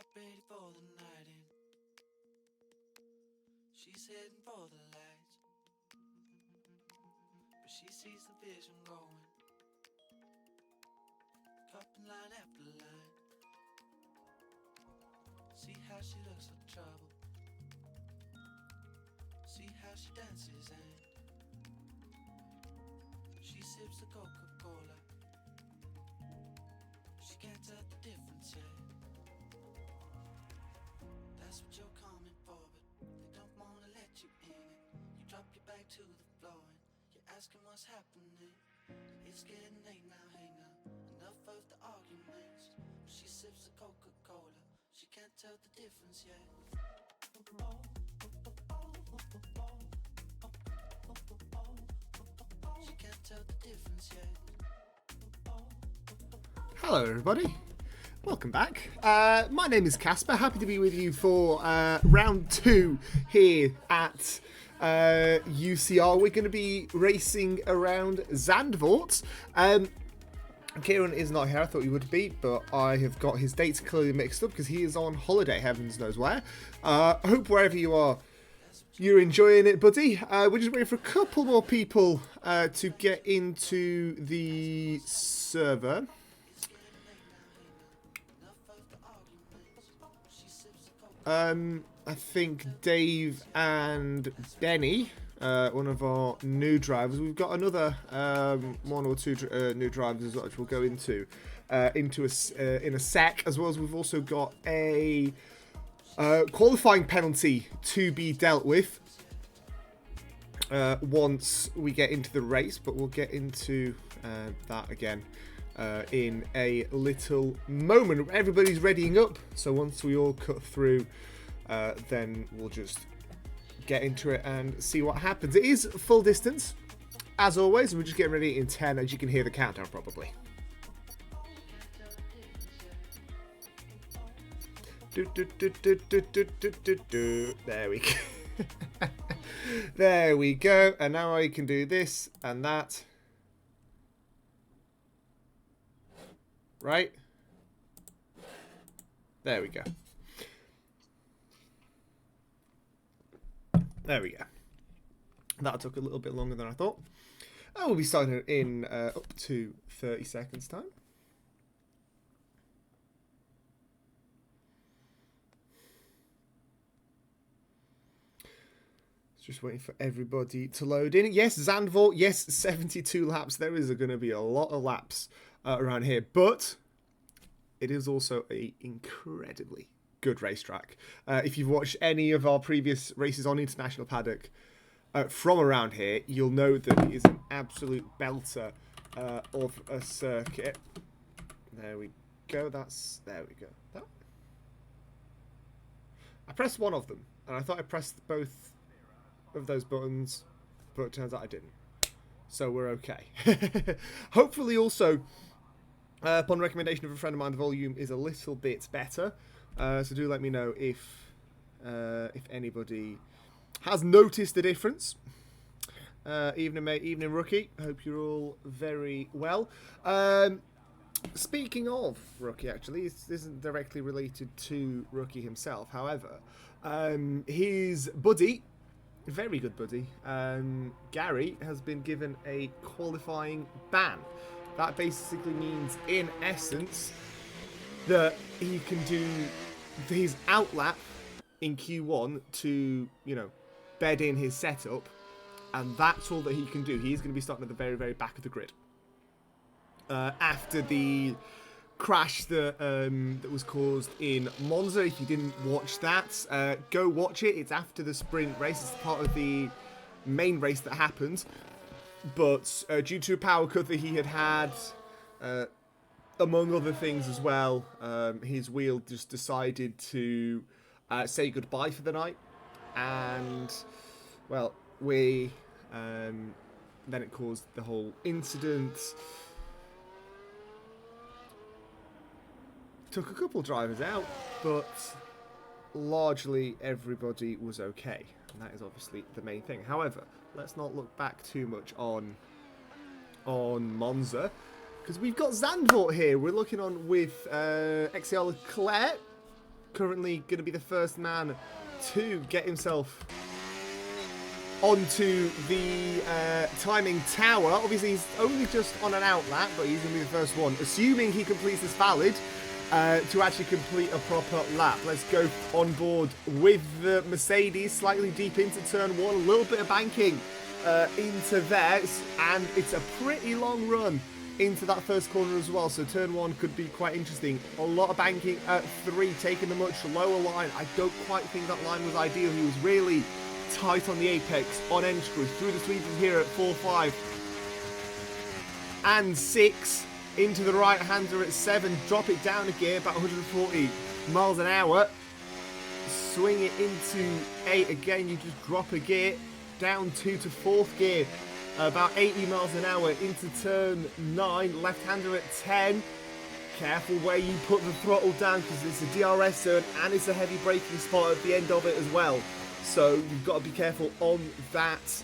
got ready for the night in. She's heading for the lights, but she sees the vision going, cupping line after line. See how she looks for trouble, see how she dances and she sips the Coca-Cola. She can't tell the difference yet. That's what you're coming for, but they don't wanna let you in it. You drop your back to the floor and you're asking what's happening. It's getting late now, hey now, enough of the arguments. She sips the Coca-Cola, she can't tell the difference yet. She can't tell the difference yet. Hello everybody, welcome back. My name is Casper, happy to be with you for round 2 here at UCR. We're going to be racing around Zandvoort. Kieran is not here, I thought he would be, but I have got his dates clearly mixed up because he is on holiday, heavens knows where. Hope wherever you are, you're enjoying it, buddy. We're just waiting for a couple more people to get into the server. I think Dave and Benny, one of our new drivers. We've got another one or two new drivers as well, which we'll go into in a sec. As well as we've also got a qualifying penalty to be dealt with once we get into the race, but we'll get into that again in a little moment. Everybody's readying up, so once we all cut through, then we'll just get into it and see what happens. It is full distance, as always, and we're just getting ready in 10, as you can hear the countdown probably. There we go. There we go, and now I can do this and that. Right? There we go. There we go. That took a little bit longer than I thought. And we'll be starting in up to 30 seconds time. Just waiting for everybody to load in. Yes, Zandvoort. Yes, 72 laps. There is going to be a lot of laps around here, but it is also a incredibly good racetrack. If you've watched any of our previous races on International Paddock from around here, you'll know that it is an absolute belter of a circuit. There we go. There we go. That. I pressed one of them, and I thought I pressed both of those buttons, but it turns out I didn't. So we're okay. Hopefully also, upon recommendation of a friend of mine, the volume is a little bit better. So do let me know if anybody has noticed the difference. Evening, mate. Evening, Rookie. Hope you're all very well. Speaking of Rookie, actually, this isn't directly related to Rookie himself. However, his buddy, very good buddy, Gary, has been given a qualifying ban. That basically means, in essence, that he can do his outlap in Q1 to, bed in his setup, and that's all that he can do. He's going to be starting at the very, very back of the grid. After the crash that was caused in Monza, if you didn't watch that, go watch it. It's after the sprint race. It's part of the main race that happened. But due to a power cut that he had, among other things as well, his wheel just decided to say goodbye for the night. And, well, then it caused the whole incident. Took a couple drivers out, but largely everybody was okay. And that is obviously the main thing. However, let's not look back too much on Monza, because we've got Zandvoort here. We're looking on with XCL Leclerc currently going to be the first man to get himself onto the timing tower. Obviously, he's only just on an out lap, but he's going to be the first one, assuming he completes this valid, to actually complete a proper lap. Let's go on board with the Mercedes, slightly deep into turn 1, a little bit of banking into there, and it's a pretty long run into that first corner as well, so turn 1 could be quite interesting. A lot of banking at 3, taking the much lower line. I don't quite think that line was ideal. He was really tight on the apex on entry. Through the sweepers here at 4.5 and 6 into the right hander at 7. Drop it down a gear, about 140 miles an hour. Swing it into 8 again. You just drop a gear down 2 to 4th gear, about 80 miles an hour into turn 9. Left hander at 10. Careful where you put the throttle down, because it's a DRS zone and it's a heavy braking spot at the end of it as well. So you've got to be careful on that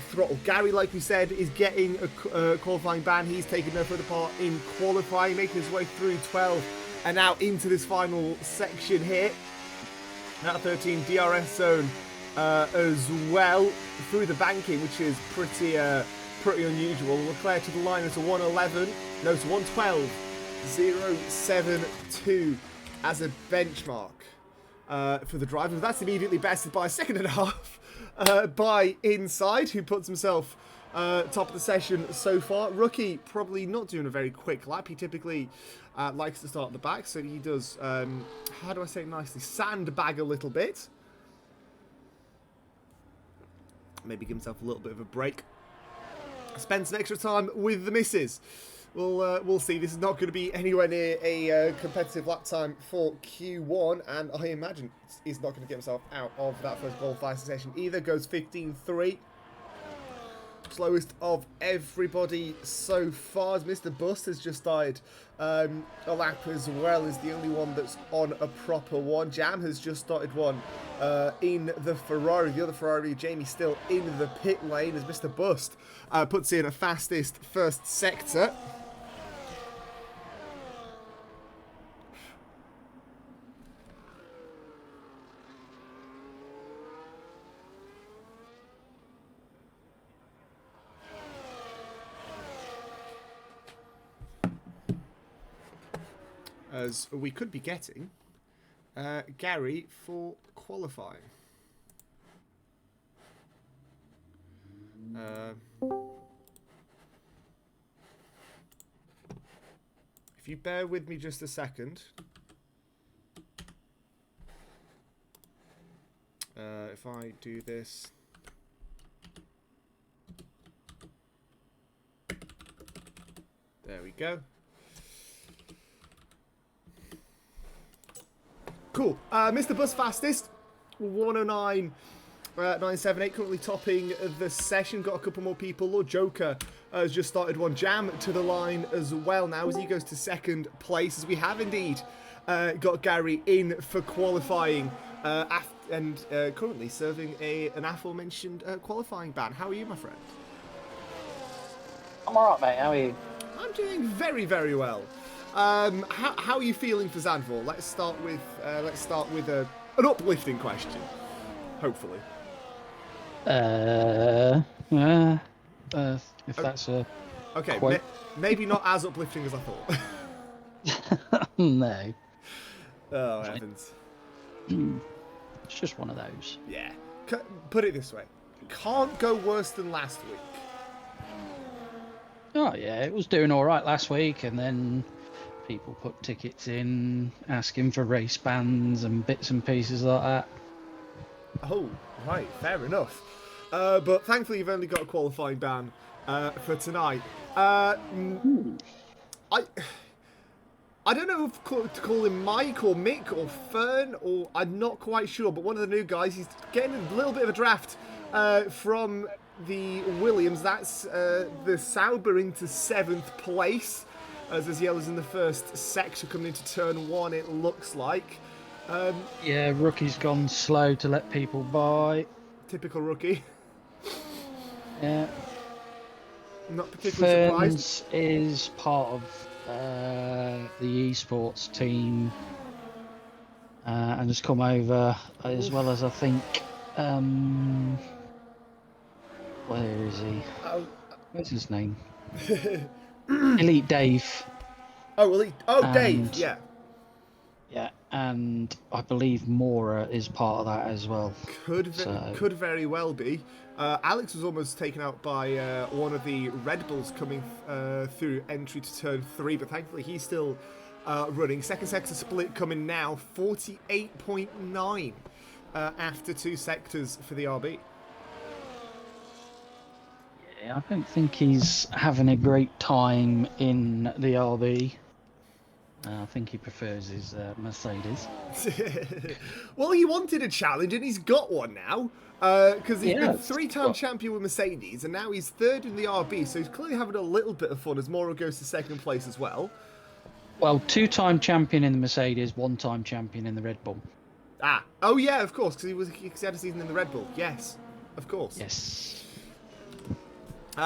throttle. Gary, like we said, is getting a qualifying ban. He's taken no further part in qualifying, making his way through 12 and now into this final section here. Now 13, DRS zone as well through the banking, which is pretty unusual. Leclerc to the line at a 111, no, it's 112.072 as a benchmark for the driver. That's immediately bested by a second and a half by Inside, who puts himself top of the session so far. Rookie probably not doing a very quick lap. He typically likes to start at the back, so he does, how do I say it nicely, sandbag a little bit. Maybe give himself a little bit of a break. Spend some extra time with the missus. We'll see. This is not going to be anywhere near a competitive lap time for Q1, and I imagine he's not going to get himself out of that first qualifying session either. Goes 15.3. Slowest of everybody so far, as Mr. Bust has just started a lap as well, is the only one that's on a proper one. Jam has just started one in the Ferrari. The other Ferrari, Jamie, still in the pit lane as Mr. Bust puts in a fastest first sector. As we could be getting Gary for qualifying. If you bear with me just a second. If I do this. There we go. Cool. Mr. Bus fastest, 109.978, currently topping the session. Got a couple more people. Lord Joker has just started one. Jam to the line as well now as he goes to second place, as we have indeed got Gary in for qualifying and currently serving an aforementioned qualifying ban. How are you, my friend? I'm alright, mate. How are you? I'm doing very, very well. How are you feeling for Zandvoort? Let's start with an uplifting question, hopefully. If that's a okay, maybe not as uplifting as I thought. No. Oh heavens! It's just one of those. Yeah. Put it this way: can't go worse than last week. Oh yeah, it was doing all right last week, and then people put tickets in asking for race bans and bits and pieces like that. Oh, right, fair enough. But thankfully you've only got a qualifying ban for tonight. I don't know if to call him Mike or Mick or Fern, or I'm not quite sure, but one of the new guys, he's getting a little bit of a draft from the Williams. That's the Sauber into 7th place. As there's yellows in the first sector coming into turn 1, it looks like. Yeah, rookie's gone slow to let people by. Typical rookie. Yeah. Not particularly Ferns surprised. is part of the esports team. and has come over, as well as I think. Where is he? Oh, What's his name? Elite Dave. Dave, And yeah. yeah, and I believe Mora is part of that as well. Could very well be. Alex was almost taken out by one of the Red Bulls coming through entry to turn 3, but thankfully he's still running. Second sector split coming now, 48.9 after 2 sectors for the RB. Yeah, I don't think he's having a great time in the RB. I think he prefers his Mercedes. Well, he wanted a challenge and he's got one now. Because he's been 3-time champion with Mercedes and now he's 3rd in the RB, so he's clearly having a little bit of fun as Moro goes to 2nd place as well. Well, 2-time champion in the Mercedes, 1-time champion in the Red Bull. Oh yeah, of course, because he had a season in the Red Bull. Yes, of course. Yes.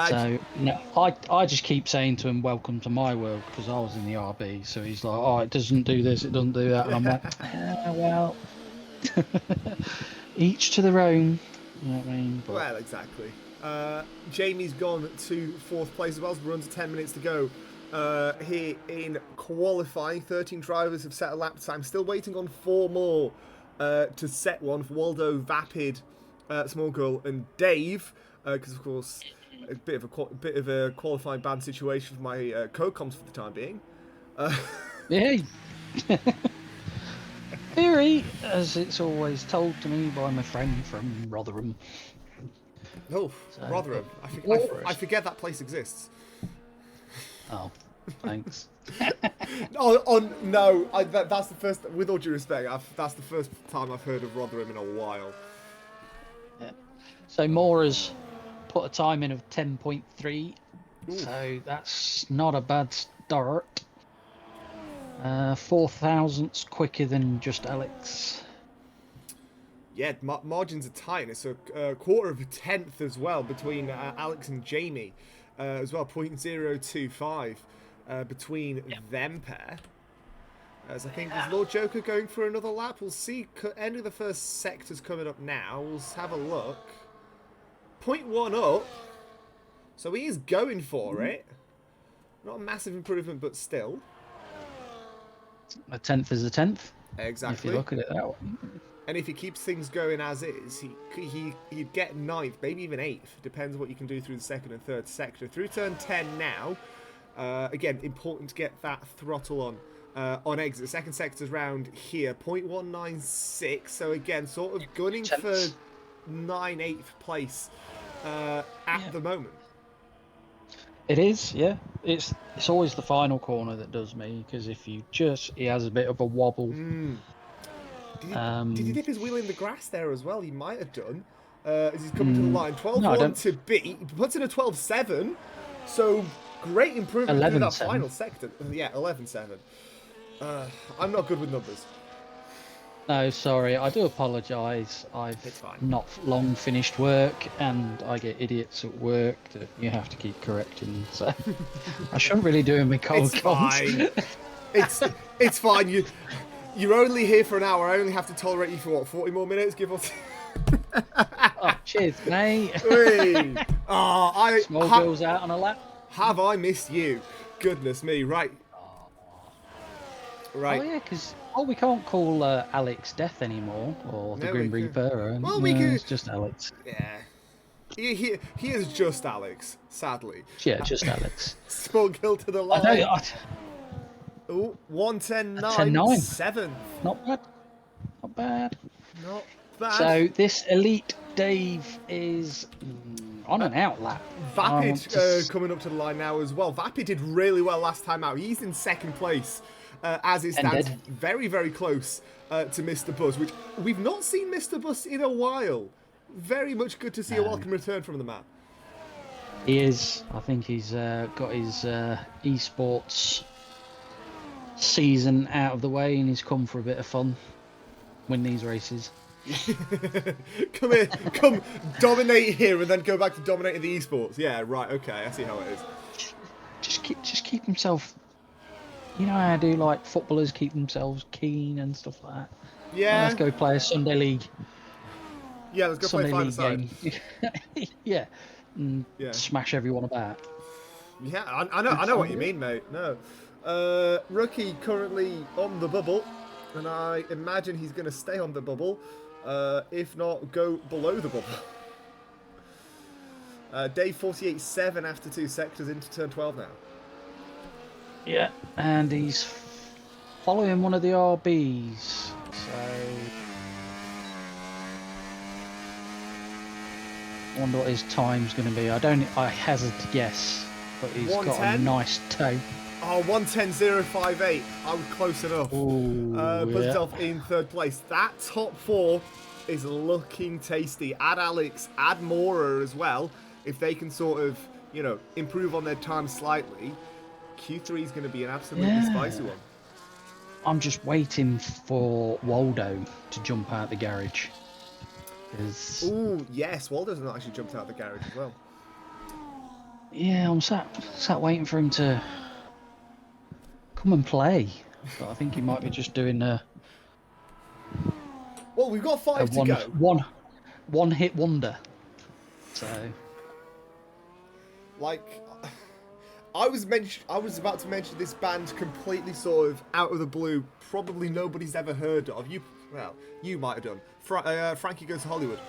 So no, I just keep saying to him, "Welcome to my world," because I was in the RB. So he's like, "Oh, it doesn't do this, it doesn't do that," and I'm like, "Well, each to their own." You know what I mean? But... Well, exactly. Jamie's gone to 4th place as well. So we're under 10 minutes to go. Here in qualifying, 13 drivers have set a lap time. Still waiting on 4 more to set one for Waldo, Vapid, Small Girl, and Dave. Because of course, a bit of a qualifying bad situation for my co-coms for the time being. Yay! Theory, as it's always told to me by my friend from Rotherham. Oh, so, Rotherham! I forget that place exists. Oh, thanks. No, that's the first. With all due respect, that's the first time I've heard of Rotherham in a while. Yeah. So Mora's put a time in of 10.3, so that's not a bad start. 4 thousandths quicker than just Alex. Yeah, margins are tight. It's a quarter of a tenth as well between Alex and Jamie, as well, 0.025 between them pair. As I think, is Lord Joker going for another lap? We'll see. End of the first sector's coming up now. We'll have a look. 0.1 up. So he is going for it. Not a massive improvement, but still. A tenth is a tenth. Exactly. If you look at it that way. And if he keeps things going as is, he'd get 9th, maybe even 8th. Depends what you can do through the 2nd and 3rd sector. Through turn 10 now. Again, important to get that throttle on exit. Second sector's round here, 0.196. So again, sort of gunning for 8th place at the moment. It is, yeah. It's always the final corner that does me, because if he has a bit of a wobble. Did he dip his wheel in the grass there as well? He might have done. As he's coming to the line. 12.1 to beat. He puts in a 12.7. So great improvement through that final sector. Yeah, 11.7. I'm not good with numbers. No, sorry. I do apologise. I've not long finished work, and I get idiots at work that you have to keep correcting. So I shouldn't really do my cold comms. It's fine. You're only here for an hour. I only have to tolerate you for, 40 more minutes, give or take? Oh, cheers, mate. Small girls out on a lap. Have I missed you? Goodness me, right. Right. Oh, yeah, because we can't call Alex Death anymore, or the Grim Reaper. It's just Alex. Yeah. He is just Alex, sadly. Yeah, just Alex. Small kill to the line. Oh, 110.9, 7th. Not bad. Not bad. Not bad. So this Elite Dave is on an out lap. Vapid coming up to the line now as well. Vapid did really well last time out. He's in 2nd place as it stands. Very, very close to Mr. Buzz, which we've not seen Mr. Buzz in a while. Very much good to see a welcome return from the man. He is. I think he's got his esports season out of the way, and he's come for a bit of fun. Win these races. Come here, come dominate here, and then go back to dominating the esports. Yeah, right. Okay, I see how it is. Just keep himself. You know how I do, like footballers keep themselves keen and stuff like that. Yeah. Let's go play a Sunday League. Yeah, let's go play Sunday League five-a-side. game. Yeah. And Yeah. smash everyone about. Yeah, I know what you mean, mate. No. Rookie currently on the bubble, and I imagine he's going to stay on the bubble, if not go below the bubble. Day 48-7 after 2 sectors into turn 12 now. Yeah. And he's following one of the RBs. So... I wonder what his time's going to be. I hazard to guess, but he's got a 110? nice toe. Oh, 110.058. I was close enough. Ooh, Put yeah. himself in 3rd place. That top 4 is looking tasty. Add Alex, add Mora as well. If they can sort of, you know, improve on their time slightly, Q3 is going to be an absolutely spicy one. I'm just waiting for Waldo to jump out the garage. Ooh, yes, Waldo's not actually jumped out of the garage as well. Yeah, I'm sat waiting for him to come and play. But I think he might be just doing a Well, we've got 5 to go. One hit wonder. So, like, I was about to mention this band completely sort of out of the blue. Probably nobody's ever heard of. You might have done. Frankie Goes to Hollywood.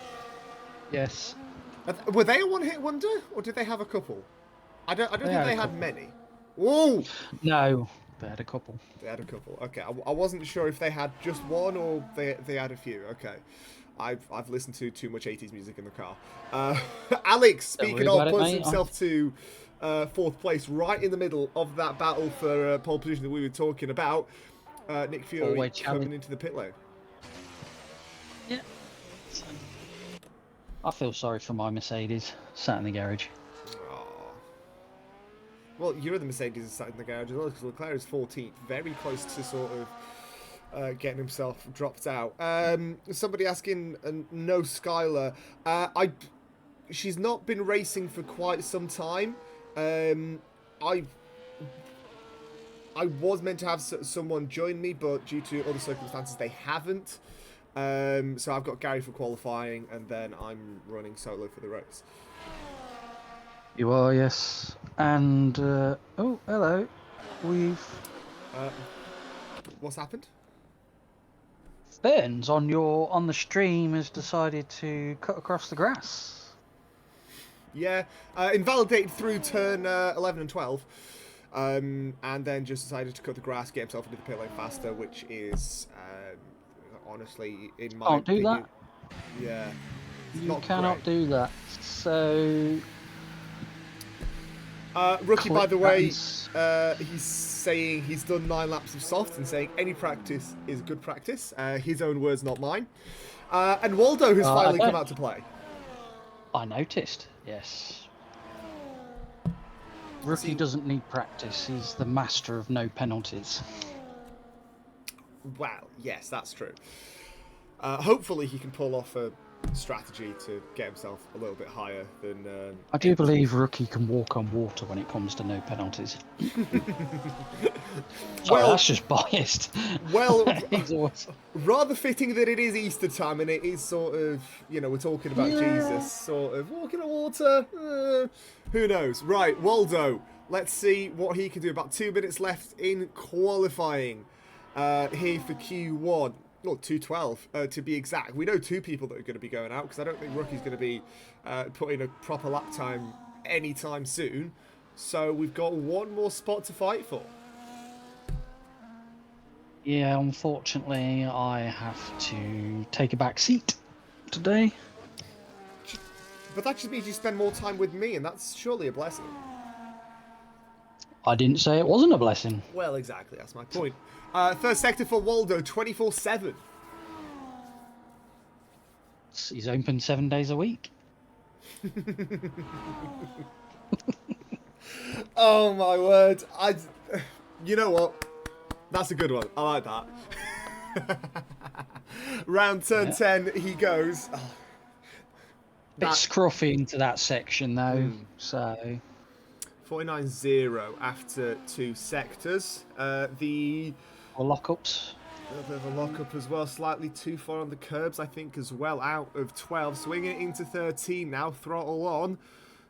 yes. Were they a one-hit wonder, or did they have a couple? I don't think had a they had couple. many. Ooh! No, they had a couple. They had a couple. Okay, I wasn't sure if they had just one or they had a few. Okay, I've listened to too much 80s music in the car. Alex, speaking of, puts himself to 4th place, right in the middle of that battle for pole position that we were talking about. Nick Fury coming into the pit lane. Yeah. I feel sorry for my Mercedes sat in the garage. Aww. Well, you're the Mercedes sat in the garage as well, because Leclerc is 14th, very close to sort of getting himself dropped out. Somebody asking, no Skylar. She's not been racing for quite some time. I was meant to have someone join me, but due to other circumstances, they haven't. So I've got Gary for qualifying, and then I'm running solo for the race. You are, yes. And, oh, hello. What's happened? Burns on the stream has decided to cut across the grass. Yeah, invalidated through turn 11 and 12. And then just decided to cut the grass, get himself into the pit lane faster, which is, honestly, in my opinion... Can't do that. Yeah. You cannot do that. So... Rookie, by the way, he's saying he's done 9 laps of soft and saying any practice is good practice. His own words, not mine. And Waldo has finally come out to play. I noticed, yes. Rookie doesn't need practice. He's the master of no penalties. Well, yes, that's true. Hopefully he can pull off a strategy to get himself a little bit higher than... I do believe Rookie can walk on water when it comes to no penalties. Sorry, that's just biased. Well, rather fitting that it is Easter time and it is sort of, you know, we're talking about Jesus, sort of walking on water. Who knows? Right, Waldo, let's see what he can do. About 2 minutes left in qualifying here for Q1. Not 2:12 to be exact. We know 2 people that are going to be going out because I don't think Rookie's going to be putting a proper lap time anytime soon. So we've got 1 more spot to fight for. Yeah, unfortunately, I have to take a back seat today. But that just means you spend more time with me, and that's surely a blessing. I didn't say it wasn't a blessing. Well, exactly. That's my point. First sector for Waldo, 24/7. He's open 7 days a week. Oh my word! You know what? That's a good one. I like that. Round turn 10, he goes. Oh, Bit scruffy into that section though, so 49.0 after 2 sectors. The lockups. little bit of a lock-up as well. Slightly too far on the curbs, I think, as well. Out of 12. Swinging it into 13 now. Throttle on.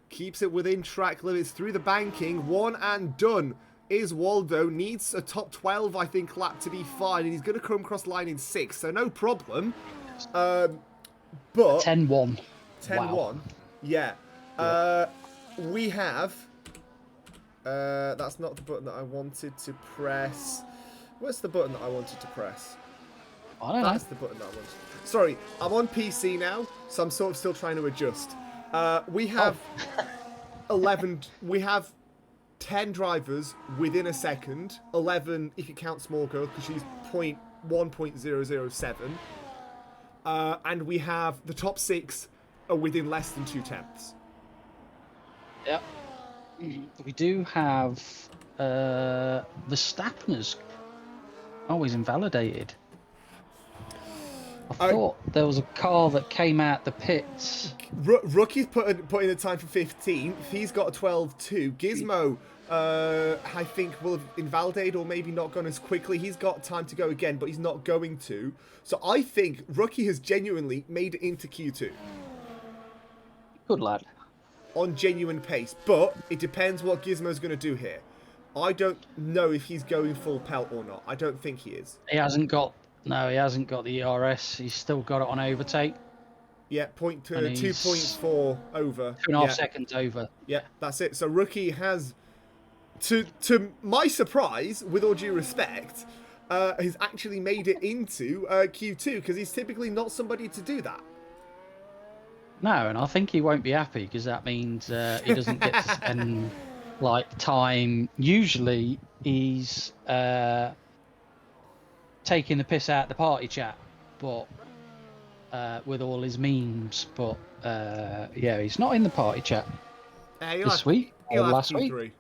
Keeps it within track limits through the banking. One and done is Waldo. Needs a top 12, I think, lap to be fine. And he's going to come across line in 6, so no problem. But 10-1. 10-1. Wow. Yeah. We have... that's not the button that I wanted to press. What's the button that I wanted to press? I don't know. That's the button that I wanted. Sorry, I'm on PC now, so I'm sort of still trying to adjust. We have 11. We have 10 drivers within a second. 11 if you count small girl because she's 1.007. And we have the top 6 are within less than 2 tenths. Yep. We do have the Stappners always invalidated. I thought there was a car that came out the pits. Rookie's put in the time for 15th. He's got a 12.2. Gizmo, I think, will have invalidated or maybe not gone as quickly. He's got time to go again, but he's not going to. So I think Rookie has genuinely made it into Q2. Good lad. On genuine pace, but it depends what Gizmo's going to do here. I don't know if he's going full pelt or not. I don't think he is. He hasn't got the ERS. He's still got it on overtake. Yeah, 2.4 over. 2.5 seconds over. Yeah, that's it. So Rookie has, to my surprise, with all due respect, has actually made it into Q2 because he's typically not somebody to do that. No, and I think he won't be happy because that means he doesn't get to spend time. Usually he's taking the piss out the party chat, but with all his memes. But yeah, he's not in the party chat this week or last week.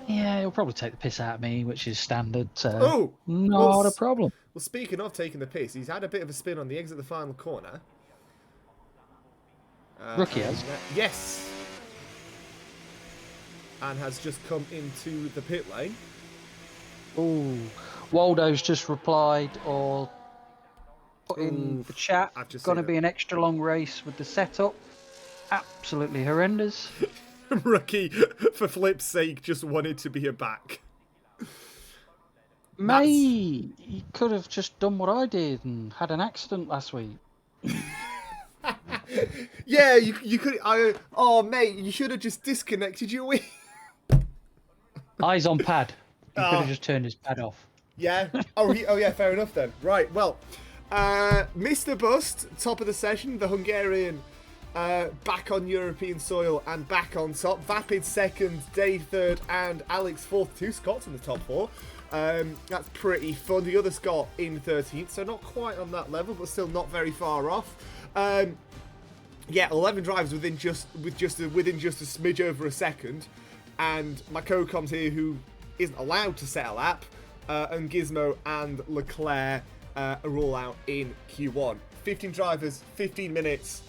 Yeah, he'll probably take the piss out of me, which is standard. So not a problem. Well, speaking of taking the piss, he's had a bit of a spin on the exit of the final corner. Rookie has. Yes. And has just come into the pit lane. Oh, Waldo's just replied or put in the chat. Going to be an extra long race with the setup. Absolutely horrendous. Rookie, for flip's sake, just wanted to be a back. He could have just done what I did and had an accident last week. Yeah, you could. Oh, mate, you should have just disconnected your wheel. Eyes on pad. He could have just turned his pad off. Yeah. Oh, yeah. Fair enough then. Right. Well, Mr. Bust, top of the session, the Hungarian, back on European soil and back on top. Vapid second, Dave third, and Alex fourth. 2 Scots in the top 4. That's pretty fun. The other Scot in 13th, so not quite on that level, but still not very far off. Yeah, 11 drivers within just a smidge over a second, and my co-coms here who isn't allowed to set a lap, and Gizmo and Leclerc are all out in Q1. 15 drivers, 15 minutes,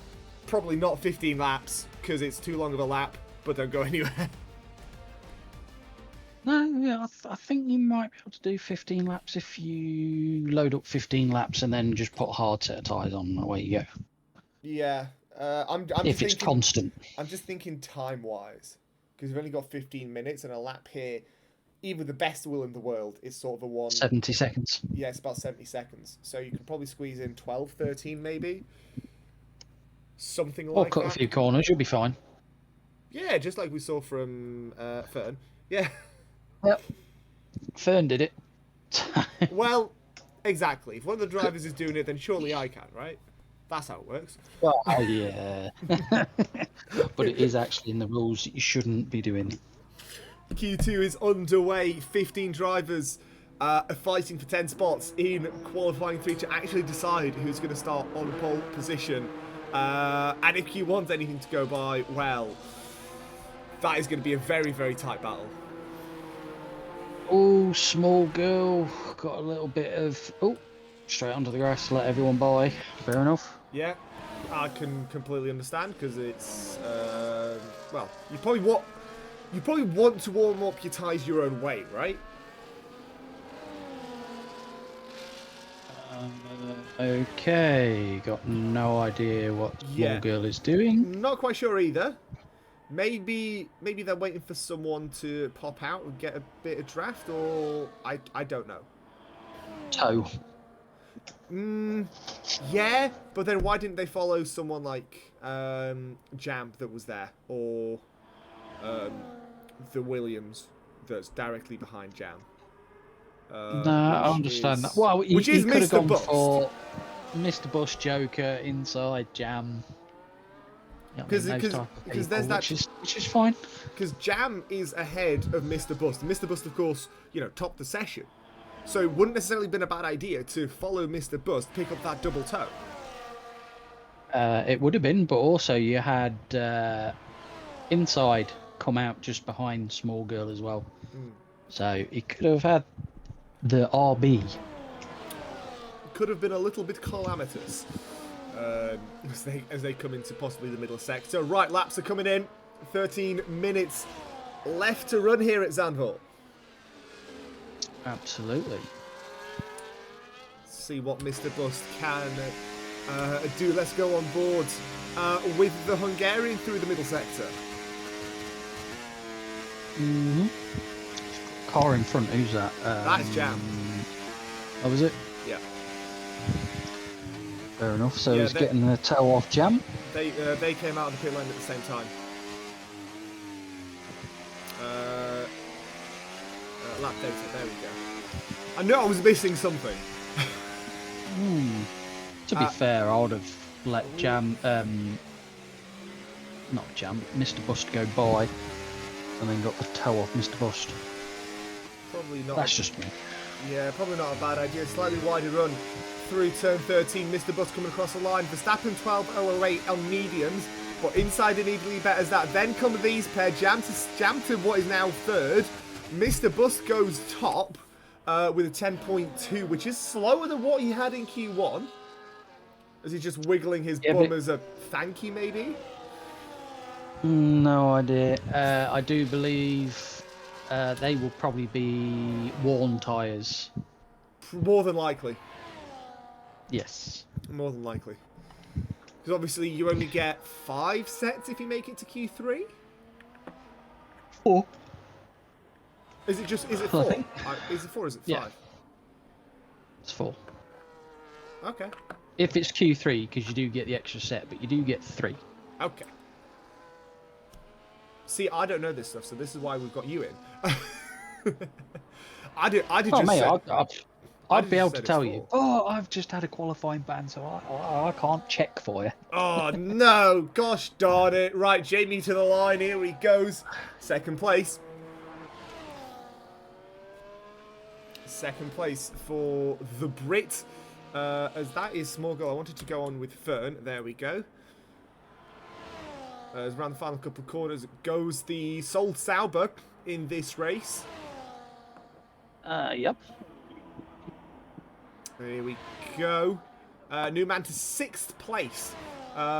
probably not 15 laps because it's too long of a lap, but don't go anywhere. No, yeah, I think you might be able to do 15 laps if you load up 15 laps and then just put a hard set of tyres on, away you go. Yeah. I'm if it's constant. I'm just thinking time-wise, because we've only got 15 minutes, and a lap here, even with the best will in the world, is sort of a one... 70 seconds. Yeah, it's about 70 seconds. So you can probably squeeze in 12, 13 maybe. Something like that. Or cut a few corners, you'll be fine. Yeah, just like we saw from Fern. Yeah. Yep. Fern did it. Well, exactly. If one of the drivers is doing it, then surely I can, right? That's how it works. Well, yeah. But it is actually in the rules that you shouldn't be doing. Q2 is underway. 15 drivers are fighting for 10 spots in qualifying 3 to actually decide who's going to start on pole position. And if Q1's anything to go by, well, that is going to be a very, very tight battle. Oh, small girl. Got a little bit of... Oh, straight onto the grass to let everyone by. Fair enough. Yeah, I can completely understand because it's... well, you probably want to warm up your tyres your own way, right? Okay, got no idea what small Yeah. girl is doing. Not quite sure either. Maybe they're waiting for someone to pop out and get a bit of draft, or I don't know. Toe. Yeah, but then why didn't they follow someone like Jam that was there, or the Williams that's directly behind Jam? No, I understand that. Well, which he is could have Mr. gone Bust. for Mr. Bust, Joker, Inside, Jam. Yeah, Because there's that, which is fine. because Jam is ahead of Mr. Bust. And Mr. Bust, of course, topped the session. So it wouldn't necessarily been a bad idea to follow Mr. Bust, pick up that double toe. It would have been, but also you had Inside come out just behind Small Girl as well. So he could have had the RB. Could have been a little bit calamitous as they come into possibly the middle sector. Right, laps are coming in. 13 minutes left to run here at Zandvoort. Absolutely. See what Mr. Bust can do. Let's go on board with the Hungarian through the middle sector. Car in front, who's that? That's Jam. Oh, was it? Yeah. Fair enough. So Yeah, he's getting the toe off Jam. They came out of the pit lane at the same time. Lap data, there we go. I knew I was missing something. To be fair, I would have let Jam, not Jam, Mr. Bust go by, and then got the toe off Mr. Bust. Probably not. That's just me. Yeah, probably not a bad idea. Slightly wider run through turn 13. Mr. Bust coming across the line. Verstappen 12.008 on mediums, but Inside immediately betters that. Then come these pair. Jam to what is now third. Mr. Bust goes top with a 10.2, which is slower than what he had in Q1. Is he just wiggling his bum as a thank you, maybe? No idea. I do believe they will probably be worn tyres. More than likely. Yes. More than likely. Because obviously you only get 5 sets if you make it to Q3. 4. Is it 4? Is it 4 or is it 5? Yeah. It's 4. Okay. If it's Q3, because you do get the extra set, but you do get 3. Okay. See, I don't know this stuff, so this is why we've got you in. I did just mate, say, I'd be able to said tell it's you. 4. Oh, I've just had a qualifying ban, so I can't check for you. Oh, no. Gosh darn it. Right, Jamie to the line. Here he goes. Second place. Second place for the Brit. As that is Small Girl. I wanted to go on with Fern. There we go. As around the final couple of corners goes the Sol Sauber in this race. Yep. Here we go. New man to 6th place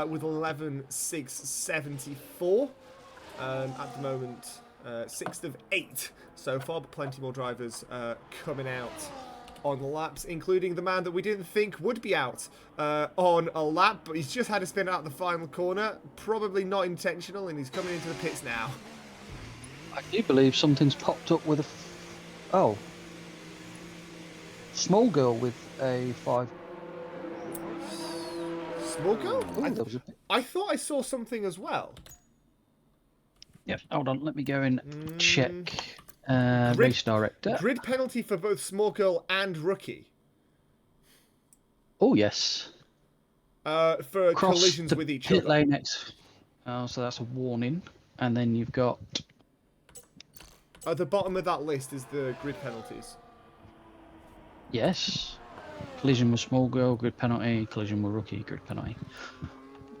with 11.674. At the moment, 6th of 8 so far, but plenty more drivers coming out on the laps, including the man that we didn't think would be out on a lap, but he's just had to spin out the final corner. Probably not intentional, and he's coming into the pits now. I do believe something's popped up with a... Oh. Small Girl with a 5. Small Girl? Ooh, I thought I saw something as well. Yep, hold on, let me go and check. Race director. Grid penalty for both Small Girl and Rookie. Oh, yes. For collisions with each pit other. lane next. Oh, so that's a warning. And then you've got... At the bottom of that list is the grid penalties. Yes. Collision with Small Girl, grid penalty. Collision with Rookie, grid penalty.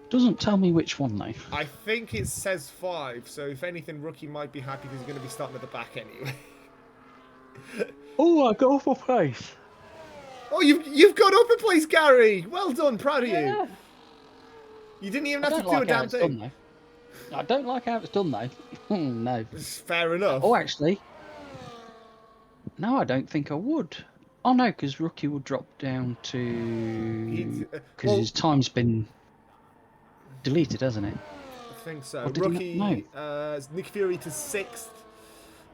Doesn't tell me which one, though. I think it says 5, so if anything, Rookie might be happy because he's going to be starting at the back anyway. Oh, I got off a place. Oh, you've got up a place, Gary! Well done, proud of you. You didn't even have to do a damn thing. I don't like how it's done, though. No. It's fair enough. Oh, actually. No, I don't think I would. Oh no, because Rookie will drop down to because well, his time's been deleted, hasn't it? I think so. Or did he not? Rookie, Nick Fury to 6th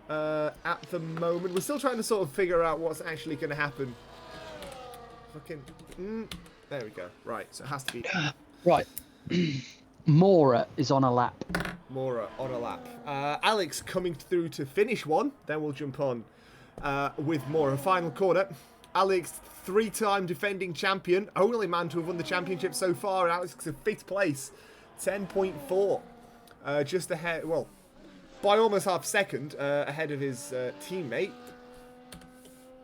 at the moment. We're still trying to sort of figure out what's actually going to happen. Fucking. There we go. Right, so it has to be. Right. Mora is on a lap. Mora on a lap. Alex coming through to finish one. Then we'll jump on with Mora. Final corner. Alex, 3-time defending champion. Only man to have won the championship so far. Alex is in 5th place. 10.4. Just ahead, well, by almost half second ahead of his teammate,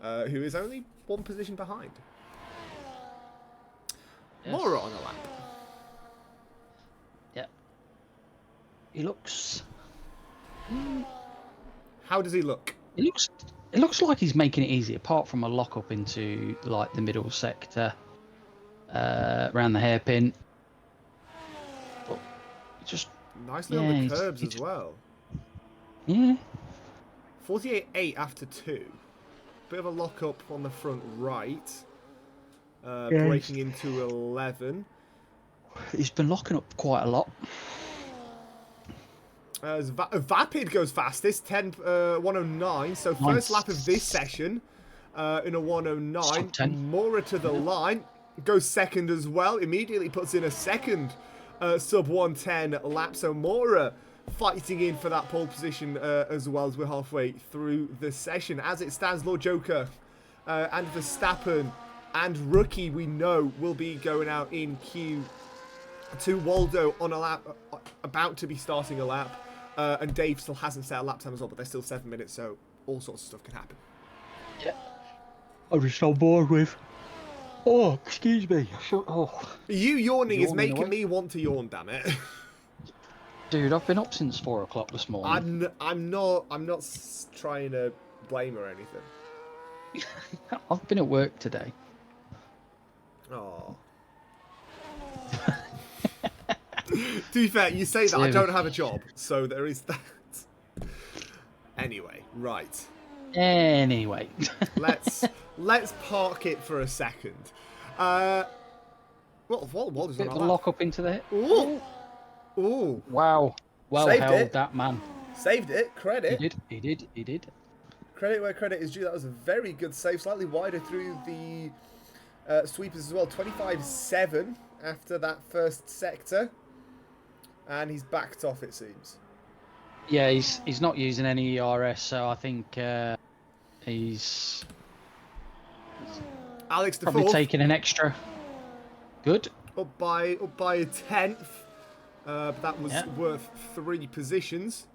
who is only 1 position behind. Yes. Mora on a lap. Yeah. He looks. How does he look? It looks like he's making it easy, apart from a lock up into like the middle sector, around the hairpin. But just Nicely on the curbs as well. Yeah. 48.8 after 2. Bit of a lock up on the front right. Breaking into 11. He's been locking up quite a lot. Vapid goes fastest, 109. So first lap of this session in a 109. Mora to the line. Goes second as well. Immediately puts in a second sub 110 lap. So Mora fighting in for that pole position as well as we're halfway through the session. As it stands, Lord Joker and Verstappen and Rookie, we know, will be going out in Q2. Waldo on a lap, about to be starting a lap. And Dave still hasn't set a lap time as well, but there's still 7 minutes, so all sorts of stuff can happen. Yeah. I'm just on board with. Oh, excuse me. Oh. You yawning is making me want to yawn, damn it. Dude, I've been up since 4 o'clock this morning. I'm not trying to blame or anything. I've been at work today. Oh. To be fair, you say that I don't have a job, so there is that. Anyway, right. Anyway. let's park it for a second. What is Bit on of our a lap? lock up into the. Ooh. Wow. Well Saved held, it. that man. Saved it. Credit. He did. Credit where credit is due. That was a very good save. Slightly wider through the sweepers as well. 25.7 after that first sector. And he's backed off, it seems. Yeah, he's not using any ERS, so I think he's Alex the probably fourth, taking an extra. Good. up by a 10th. But that was worth 3 positions.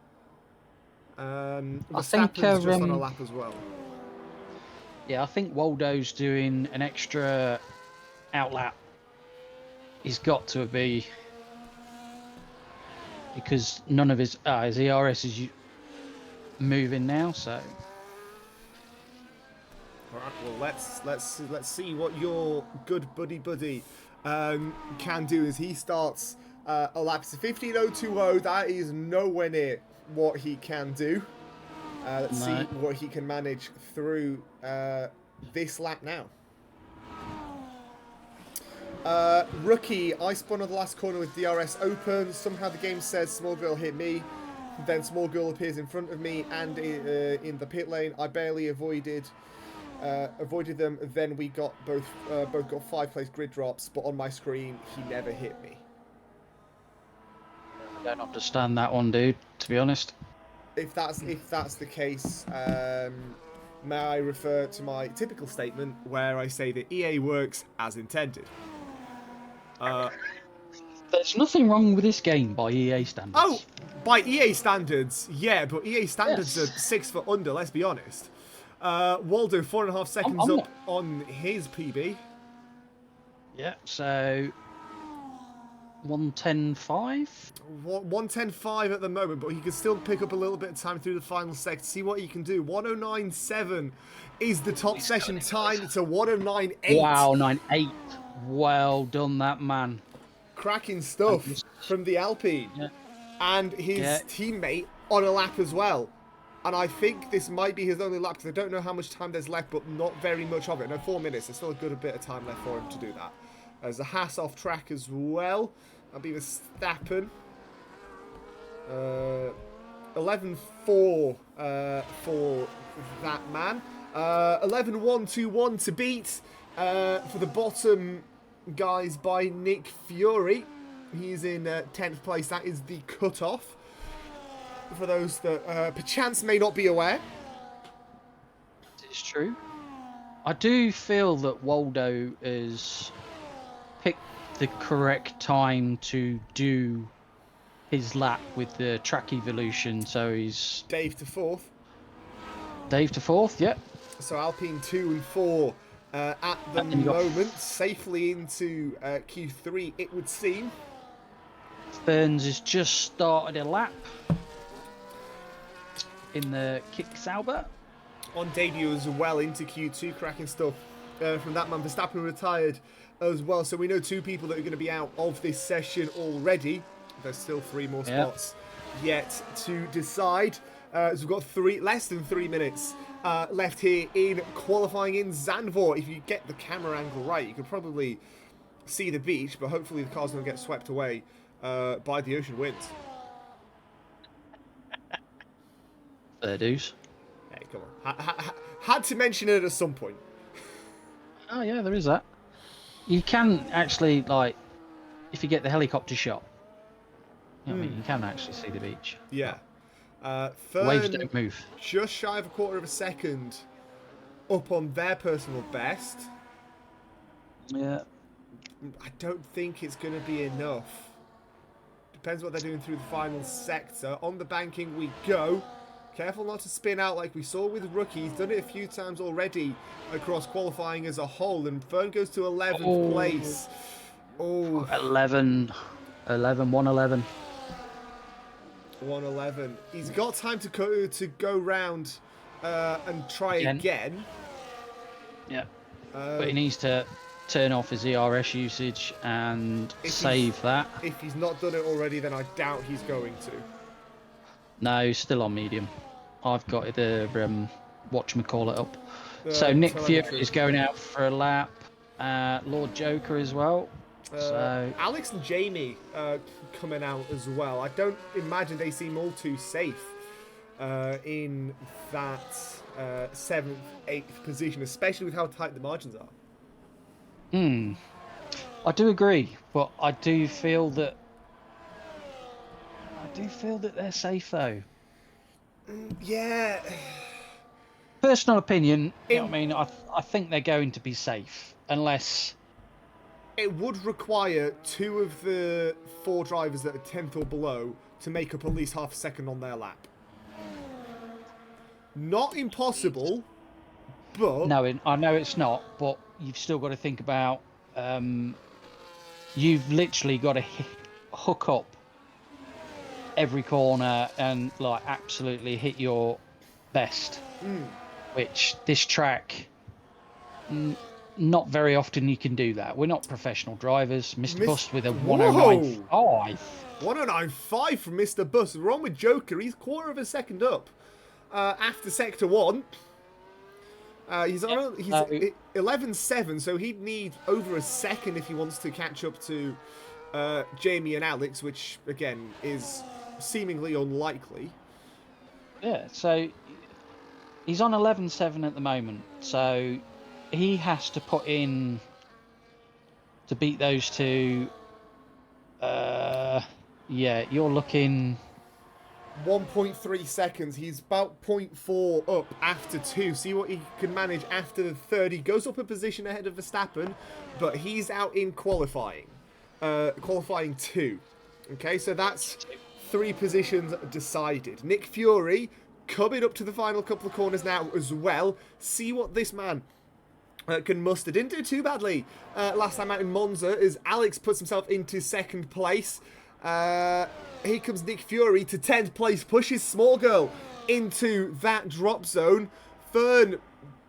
I think Verstappen's just on a lap as well. Yeah, I think Waldo's doing an extra outlap. He's got to be. Because none of his ERS is moving now, so. All right, well let's see what your good buddy can do as he starts a lap. It's a 15.020. That is nowhere near what he can do. Let's see what he can manage through this lap now. Rookie, I spun on the last corner with DRS open. Somehow the game says small girl hit me. Then small girl appears in front of me and in the pit lane. I barely avoided them. Then we got both got 5-place grid drops, but on my screen he never hit me. I don't understand that one, dude. To be honest. If that's the case, may I refer to my typical statement where I say that EA works as intended. There's nothing wrong with this game by EA standards. Oh, by EA standards, yeah, but EA standards are 6 foot under, let's be honest. Waldo, 4.5 seconds up on his PB. Yeah, so 110.5? 110.5 at the moment, but he can still pick up a little bit of time through the final sector. See what he can do. 109.7 is the top session time. It's a 109.8. Wow, 9.8. Well done, that man. Cracking stuff from the Alpine. Yeah. And his teammate on a lap as well. And I think this might be his only lap, because I don't know how much time there's left, but not very much of it. No, 4 minutes. There's still a good bit of time left for him to do that. There's a Haas off track as well. That'll be Verstappen. 11-4 for that man. 11-1-2-1 to beat for the bottom guys by Nick Fury. He's in 10th place. That is the cut-off. For those that perchance may not be aware. It's true. I do feel that Waldo has picked the correct time to do his lap with the track evolution, so he's... Dave to 4th. Dave to 4th, yep. So Alpine 2 and 4 at the moment, safely into Q3, it would seem. Burns has just started a lap in the Kick Sauber. On debut as well into Q2, cracking stuff from that man. Verstappen retired as well, so we know 2 people that are going to be out of this session already. There's still 3 more spots yet to decide. So we've got less than 3 minutes left here in qualifying in Zandvoort. If you get the camera angle right, you can probably see the beach, but hopefully the cars don't get swept away by the ocean winds. Fair dues. Hey, come on. Had to mention it at some point. Oh yeah, there is that. You can actually, like, if you get the helicopter shot, you know what I mean, you can actually see the beach. Yeah. Waves don't move. Just shy of a quarter of a second up on their personal best. Yeah. I don't think it's going to be enough. Depends what they're doing through the final sector. On the banking we go. Careful not to spin out like we saw with Rookie. He's done it a few times already across qualifying as a whole. And Fern goes to 11th place. Oh. 111. 111. He's got time to go round and try again. Yeah. But he needs to turn off his ERS usage and save that. If he's not done it already, then I doubt he's going to. No, he's still on medium. I've got the whatchamacallit up. So Nick Fury is going out for a lap. Lord Joker as well. So Alex and Jamie coming out as well. I don't imagine they seem all too safe in that 7th, 8th position, especially with how tight the margins are. I do agree, but I do feel that they're safe though. Yeah. Personal opinion, you know what I mean, I think they're going to be safe unless. It would require 2 of the 4 drivers that are 10th or below to make up at least half a second on their lap. Not impossible, but... No, I know it's not, but you've still got to think about... you've literally got to hook up every corner and like absolutely hit your best. Which this track... not very often you can do that. We're not professional drivers. Mr. Bus with a 109.5. 109.5 from Mr. Bus. We're on with Joker. He's quarter of a second up after Sector 1. He's 11.7, so he'd need over a second if he wants to catch up to Jamie and Alex, which, again, is seemingly unlikely. Yeah, so he's on 11.7 at the moment, so... He has to put in to beat those 2. Yeah, you're looking 1.3 seconds. He's about 0.4 up after 2. See what he can manage after the 3rd. He goes up a position ahead of Verstappen, but he's out in qualifying. Qualifying 2. Okay, so that's 3 positions decided. Nick Fury coming up to the final couple of corners now as well. See what this man can muster. Didn't do too badly last time out in Monza as Alex puts himself into 2nd place. Here comes Nick Fury to 10th place, pushes Small Girl into that drop zone. Fern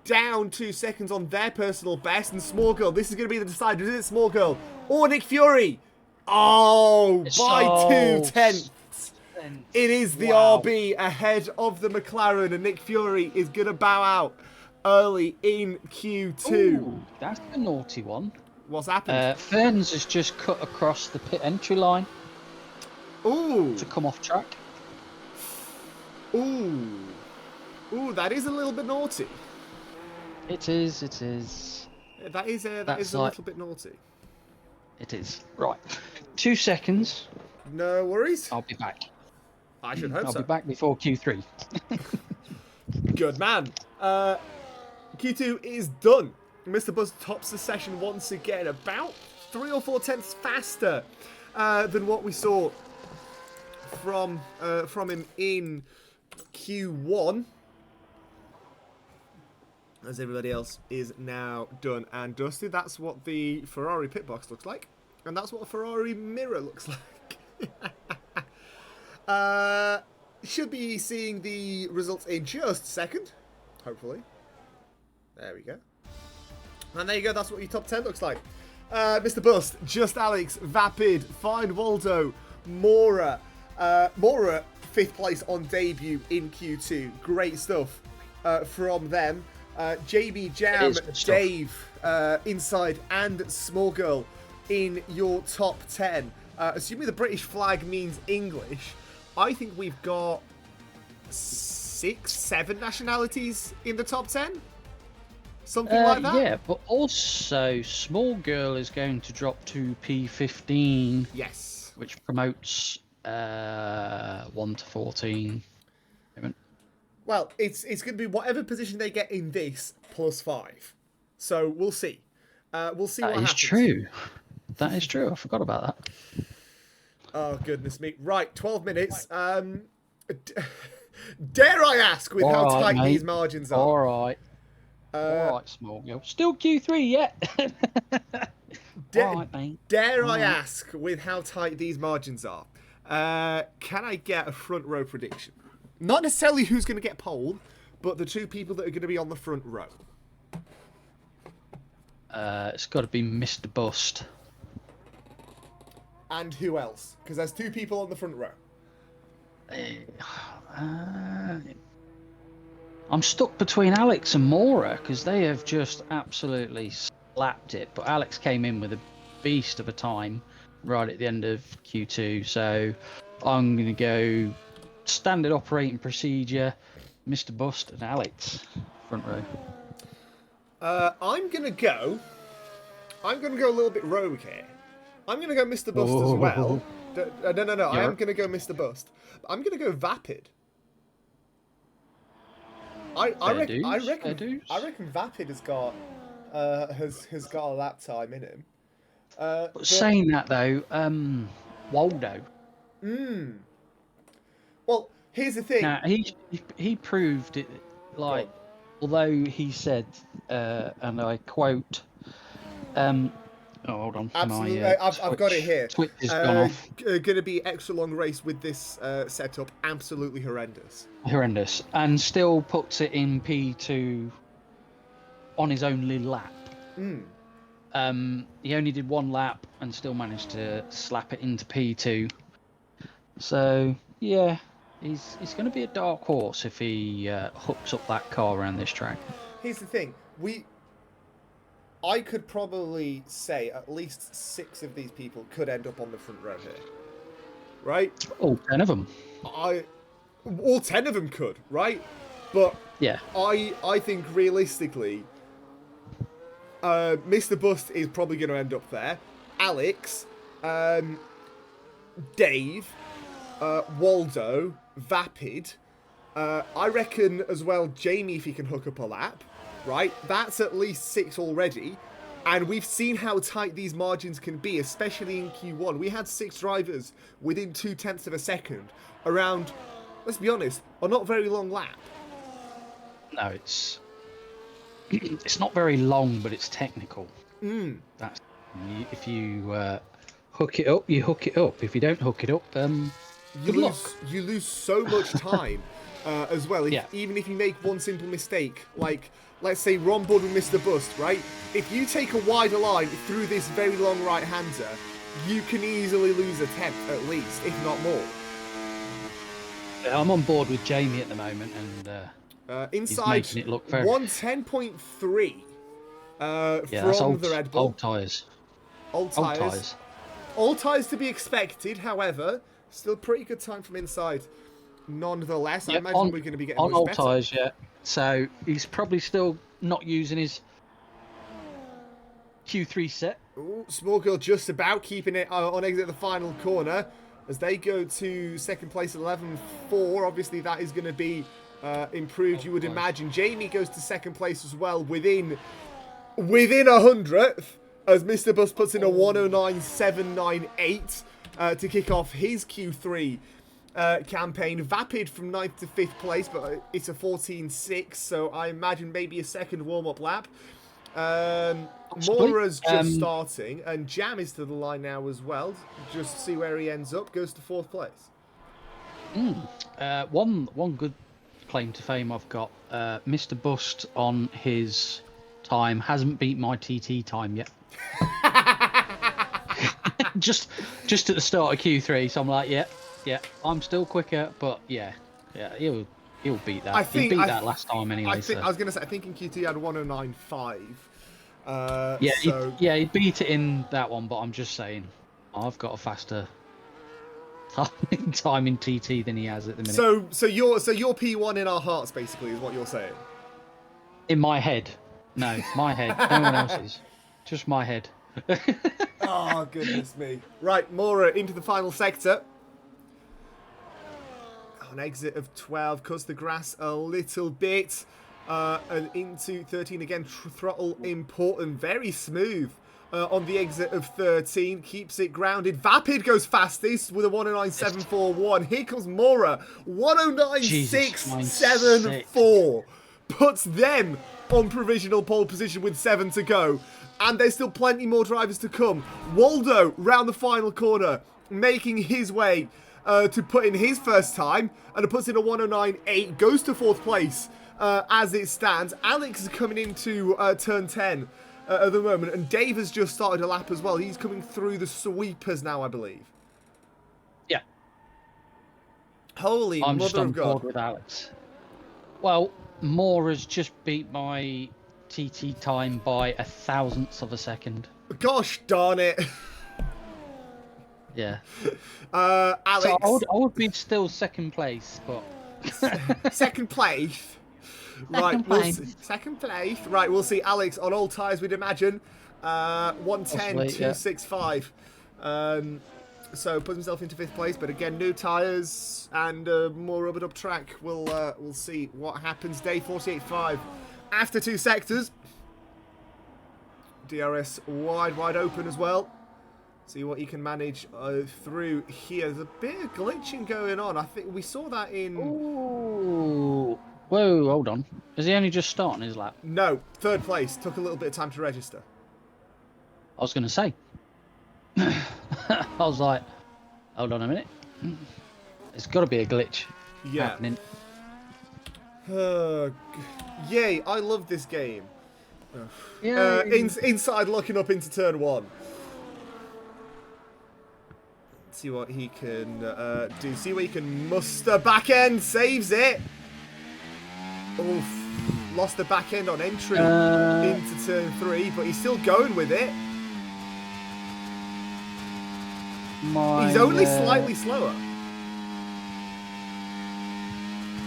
down 2 seconds on their personal best, and Small Girl, this is going to be the decider, is it Small Girl or Nick Fury? Oh, by 2 tenths. It is the Wow. RB ahead of the McLaren, and Nick Fury is going to bow out early in Q2. Ooh, that's a naughty one. What's happened? Ferns has just cut across the pit entry line Ooh. to come off track. Ooh. Ooh, that is a little bit naughty. It is, it is. That is a little bit naughty. It is. Right. 2 seconds. No worries. I'll be back. I should hope I'll so. be back before Q3. Good man. Q2 is done. Mr. Buzz tops the session once again, about 3 or 4 tenths faster than what we saw from him in Q1. As everybody else is now done and dusted. That's what the Ferrari pit box looks like. And that's what a Ferrari mirror looks like. Should be seeing the results in just a second. Hopefully. There we go. And there you go. That's what your top 10 looks like. Mr. Bust, Just Alex, Vapid, Fine Waldo, Mora. Mora, 5th place on debut in Q2. Great stuff from them. JB Jam, Dave, Inside, and Small Girl in your top 10. Assuming the British flag means English, I think we've got 6, 7 nationalities in the top 10. Something like that. Yeah, but also Small Girl is going to drop to P15. Yes. Which promotes 1 to 14. Well, it's going to be whatever position they get in this plus 5. So we'll see. We'll see what happens. That is true. That is true. I forgot about that. Oh, goodness me. Right, 12 minutes. Dare I ask with how tight these margins are? All right. All right, Small Girl. Still Q3 yet. All right, mate. Dare I ask with how tight these margins are? Can I get a front row prediction? Not necessarily who's going to get pole, but the 2 people that are going to be on the front row. It's got to be Mr. Bust. And who else? Because there's 2 people on the front row. I'm stuck between Alex and Mora because they have just absolutely slapped it. But Alex came in with a beast of a time right at the end of Q2. So I'm going to go standard operating procedure, Mr. Bust and Alex, front row. I'm going to go a little bit rogue here. I'm going to go Mr. Bust as well. No. I am going to go Mr. Bust. I'm going to go Vapid. I reckon Vapid has got a lap time in him. But saying that though, Waldo. Well, here's the thing. Now he proved it. Like, although he said, and I quote, hold on. Absolutely, I've got it here. Twitch has gone off. Going to be extra long race with this setup. Absolutely horrendous. Horrendous, and still puts it in P2 on his only lap. He only did 1 lap and still managed to slap it into P2. So yeah, he's going to be a dark horse if he hooks up that car around this track. Here's the thing, I could probably say at least 6 of these people could end up on the front row here, right? All 10 of them. All 10 of them could, right? But yeah, I think realistically, Mr. Bust is probably going to end up there. Alex, Dave, Waldo, Vapid. I reckon as well Jamie if he can hook up a lap, right? That's at least 6 already. And we've seen how tight these margins can be, especially in Q1. We had 6 drivers within 0.2 of a second around, let's be honest, a not very long lap. No, it's not very long, but it's technical. That's if you hook it up, you hook it up. If you don't hook it up, you lose so much time as well. Even if you make one simple mistake, like let's say Ron Bud and Mr. Bust, right? If you take a wider line through this very long right-hander, you can easily lose a tenth at least, if not more. I'm on board with Jamie at the moment, and he's Inside making it look very. 110.3 Yeah, that's from the Red Bull. old tyres. Old Old tyres. tyres. All tyres to be expected, however, still pretty good time from inside. Nonetheless, I imagine we're going to be getting on much old better. tyres, yeah. So he's probably still not using his Q3 set. Ooh, Small Girl just about keeping it on exit the final corner as they go to second place 11.4. Obviously, that is going to be improved, you would imagine. Jamie goes to second place as well within a hundredth as Mr. Bus puts in a 109.798 to kick off his Q3 campaign. Vapid from 9th to 5th place, but it's a 14.6, so I imagine maybe a second warm-up lap. Mora's just starting, and Jam is to the line now as well. Just see where he ends up. Goes to 4th place. One good claim to fame I've got. Mr. Bust on his time hasn't beat my TT time yet. just at the start of Q3, so I'm like, yeah, I'm still quicker, but yeah, he'll beat that. He beat that last time anyway. I was gonna say, I think in QT he had 109.5. He beat it in that one, but I'm just saying, I've got a faster time in TT than he has at the minute. So you're P1 in our hearts, basically, is what you're saying. In my head, no, my head, no one else's, just my head. Oh, goodness me. Right, Mora into the final sector. On exit of 12, cuts the grass a little bit. And into 13 again, throttle important. Very smooth on the exit of 13. Keeps it grounded. Vapid goes fastest with a 109.741. Here comes Mora. 109.674. Puts them on provisional pole position with 7 to go. And there's still plenty more drivers to come. Waldo round the final corner, making his way to put in his first time. And it puts in a 109.8, goes to 4th place as it stands. Alex is coming into turn 10 at the moment. And Dave has just started a lap as well. He's coming through the sweepers now, I believe. Yeah. Holy I'm mother just on of God. board with Alex. Well, Mora's just beat my TT time by 1,000th of a second. Gosh darn it. Yeah. Alex. So I would be still second place, but... Second place? Right, second place. Right, we'll see Alex on all tyres, we'd imagine. 110.265. So puts himself into 5th place, but again, new tyres and more rubbered up track. We'll see what happens. Day 48.5. After 2 sectors. DRS wide open as well. See what he can manage through here. There's a bit of glitching going on. I think we saw that in... Ooh. Whoa, hold on. Is he only just starting his lap? No, 3rd place. Took a little bit of time to register. I was going to say. I was like, hold on a minute. There's got to be a glitch happening. Yay, I love this game. Yeah. Inside looking up into turn 1. See what he can do. See what he can muster. Back end, saves it. Oof. Lost the back end on entry into turn 3, but he's still going with it. He's only slightly slower.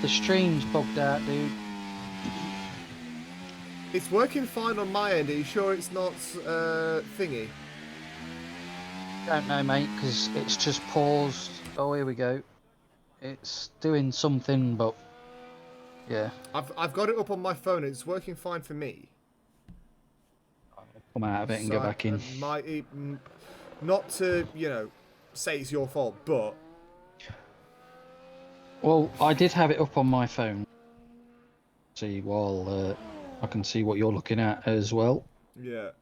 The stream's bugged out, dude. It's working fine on my end. Are you sure it's not thingy? Don't know, mate, because it's just paused. Oh, here we go. It's doing something, but yeah. I've got it up on my phone. It's working fine for me. Come out of it and go back in. Not to, say it's your fault, but... Well, I did have it up on my phone. See, while I can see what you're looking at as well. Yeah.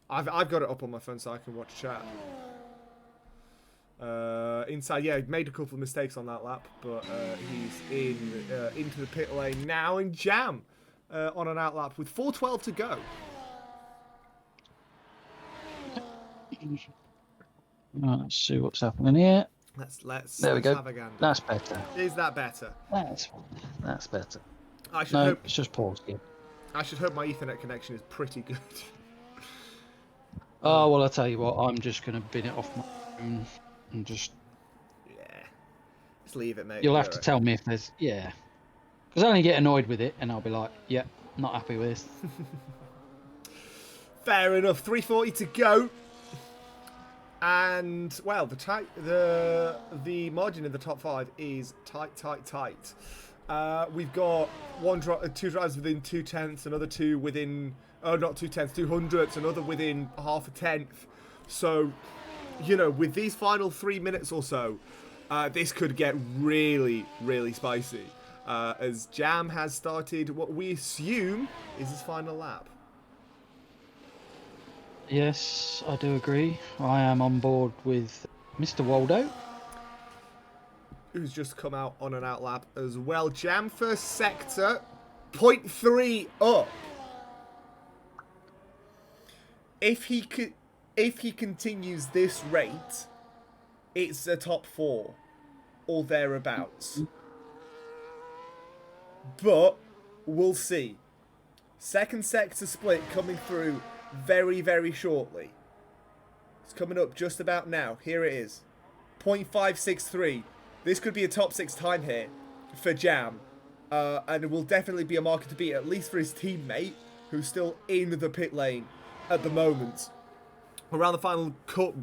I've got it up on my phone so I can watch chat. Inside, yeah, made a couple of mistakes on that lap, but he's into the pit lane now, and Jam on an outlap with 4:12 to go. Let's see what's happening here. Let's There we go. have a gander. That's better. Is that better? That's better. I should No, hope. it's just paused again. I should hope my Ethernet connection is pretty good. Oh, well, I'll tell you what, I'm just going to bin it off my phone and just... Yeah. Just leave it, mate. You'll have to tell me if there's... Yeah. Because I only get annoyed with it, and I'll be like, yeah, not happy with this. Fair enough. 3:40 to go. And, well, the margin in the top 5 is tight. We've got two drivers within 2/10, another two within... Oh, not 2/10, 200ths, another within half a tenth. So, you know, with these final 3 minutes or so, this could get really, really spicy. As Jam has started what we assume is his final lap. Yes, I do agree. I am on board with Mr. Waldo. Who's just come out on an out lap as well. Jam first sector, 0.3 up. If he continues this rate, it's a top 4 or thereabouts. But we'll see. Second sector split coming through very, very shortly. It's coming up just about now. Here it is. 0.563. This could be a top 6 time here for Jam. And it will definitely be a marker to beat, at least for his teammate, who's still in the pit lane at the moment. Around the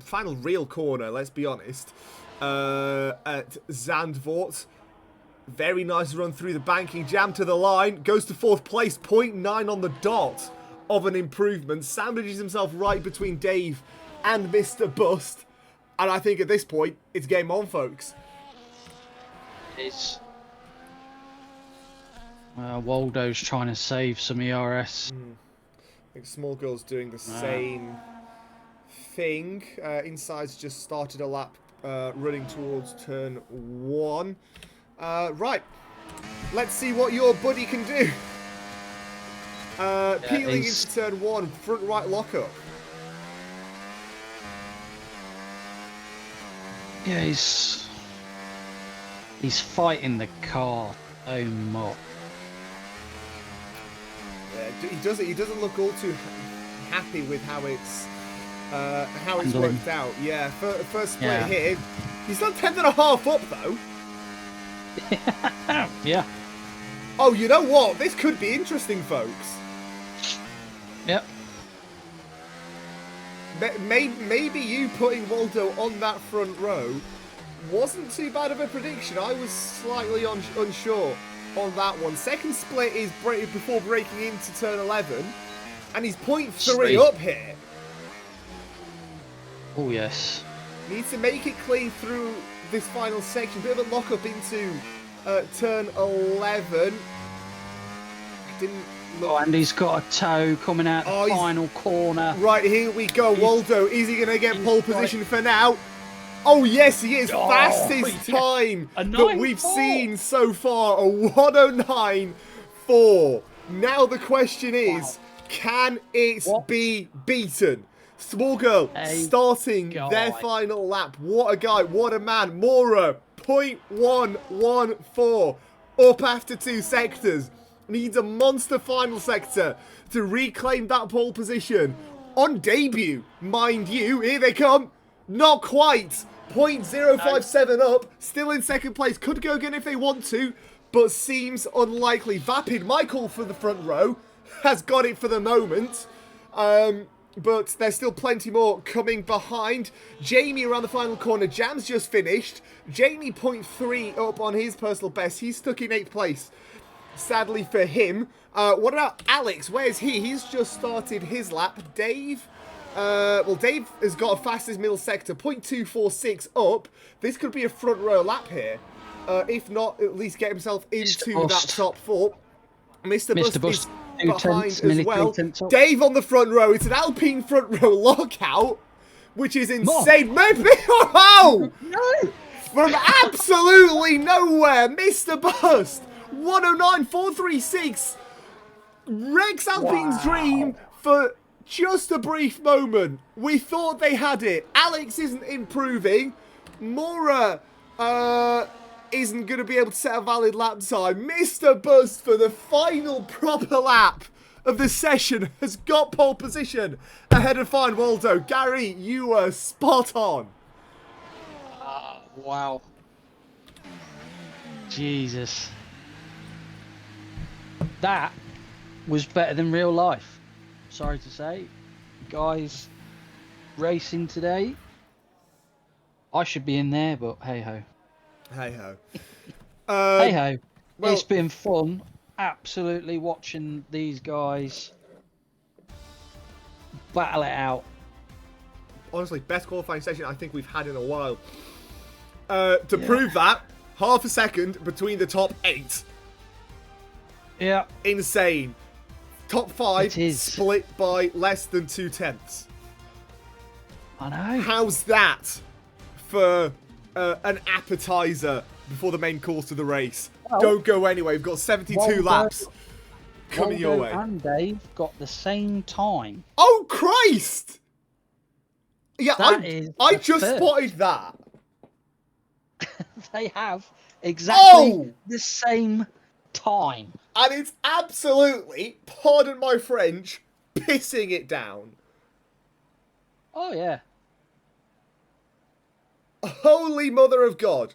final real corner, let's be honest, at Zandvoort. Very nice run through the banking. Jam to the line, goes to 4th place, 0.9 on the dot of an improvement. Sandwiches himself right between Dave and Mr. Bust. And I think at this point, it's game on, folks. It's... Waldo's trying to save some ERS. I think Small Girl's doing the same thing. Inside's just started a lap running towards turn 1. Right, let's see what your buddy can do. Peeling into turn 1, front right lockup. Yeah, he's fighting the car so much. Yeah, he doesn't look all too happy with how it's worked out. Yeah, first split here. He's done 10.5 up though. Yeah. Oh, you know what? This could be interesting, folks. Yep. Maybe you putting Waldo on that front row wasn't too bad of a prediction. I was slightly unsure on that one. Second split is before breaking into turn 11, and he's 0.3 up here. Oh, yes. Needs to make it clean through this final section. Bit of a lock up into turn 11. Didn't look... Oh, and he's got a toe coming out the final corner. Right, here we go. Waldo, is he going to get pole position for now? Oh, yes, he is. Fastest time that we've seen so far. A 109.4. Now the question is, can it be beaten? Small Girl starting their final lap. What a guy. What a man. Mora, 0.114. Up after 2 sectors. Needs a monster final sector to reclaim that pole position. On debut, mind you. Here they come. Not quite. 0.057 up. Still in second place. Could go again if they want to, but seems unlikely. Vapid Michael for the front row has got it for the moment. But there's still plenty more coming behind. Jamie around the final corner. Jam's just finished. Jamie 0.3 up on his personal best. He's stuck in 8th place. Sadly for him. What about Alex? Where's he? He's just started his lap. Dave? Well, Dave has got a fastest middle sector. 0.246 up. This could be a front row lap here. If not, at least get himself into that top 4. Mr. Bust is behind as well. Dave on the front row. It's an Alpine front row lockout, which is insane. Maybe no! From absolutely nowhere, Mr. Bust 109.436 wrecks Alpine's dream for just a brief moment. We thought they had it. Alex isn't improving. Mora isn't going to be able to set a valid lap time. Mr. Buzz, for the final proper lap of the session, has got pole position ahead of Fine Waldo. Gary, you were spot on. Wow. Jesus. That was better than real life. Sorry to say. Guys racing today. I should be in there, but hey ho. Hey ho. Hey ho. Well, It's been fun. Absolutely watching these guys battle it out. honestly, best qualifying session I think we've had in a while. To prove that, half a second between the top 8. Yeah. Insane. Top 5 It is. split by less than 2/10. I know. How's that for an appetizer before the main course of the race? Well, Don't go anyway. We've got 72 Waldo- laps coming your Waldo way. and Dave got the same time. Oh, Christ! Yeah, That is I a just first. spotted that. They have exactly Oh! the same time. And it's absolutely, pardon my French, pissing it down. Oh yeah. Holy mother of God.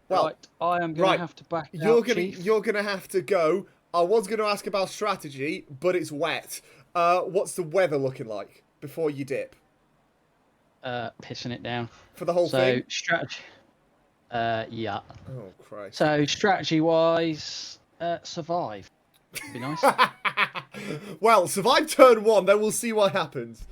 Well, Right, I am going right. to have to back You're out, Chief. gonna have to go. I was gonna ask about strategy, but it's wet. What's the weather looking like before you dip Pissing it down. for the whole So thing? strategy. Yeah. Oh Christ! So strategy-wise, survive. Would be nice. Well, survive turn 1, then we'll see what happens.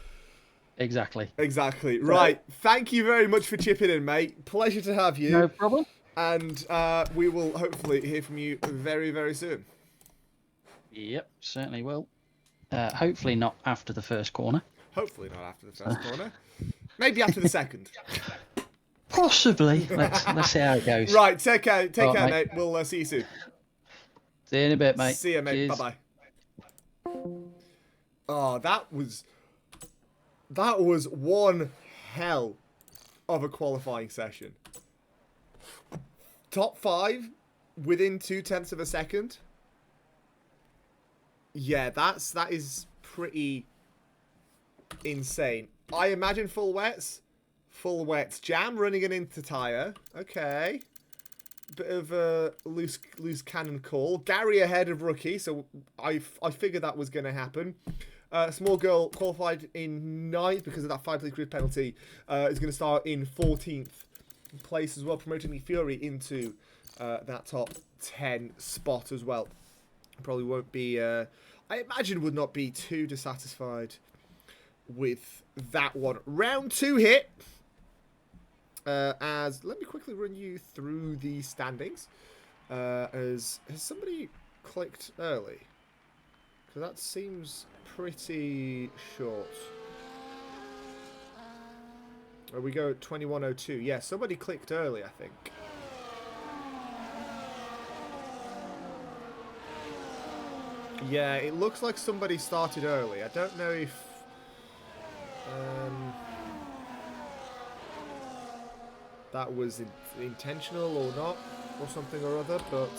Exactly. Exactly. Right. Thank you very much for chipping in, mate. Pleasure to have you. No problem. And we will hopefully hear from you very, very soon. Yep, certainly will. Hopefully not after the first corner. Hopefully not after the first corner. Maybe after the second. Possibly. Let's see how it goes. Right. Take care. Take All care, right, mate. We'll see you soon. See you in a bit, mate. See you, mate. Cheers. Bye bye. Oh, that was one hell of a qualifying session. Top 5 within 0.2 of a second. Yeah, that is pretty insane. I imagine full wets. Full wets. Jam running an into tyre. Okay. Bit of a loose cannon call. Gary ahead of Rookie, so I figured that was going to happen. Small Girl qualified in 9th because of that 5-place grid penalty. Is going to start in 14th place as well, promoting the Fury into that top 10 spot as well. Probably won't be, I imagine would not be too dissatisfied with that one. Round 2 hit. As let me quickly run you through the standings. Has somebody clicked early? Because that seems pretty short. We go at 21:02. Yeah, somebody clicked early, I think. Yeah, it looks like somebody started early. I don't know if that was intentional or not, or something or other, but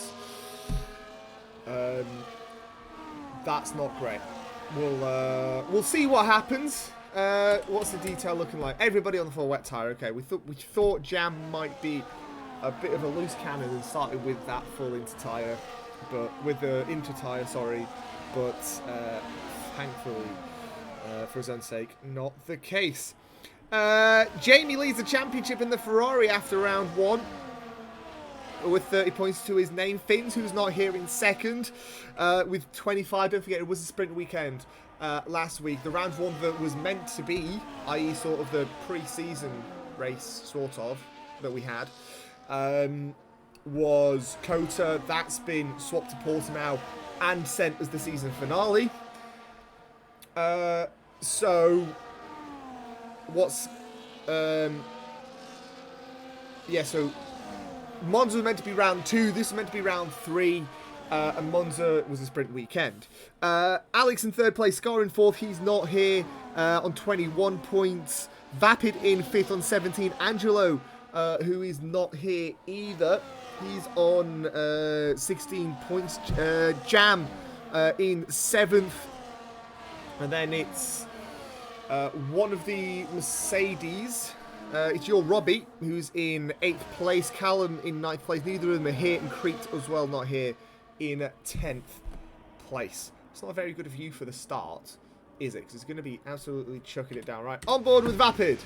that's not great. We'll see what happens. What's the detail looking like? Everybody on the full wet tire. Okay, we thought Jam might be a bit of a loose cannon and started with that full inter tire, but with the inter tire, sorry, but thankfully, for his own sake, not the case. Jamie leads the championship in the Ferrari after round 1 with 30 points to his name. Finns, who's not here, in second with 25. Don't forget, it was a sprint weekend last week. The round 1 that was meant to be, i.e. sort of the pre-season race, sort of, that we had, was Kota. That's been swapped to Portimao and sent as the season finale. So what's so Monza was meant to be round 2, this was meant to be round 3, and Monza was a sprint weekend. Alex in 3rd place, Scar in 4th, he's not here, on 21 points. Vapid in 5th on 17. Angelo, who is not here either. He's on 16 points. Jam in 7th. And then it's one of the Mercedes. It's your Robbie, who's in 8th place. Callum in 9th place. Neither of them are here. And Crete as well, not here, in 10th place. It's not a very good view for the start, is it? Because it's going to be absolutely chucking it down. Right, on board with Vapid,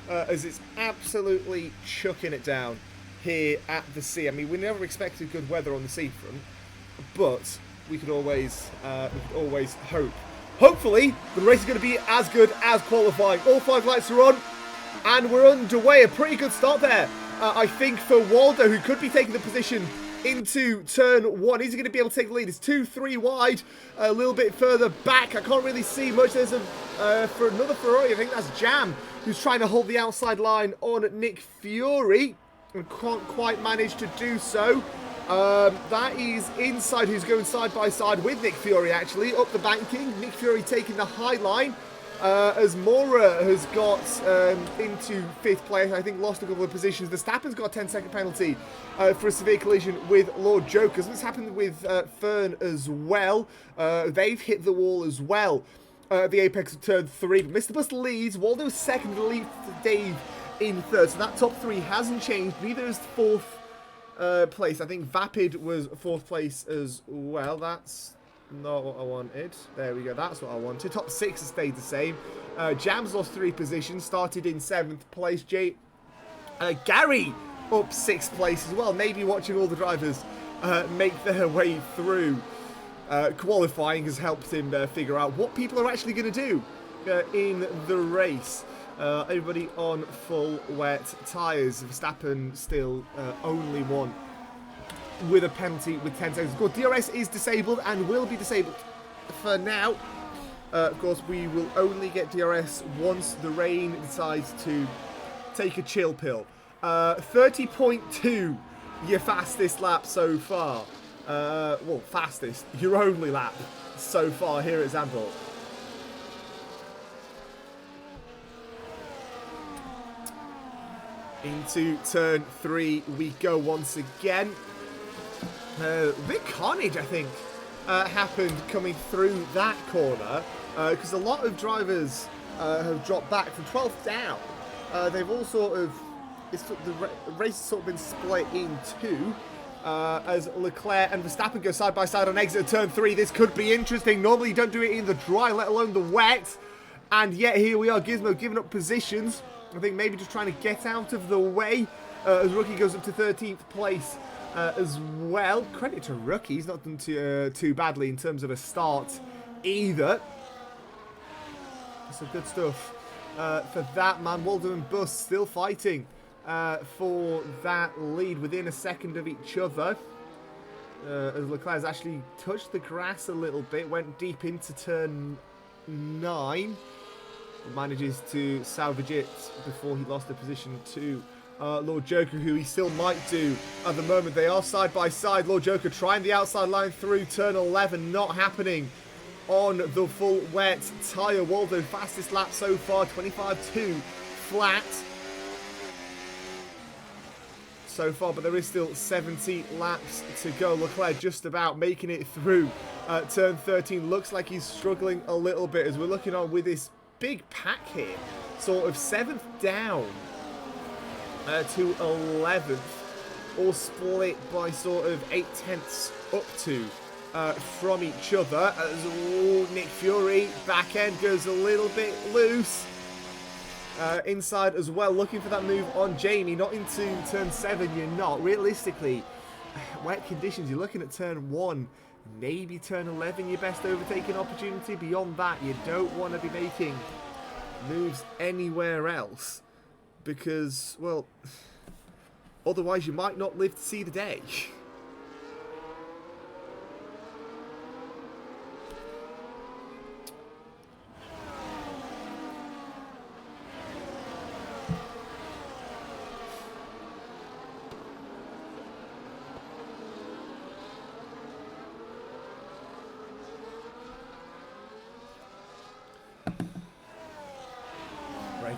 as it's absolutely chucking it down here at the sea. I mean, we never expected good weather on the seafront, but we could always hope. Hopefully, the race is going to be as good as qualifying. All 5 lights are on, and we're underway. A pretty good start there, I think, for Waldo, who could be taking the position into turn 1. Is he going to be able to take the lead? It's 2-3 wide, a little bit further back. I can't really see much. There's for another Ferrari, I think that's Jam, who's trying to hold the outside line on Nick Fury, and can't quite manage to do so. That is Inside, who's going side by side with Nick Fury, actually, up the banking. Nick Fury taking the high line, as Mora has got into 5th place. I think lost a couple of positions. Verstappen's got a 10-second penalty for a severe collision with Lord Jokers. This happened with Fern as well. They've hit the wall as well at the apex of turn 3. But Mr. Bus leads. Waldo's second, leads Dave in 3rd. So that top 3 hasn't changed. Neither is 4th place. I think Vapid was 4th place as well. That's not what I wanted. There we go. That's what I wanted. Top 6 has stayed the same. Jam's lost 3 positions. Started in 7th place. Gary up 6th place as well. Maybe watching all the drivers make their way through qualifying has helped him figure out what people are actually going to do in the race. Everybody on full wet tyres. Verstappen still only one with a penalty with 10 seconds to go. DRS is disabled and will be disabled for now. Of course, we will only get DRS once the rain decides to take a chill pill. 30.2, your fastest lap so far. Well, fastest, your only lap so far here at Zandvoort. Into turn 3 we go once again. Big carnage, I think, happened coming through that corner, because a lot of drivers have dropped back from 12th down. They've all sort of, the race has sort of been split in 2, as Leclerc and Verstappen go side by side on exit of turn 3. This could be interesting. Normally you don't do it in the dry, let alone the wet, and yet here we are. Gizmo giving up positions. I think maybe just trying to get out of the way, as Rookie goes up to 13th place as well. Credit to Rookie, he's not done too badly in terms of a start either. So good stuff for that man. Waldo and Bus still fighting for that lead within a second of each other. As Leclerc has actually touched the grass a little bit, went deep into turn 9. Manages to salvage it before he lost the position to Lord Joker, who he still might do at the moment. They are side by side. Lord Joker trying the outside line through turn 11, not happening on the full wet tyre. Waldo, fastest lap so far, 25.2 flat so far, but there is still 70 laps to go. Leclerc just about making it through turn 13. Looks like he's struggling a little bit as we're looking on with this big pack here, sort of 7th down to 11th, all split by sort of 8/10 up to from each other. As Nick Fury back end goes a little bit loose. Inside as well, looking for that move on Jamie, not into turn 7. You're not realistically, wet conditions, you're looking at turn 1, maybe turn 11, your best overtaking opportunity. Beyond that, you don't want to be making moves anywhere else, because, well, otherwise you might not live to see the day.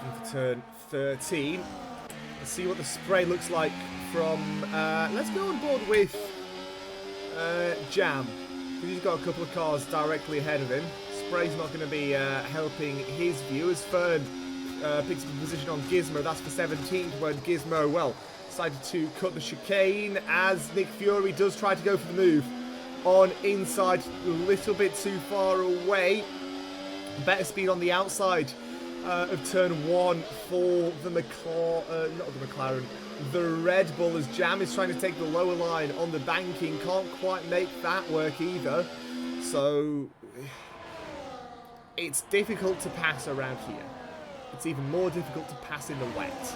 looking for turn 13. Let's see what the spray looks like from... let's go on board with Jam. He's got a couple of cars directly ahead of him. Spray's not going to be helping his view as Fern picks up a position on Gizmo. That's for 17th, when Gizmo, well, decided to cut the chicane as Nick Fury does try to go for the move on inside, a little bit too far away. Better speed on the outside of turn 1 for the McLaren, the Red Bull, as Jam is trying to take the lower line on the banking. Can't quite make that work either. So it's difficult to pass around here. It's even more difficult to pass in the wet.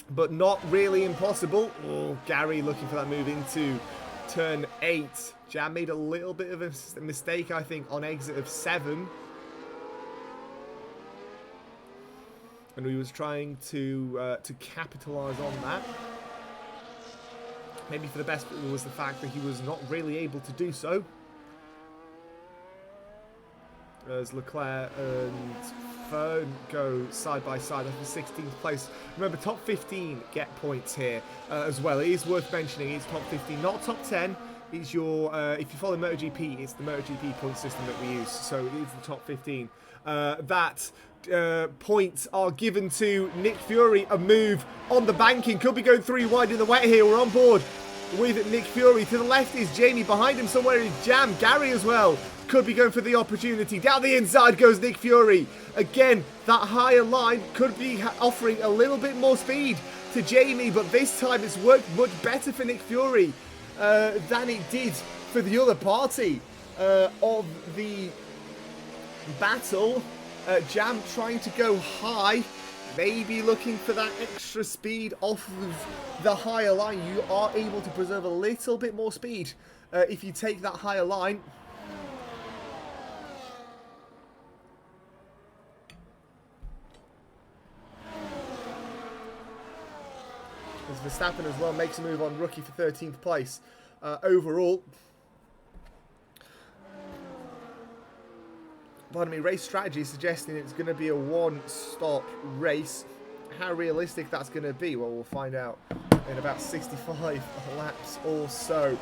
But not really impossible. Oh, Gary looking for that move into turn 8. Jam made a little bit of a mistake, I think, on exit of 7. And he was trying to capitalise on that. Maybe for the best was the fact that he was not really able to do so. As Leclerc and Fern go side by side at the 16th place. Remember, top 15 get points here as well. It is worth mentioning it's top 15, not top 10. It's your, if you follow MotoGP, it's the MotoGP point system that we use. So it is the top 15. Points are given to Nick Fury. A move on the banking. Could be going 3 wide in the wet here. We're on board with Nick Fury. To the left is Jamie. Behind him somewhere is Jam. Gary as well could be going for the opportunity. Down the inside goes Nick Fury. Again, that higher line could be offering a little bit more speed to Jamie, but this time it's worked much better for Nick Fury than it did for the other party of the battle. Jam trying to go high, maybe looking for that extra speed off of the higher line. You are able to preserve a little bit more speed if you take that higher line. As Verstappen as well makes a move on rookie for 13th place overall. Pardon me, race strategy suggesting it's going to be a one-stop race. How realistic that's going to be, well, we'll find out in about 65 laps or so.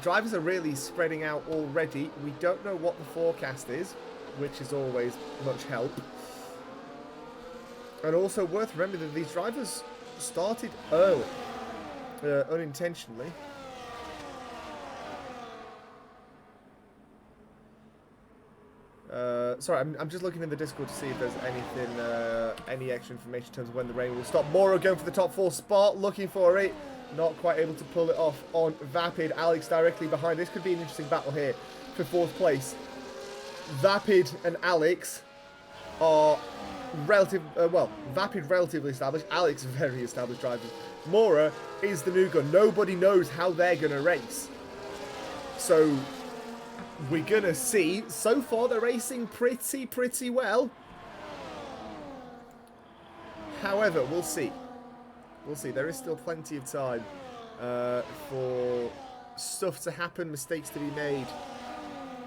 Drivers are really spreading out already. We don't know what the forecast is, which is always much help. And also worth remembering that these drivers started early, unintentionally. Sorry, I'm just looking in the Discord to see if there's anything, any extra information in terms of when the rain will stop. Moro going for the top 4 spot, looking for it. Not quite able to pull it off on Vapid. Alex directly behind. This could be an interesting battle here for 4th place. Vapid and Alex are Vapid relatively established. Alex very established drivers. Mora is the new gun. Nobody knows how they're going to race. So we're going to see. So far, they're racing pretty well. However, we'll see. We'll see. There is still plenty of time for stuff to happen, mistakes to be made,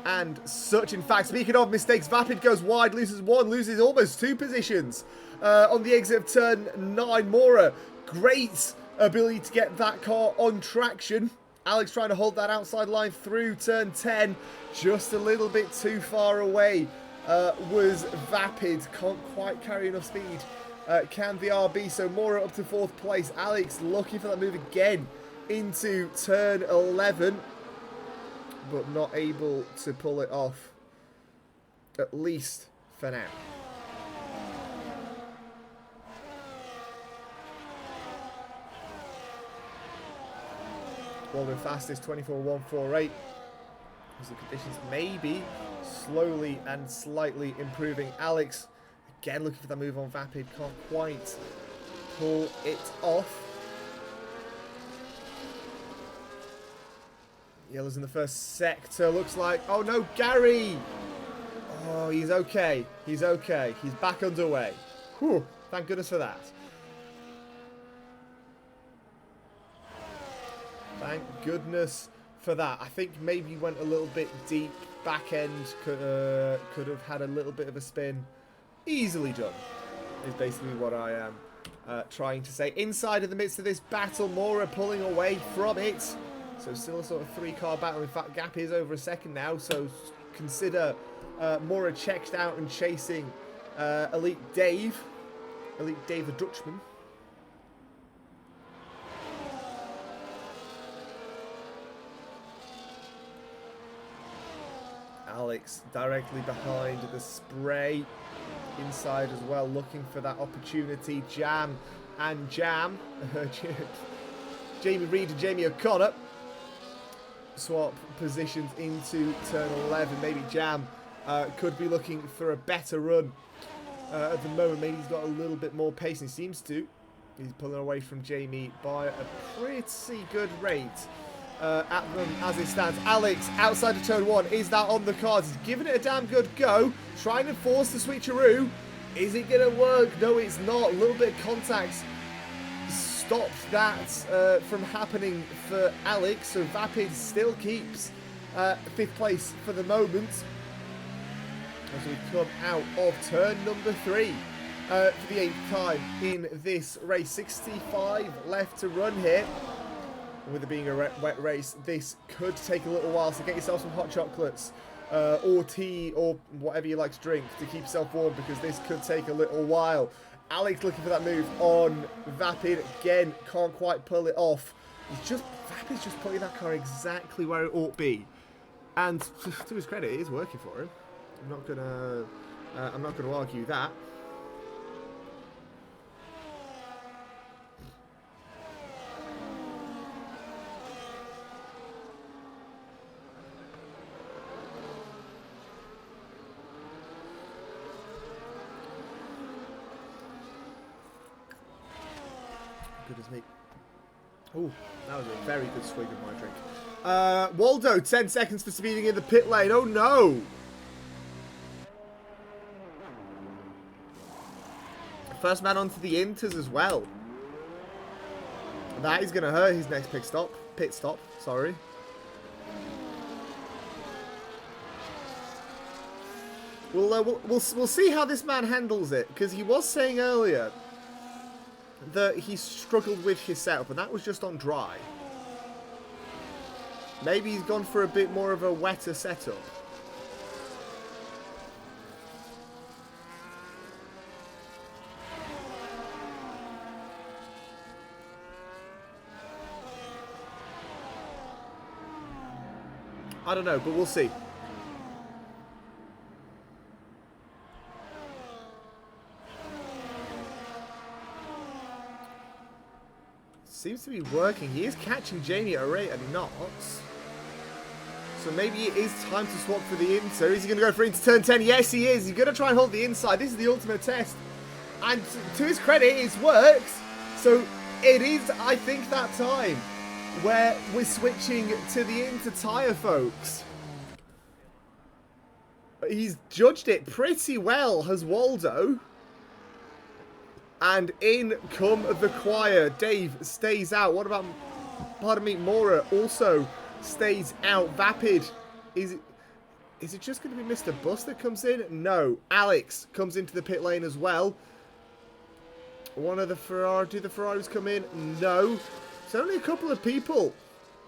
and such. In fact, speaking of mistakes, Vapid goes wide, loses 1, loses almost 2 positions on the exit of turn 9. Mora, great ability to get that car on traction. Alex trying to hold that outside line through turn 10. Just a little bit too far away was Vapid. Can't quite carry enough speed. Can the RB, so Mora up to 4th place. Alex looking for that move again into turn 11, but not able to pull it off, at least for now. Walden fastest 24.148. As the conditions maybe slowly and slightly improving. Alex again looking for that move on Vapid, can't quite pull it off. Yellow's in the first sector, looks like. Oh no, Gary! Oh, he's okay. He's okay. He's back underway. Whew, thank goodness for that. Thank goodness for that. I think maybe went a little bit deep. Back end could have had a little bit of a spin. Easily done is basically what I am trying to say. Inside in the midst of this battle, Mora pulling away from it. So still a sort of 3-car battle. In fact, gap is over a second now. So consider Mora checked out and chasing Elite Dave. Elite Dave the Dutchman. Alex directly behind the spray. Inside as well, looking for that opportunity. Jam and Jam. Jamie Reed and Jamie O'Connor swap positions into turn 11. Maybe Jam could be looking for a better run at the moment. Maybe he's got a little bit more pace, and he seems to. He's pulling away from Jamie by a pretty good rate. At them as it stands. Alex outside of turn 1. Is that on the cards? He's giving it a damn good go. Trying to force the switcheroo. Is it going to work? No, it's not. A little bit of contact stops that from happening for Alex. So Vapid still keeps 5th place for the moment. As we come out of turn number 3 for the 8th time in this race. 65 left to run here. With it being a wet race, this could take a little while, so get yourself some hot chocolates or tea or whatever you like to drink to keep yourself warm, because this could take a little while. Alex looking for that move on Vapid. Again, can't quite pull it off. Vapid's just putting that car exactly where it ought to be. And to his credit, it is working for him. I'm not gonna argue that. Goodness me. Oh, that was a very good swig of my drink. Waldo, 10 seconds for speeding in the pit lane. Oh no! First man onto the Inters as well. That is going to hurt his next pit stop, sorry. We'll see how this man handles it, because he was saying earlier that he struggled with his setup, and that was just on dry. Maybe he's gone for a bit more of a wetter setup. I don't know, but we'll see. Seems to be working. He is catching Jamie at a rate of knots. So maybe it is time to swap for the Inter. Is he going to go for into turn 10? Yes, he is. He's going to try and hold the inside. This is the ultimate test. And to his credit, it works. So it is, I think, that time where we're switching to the Inter tyre, folks. He's judged it pretty well, has Waldo. And in come the choir. Dave stays out. What about, pardon me, Mora also stays out. Vapid, is it just going to be Mr. Bus that comes in? No. Alex comes into the pit lane as well. One of the do the Ferraris come in? No. It's only a couple of people.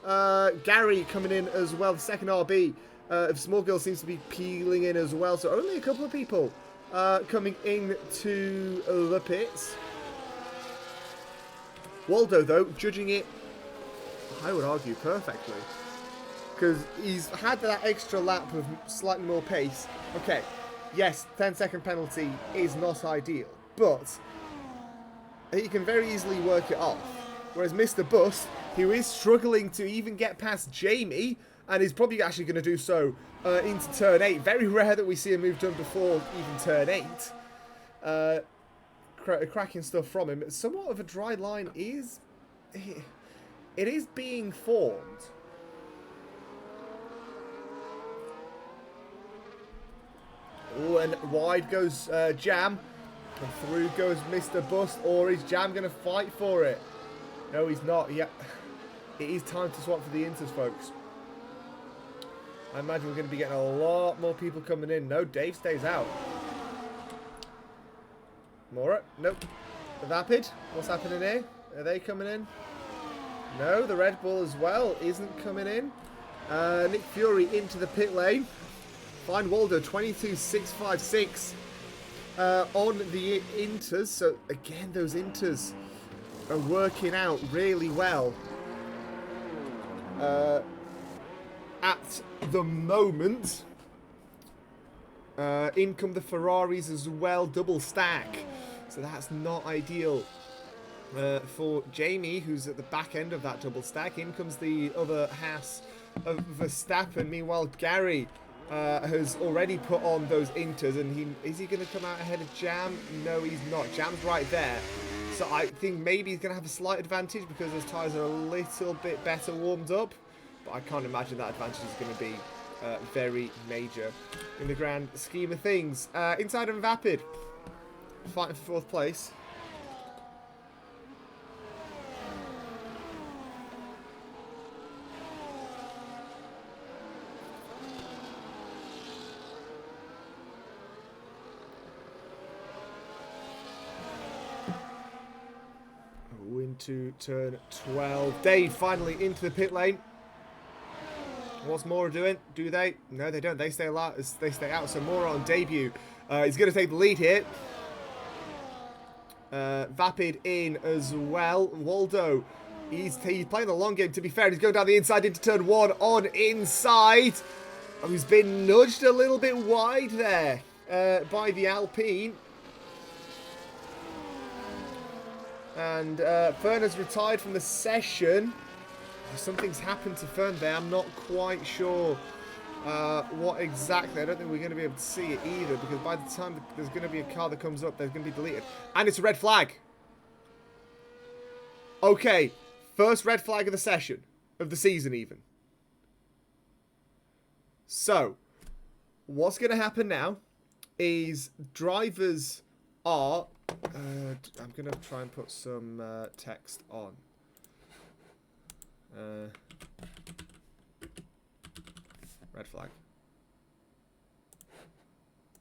Gary coming in as well. The second RB of Small Girl seems to be peeling in as well. So only a couple of people coming into the pits. Waldo, though, judging it, I would argue, perfectly. Because he's had that extra lap of slightly more pace. Okay, yes, 10-second penalty is not ideal, but he can very easily work it off. Whereas Mr. Bust, who is struggling to even get past Jamie, and is probably actually going to do so into turn 8. Very rare that we see a move done before even turn 8. Cracking stuff from him. Somewhat of a dry line is... It is being formed. Oh, and wide goes Jam. And through goes Mr. Bust. Or is Jam going to fight for it? No, he's not. Yeah, it is time to swap for the Inters, folks. I imagine we're going to be getting a lot more people coming in. No, Dave stays out. Mora? Nope. Vapid? What's happening here? Are they coming in? No, the Red Bull as well isn't coming in. Nick Fury into the pit lane. Fine Waldo, 22.656 on the inters. So, again, those inters are working out really well at the moment. In come the Ferraris as well, double stack. So that's not ideal for Jamie, who's at the back end of that double stack. In comes the other Haas of Verstappen. Meanwhile, Gary has already put on those inters, and is he going to come out ahead of Jam? No, he's not. Jam's right there. So I think maybe he's going to have a slight advantage because his tyres are a little bit better warmed up. But I can't imagine that advantage is going to be very major in the grand scheme of things. Inside of Vapid, fighting for 4th place. Into turn 12. Dave finally into the pit lane. What's Mora doing? Do they? No, they don't. They stay out. So Mora on debut. He's going to take the lead here. Vapid in as well. Waldo, he's playing the long game, to be fair. He's going down the inside into turn 1 on inside. Oh, he's been nudged a little bit wide there by the Alpine. And Fern has retired from the session. Something's happened to Fern there. I'm not quite sure what exactly. I don't think we're going to be able to see it either, because by the time there's going to be a car that comes up, there's going to be deleted. And it's a red flag. Okay. First red flag of the session. Of the season, even. So, what's going to happen now is drivers are... I'm going to try and put some text on. Red flag.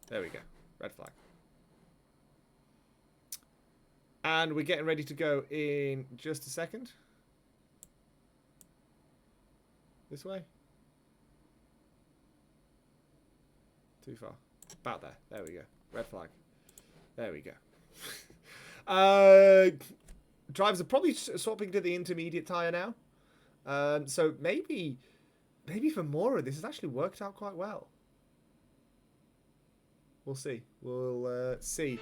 There we go. Red flag. And we're getting ready to go in just a second. This way? Too far. About there. There we go. Red flag. There we go. Drivers are probably swapping to the intermediate tyre now. So maybe for Mora, this has actually worked out quite well. We'll see. We'll see.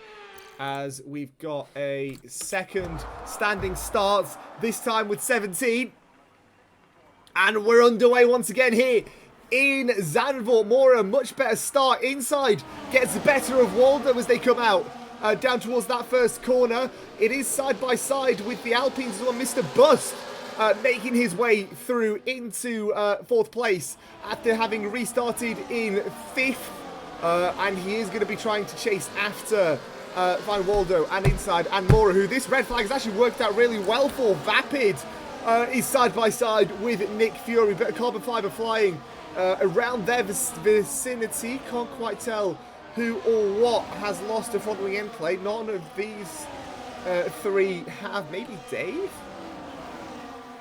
As we've got a second standing start, this time with 17. And we're underway once again here in Zandvoort. Mora, much better start inside. Gets the better of Waldo as they come out. Down towards that first corner. It is side by side with the Alpines as well. Mr. Bust making his way through into 4th place after having restarted in 5th. And he is going to be trying to chase after Fine Waldo and inside and Mora, who this red flag has actually worked out really well for. Vapid is side by side with Nick Fury. Bit of carbon fibre flying around their vicinity. Can't quite tell who or what has lost a front wing end plate. None of these 3 have. Maybe Dave?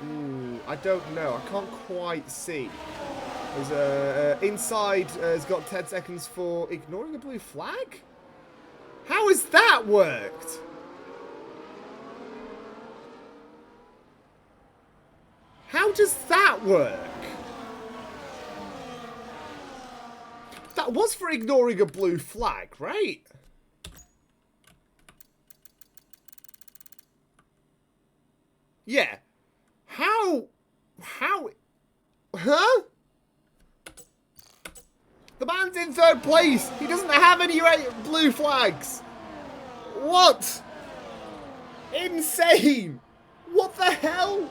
Ooh, I don't know. I can't quite see. There's inside has got 10 seconds for ignoring a blue flag? How has that worked? How does that work? That was for ignoring a blue flag, right? Yeah. How? Huh? The man's in 3rd place. He doesn't have any blue flags. What? Insane. What the hell?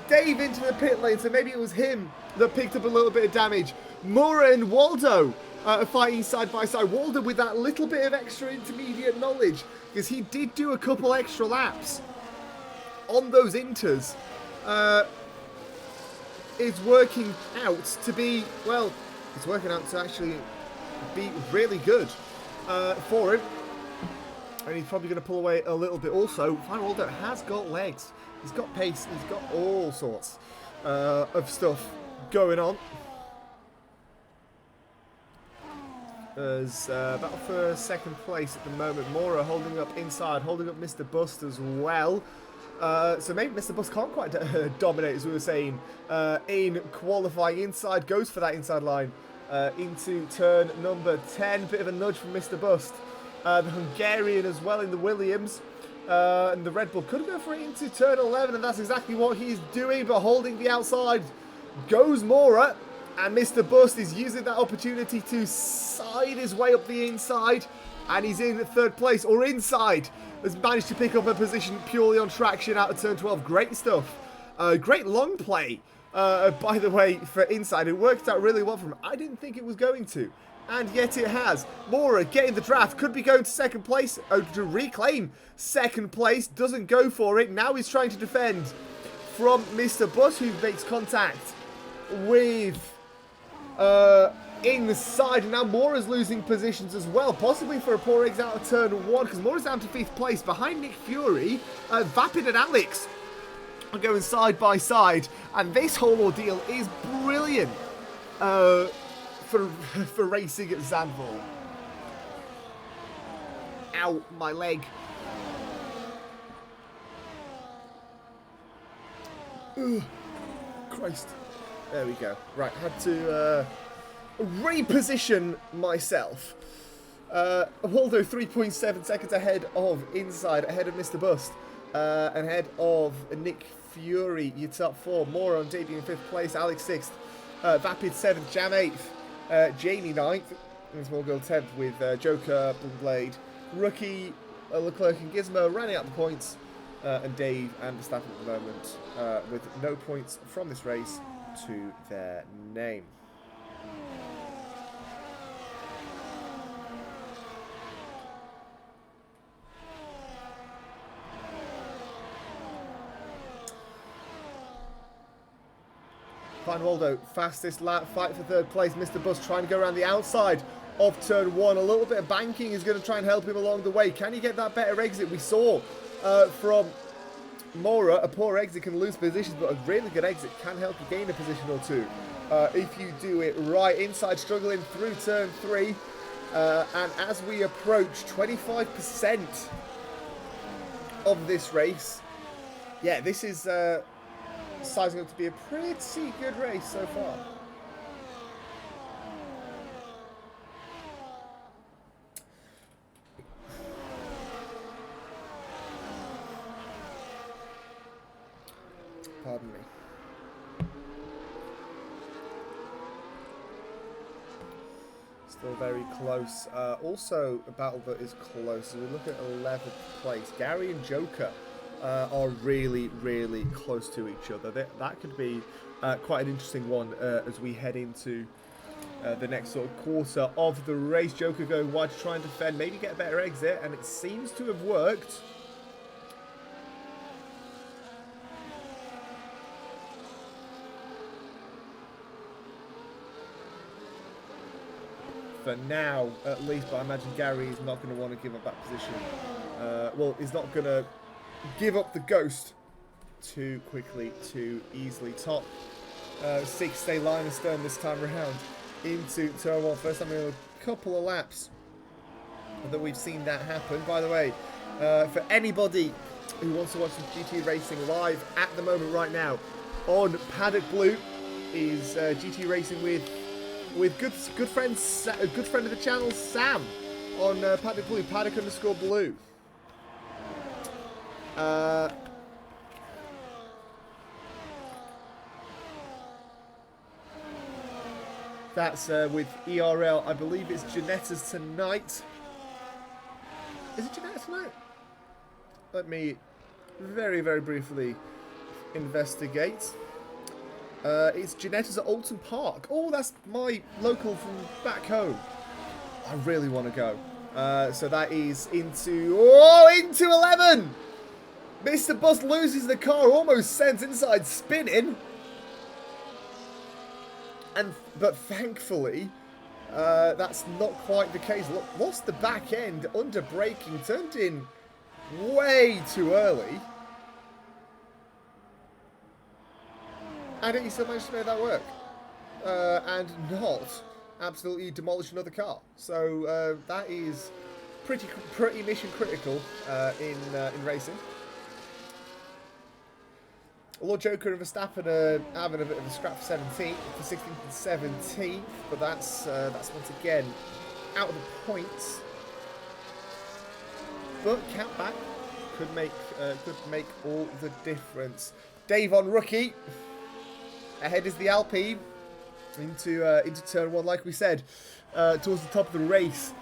Dave into the pit lane, so maybe it was him that picked up a little bit of damage. Mora and Waldo are fighting side by side. Waldo with that little bit of extra intermediate knowledge, because he did do a couple extra laps on those inters. is working out to be, well, it's working out to actually be really good for him. And he's probably going to pull away a little bit also. Van Waldo has got legs. He's got pace. He's got all sorts of stuff going on. As battle for second place at the moment. Mora holding up inside, holding up Mr. Bust as well. So maybe Mr. Bust can't quite dominate, as we were saying, in qualifying. Inside, goes for that inside line into turn number 10. Bit of a nudge from Mr. Bust. The Hungarian as well in the Williams. And the Red Bull could go for it into turn 11, and that's exactly what he's doing, but holding the outside goes Mora. And Mr. Bust is using that opportunity to side his way up the inside. And he's in third place, or inside. Has managed to pick up a position purely on traction out of turn 12. Great stuff. Great long play, by the way, for inside. It worked out really well for him. I didn't think it was going to. And yet it has. Mora getting the draft. Could be going to second place. To reclaim second place. Doesn't go for it. Now he's trying to defend from Mr. Bust, who makes contact with inside. And now Mora's losing positions as well. Possibly for a poor exit out of turn 1. Because Mora's down to 5th place. Behind Nick Fury. Vapid and Alex are going side by side. And this whole ordeal is brilliant. For racing at Zandvoort. Ow, my leg. Ugh, Christ. There we go. Right, had to reposition myself. Waldo 3.7 seconds ahead of inside, ahead of Mr. Bust, and ahead of Nick Fury. Your top 4. Mora on debut in 5th place. Alex 6th. Vapid 7th. Jam 8th. Jamie 9th. And Small Girl 10th with Joker, Blade, Rookie, Leclerc and Gizmo rounding out the points. And Dave and Verstappen at the moment with no points from this race to their name. Van Waldo, fastest lap, fight for third place. Mr. Bust trying to go around the outside of turn 1. A little bit of banking is going to try and help him along the way. Can he get that better exit? We saw from Mora, a poor exit can lose positions, but a really good exit can help you gain a position or two. If you do it right. Inside struggling through turn 3. And as we approach 25% of this race, yeah, this is sizing up to be a pretty good race so far. Pardon me. Still very close. Also, a battle that is close. We look at 11th place. Gary and Joker are really, really close to each other. That could be quite an interesting one as we head into the next sort of quarter of the race. Joker going wide to try and defend, maybe get a better exit, and it seems to have worked. For now, at least, but I imagine Gary is not going to want to give up that position. Well, he's not going to give up the ghost too quickly, too easily. Top 6 stay line astern this time around into turn 1. First time in a couple of laps that we've seen that happen. By the way, for anybody who wants to watch some GT racing live at the moment right now on Paddock Blue is GT racing with good friend of the channel Sam on Paddock Blue, Paddock_Blue. That's with ERL. I believe it's Janetta's tonight. Is it Janetta tonight? Let me very, very briefly investigate. It's Janetta's at Alton Park. Oh, that's my local from back home. I really want to go. So that is into 11! Mr. Bust loses the car, almost sends inside spinning. But thankfully, that's not quite the case. Lost the back end under braking, turned in way too early. And he still managed to make that work. And not absolutely demolish another car. So that is pretty mission critical in racing. Lord Joker and Verstappen are having a bit of a scrap for 17th, for 16th and 17th, but that's once again out of the points. But count back could make all the difference. Dave on rookie. Ahead is the Alpine into turn one, like we said, towards the top of the race.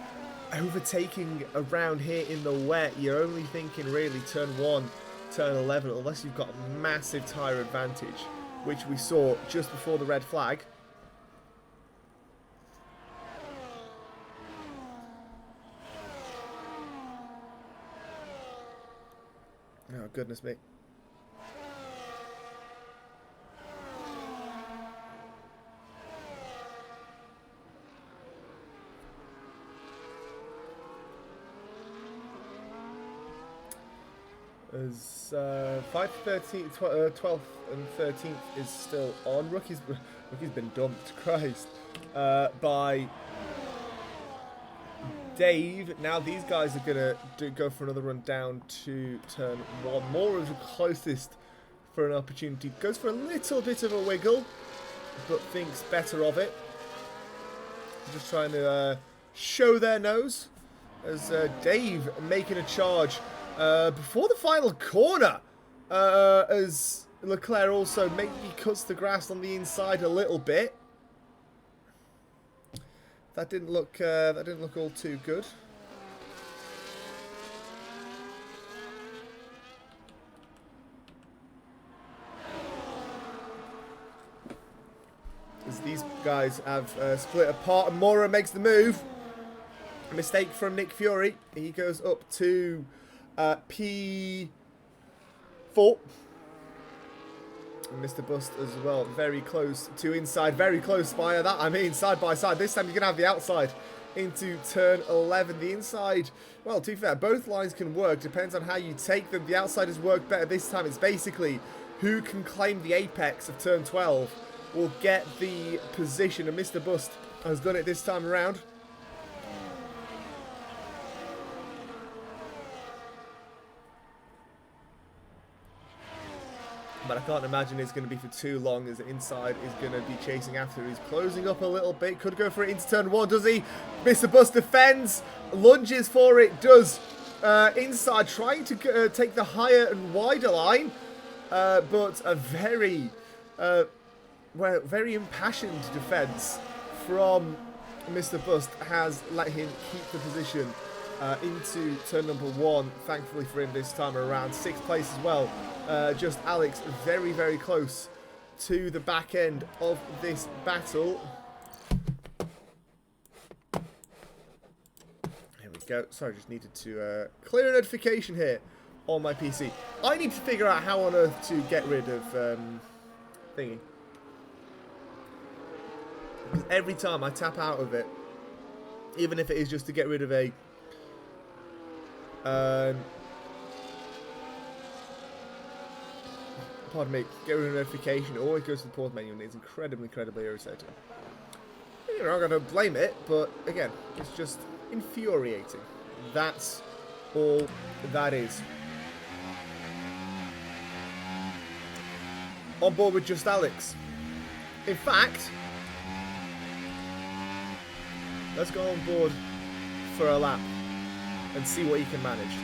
Overtaking around here in the wet, you're only thinking really turn 1, turn 11, unless you've got a massive tyre advantage, which we saw just before the red flag. Oh, goodness me. As 5th, 13th, 12th and 13th is still on. Rookie's been dumped, Christ, by Dave. Now these guys are going to go for another run down to turn 1. Moore is the closest for an opportunity. Goes for a little bit of a wiggle, but thinks better of it. Just trying to show their nose as Dave making a charge. Before the final corner, as Leclerc also maybe cuts the grass on the inside a little bit. That didn't look all too good. As these guys have split apart, and Mora makes the move. A mistake from Nick Fury. He goes up to P4. And Mr. Bust as well, very close to inside, very close by that. I mean, side by side. This time you're going to have the outside into turn 11. The inside, well, to be fair, both lines can work. Depends on how you take them. The outside has worked better this time. It's basically who can claim the apex of turn 12 will get the position. And Mr. Bust has done it this time around. But I can't imagine it's going to be for too long, as the inside is going to be chasing after. He's closing up a little bit. Could go for it into turn 1, does he? Mr. Bus defends, lunges for it, does. Inside, trying to take the higher and wider line. But a very impassioned defence from Mr. Bust has let him keep the position into turn number 1. Thankfully for him this time around. 6th place as well. Just Alex very, very close to the back end of this battle. Here we go. Sorry, just needed to clear a notification here on my PC. I need to figure out how on earth to get rid of thingy. Because every time I tap out of it, even if it is just to get rid of a pardon me, get rid of a notification, it always goes to the pause menu and it's incredibly irritating. You're not going to blame it, but again, it's just infuriating. That's all that is. On board with just Alex. In fact, let's go on board for a lap and see what he can manage.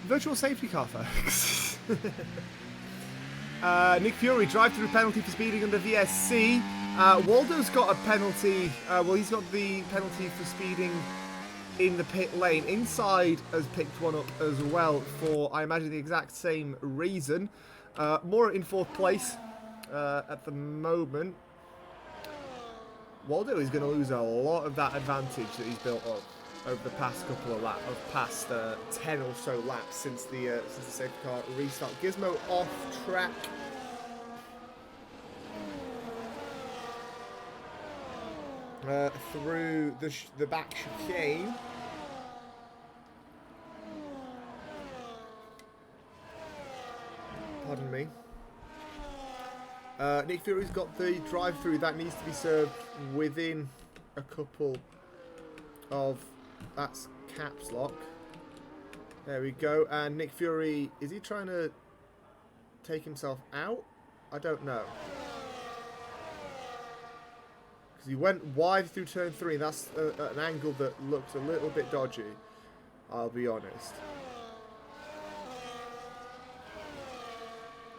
Virtual safety car, folks. Nick Fury, drive-through penalty for speeding under VSC. Waldo's got a penalty. Well, he's got the penalty for speeding in the pit lane. Inside has picked one up as well for, I imagine, the exact same reason. More in 4th place at the moment. Waldo is going to lose a lot of that advantage that he's built up over the past couple of laps, past 10 or so laps since the safety car restart. Gizmo off track. Through the back chicane. Pardon me. Nick Fury's got the drive-through that needs to be served within a couple of... That's caps lock. There we go. And Nick Fury, is he trying to take himself out? I don't know. Because he went wide through turn 3. That's an angle that looks a little bit dodgy, I'll be honest.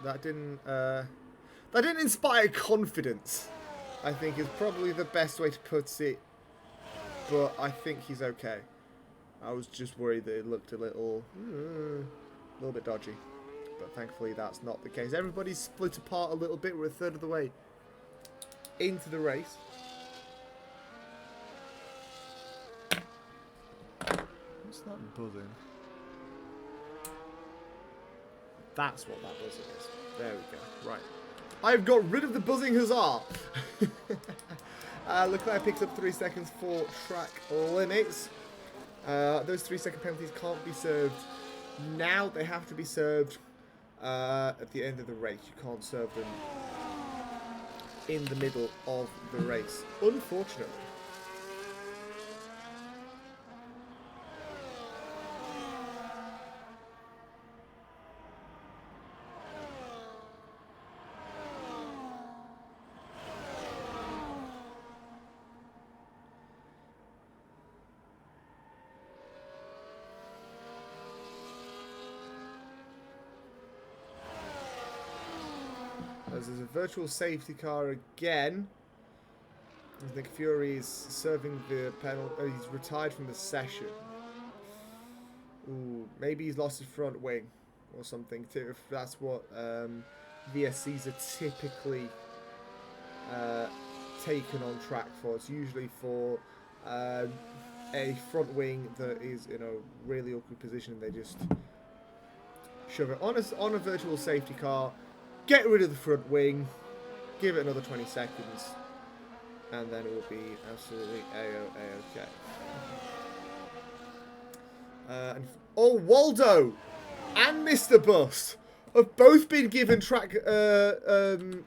That didn't inspire confidence, I think is probably the best way to put it. But I think he's okay. I was just worried that it looked a little bit dodgy. But thankfully that's not the case. Everybody's split apart a little bit. We're a third of the way into the race. What's that buzzing? That's what that buzzing is. There we go. Right. I've got rid of the buzzing huzzah! Leclerc picks up 3 seconds for track limits. Those 3-second penalties can't be served now. They have to be served at the end of the race. You can't serve them in the middle of the race, unfortunately. As there's a virtual safety car again. I think Fury is serving the penalty. He's retired from the session. Ooh, maybe he's lost his front wing or something too. If that's what VSCs are typically taken on track for. It's usually for a front wing that is in a really awkward position and they just shove it on a virtual safety car. Get rid of the front wing, give it another 20 seconds, and then it will be absolutely A-okay. Waldo and Mr. Bus have both been given track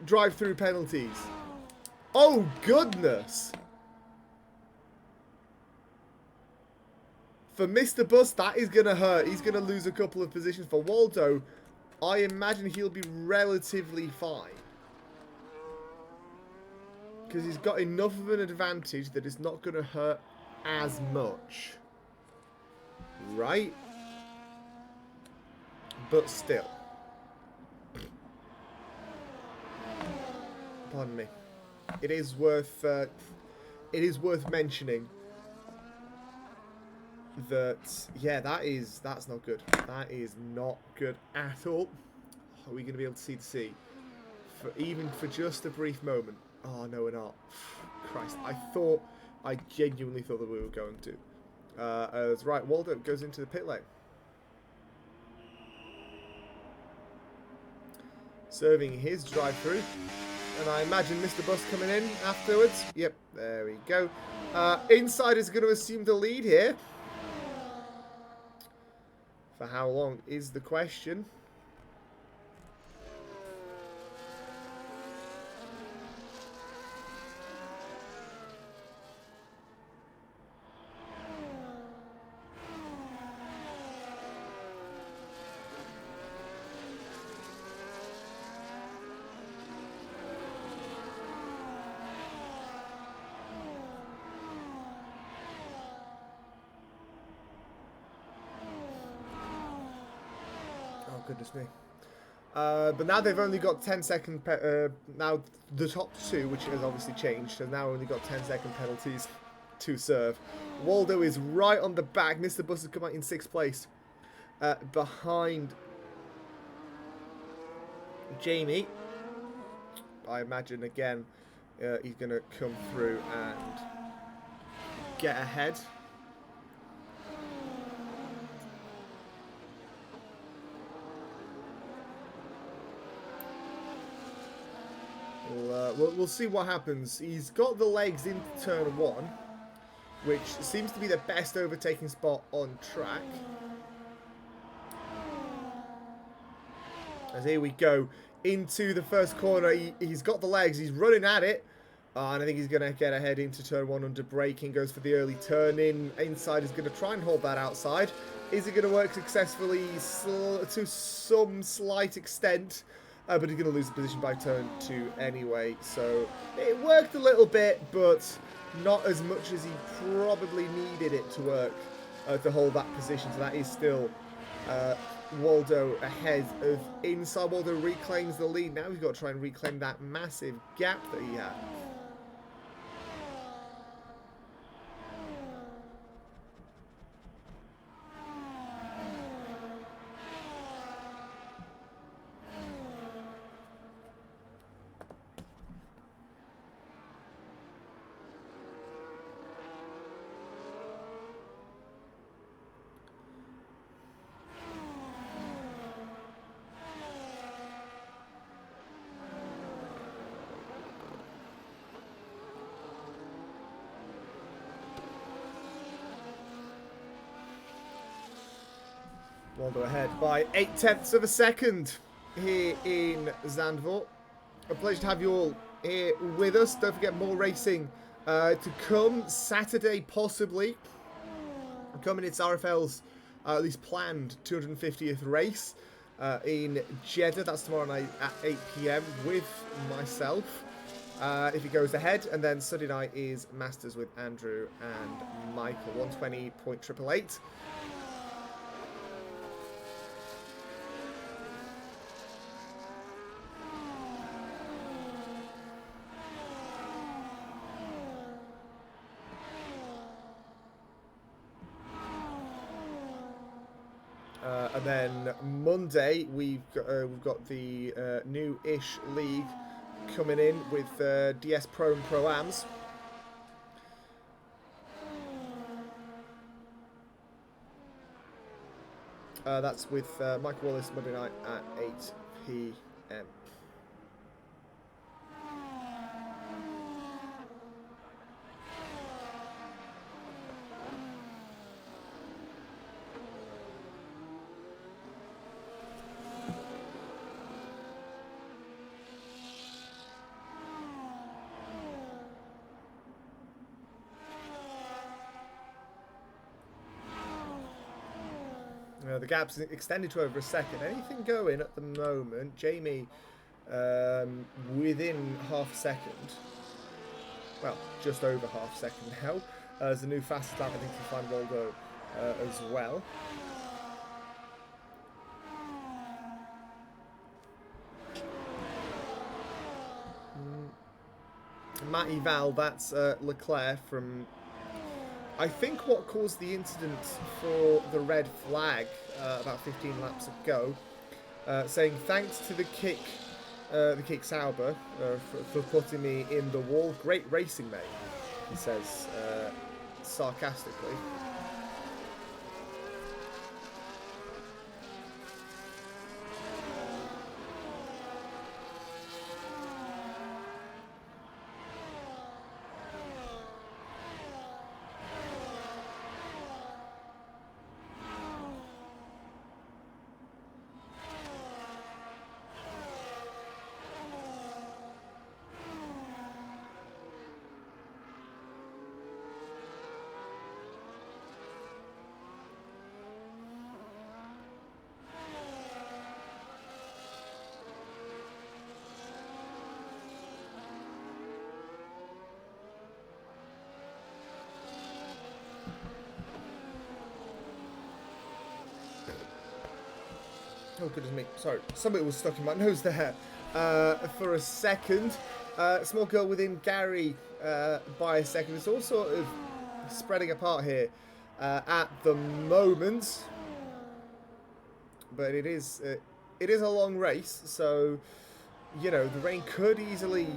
drive-through penalties. Oh, goodness. For Mr. Bus, that is going to hurt. He's going to lose a couple of positions. For Waldo, I imagine he'll be relatively fine. Because he's got enough of an advantage that it's not going to hurt as much. Right? But still. Pardon me. It is worth mentioning that, yeah, that's not good. That is not good at all. Are we going to be able to see the sea? Even for just a brief moment. Oh, no, we're not. Christ, I genuinely thought that we were going to. That's right, Waldo goes into the pit lane. Serving his drive-through. And I imagine Mr. Bus coming in afterwards. Yep, there we go. Inside is going to assume the lead here. For how long is the question? goodness me. But now they've only got 10-second... now the top two, which has obviously changed, so now only got 10-second penalties to serve. Waldo is right on the back. Mr. Bus has come out in 6th place. Behind Jamie. I imagine, again, he's going to come through and get ahead. We'll see what happens. He's got the legs into turn 1, which seems to be the best overtaking spot on track. As here we go into the first corner. He's got the legs. He's running at it. And I think he's going to get ahead into turn 1 under braking. Goes for the early turn in. Inside is going to try and hold that outside. Is it going to work successfully? To some slight extent. But he's going to lose the position by turn 2 anyway. So it worked a little bit, but not as much as he probably needed it to work to hold that position. So that is still Waldo ahead of inside. Waldo reclaims the lead. Now he's got to try and reclaim that massive gap that he had. Waldo ahead by 0.8 of a second here in Zandvoort. A pleasure to have you all here with us. Don't forget more racing to come Saturday, possibly. Coming, it's RFL's at least planned 250th race in Jeddah. That's tomorrow night at 8 PM with myself. If it goes ahead, and then Sunday night is Masters with Andrew and Michael, 120.888. And then Monday we've got the new-ish league coming in with DS Pro and Pro-Ams. That's with Michael Wallace Monday night at 8 PM. The gap's extended to over a second. Anything going at the moment? Jamie within half a second. Well, just over half a second now. There's a new fastest lap, I think, to find Waldo as well. Matty Val, that's Leclerc from... I think what caused the incident for the red flag about 15 laps ago, saying thanks to the kick Sauber for putting me in the wall. Great racing, mate, he says sarcastically. Oh, goodness me. Sorry. Something was stuck in my nose there for a second. Small girl within Gary by a second. It's all sort of spreading apart here at the moment. But it is a long race, so, you know, the rain could easily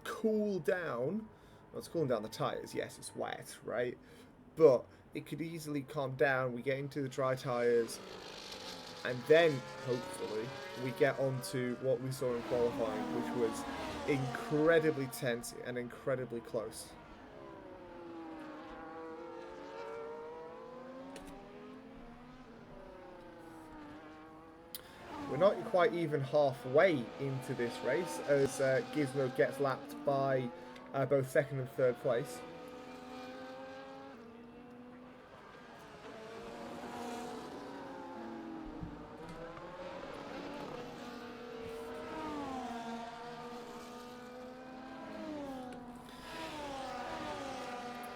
cool down. Well, it's cooling down the tyres. Yes, it's wet, right? But it could easily calm down. We get into the dry tyres. And then, hopefully, we get on to what we saw in qualifying, which was incredibly tense and incredibly close. We're not quite even halfway into this race as Gizmo gets lapped by both second and third place.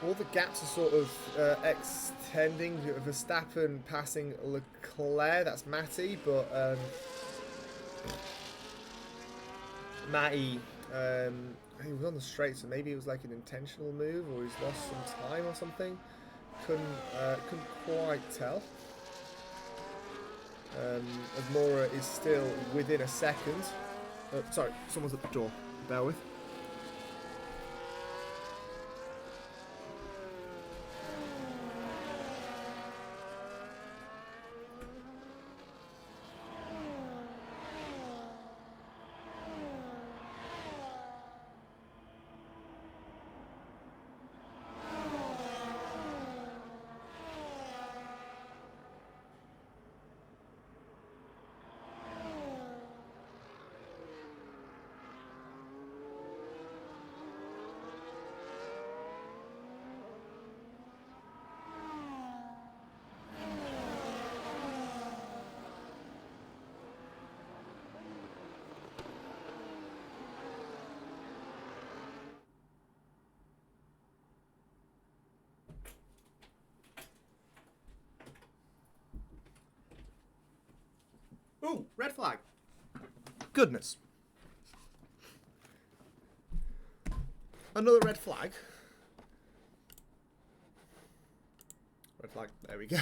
All the gaps are sort of extending. Verstappen passing Leclerc. That's Matty, but Matty, he was on the straight, so maybe it was like an intentional move, or he's lost some time or something. Couldn't quite tell. As Mora is still within a second. Sorry, someone's at the door. Bear with. Ooh, red flag. Goodness. Another red flag. Red flag. There we go.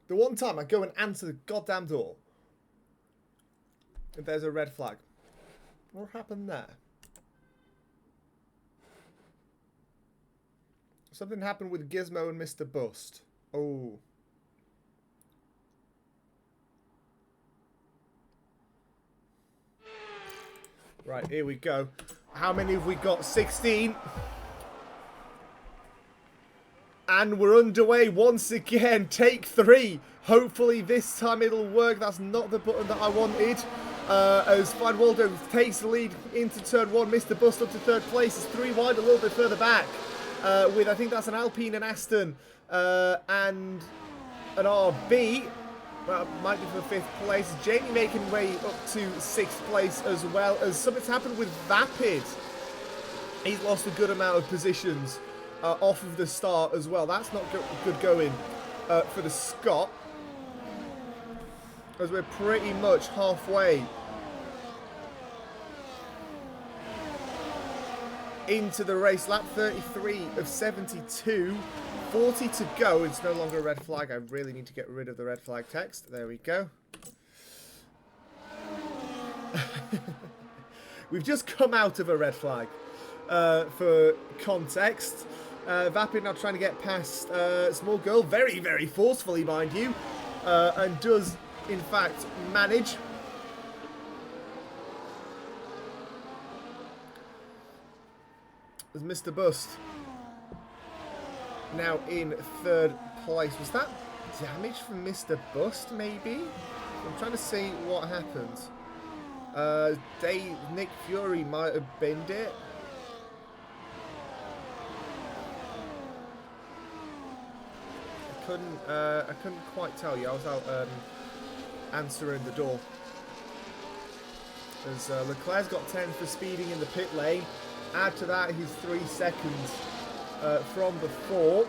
The one time I go and answer the goddamn door, and there's a red flag. What happened there? Something happened with Gizmo and Mr. Bust. Oh. Right, here we go. How many have we got? 16. And we're underway once again. Take 3. Hopefully this time it'll work. That's not the button that I wanted. As Van Waldo takes the lead into turn 1. Mr. Bust up to third place. It's 3 wide, a little bit further back. With, I think that's an Alpine, an Aston, and an RB. Well, might be for 5th place. Jamie making way up to 6th place, as well as something's happened with Vapid. He's lost a good amount of positions off of the start as well. That's not good going for the Scot, as we're pretty much halfway into the race. Lap 33 of 72. 40 to go. It's no longer a red flag. I really need to get rid of the red flag text. There we go. We've just come out of a red flag for context. Vapid now trying to get past Small Girl very, very forcefully, mind you, and does in fact manage. As Mr. Bust now in 3rd place. Was that damage from Mr. Bust, maybe? I'm trying to see what happened. Nick Fury might have binned it. I couldn't quite tell you. I was out answering the door. As Leclerc's got 10 for speeding in the pit lane. Add to that his 3 seconds from before.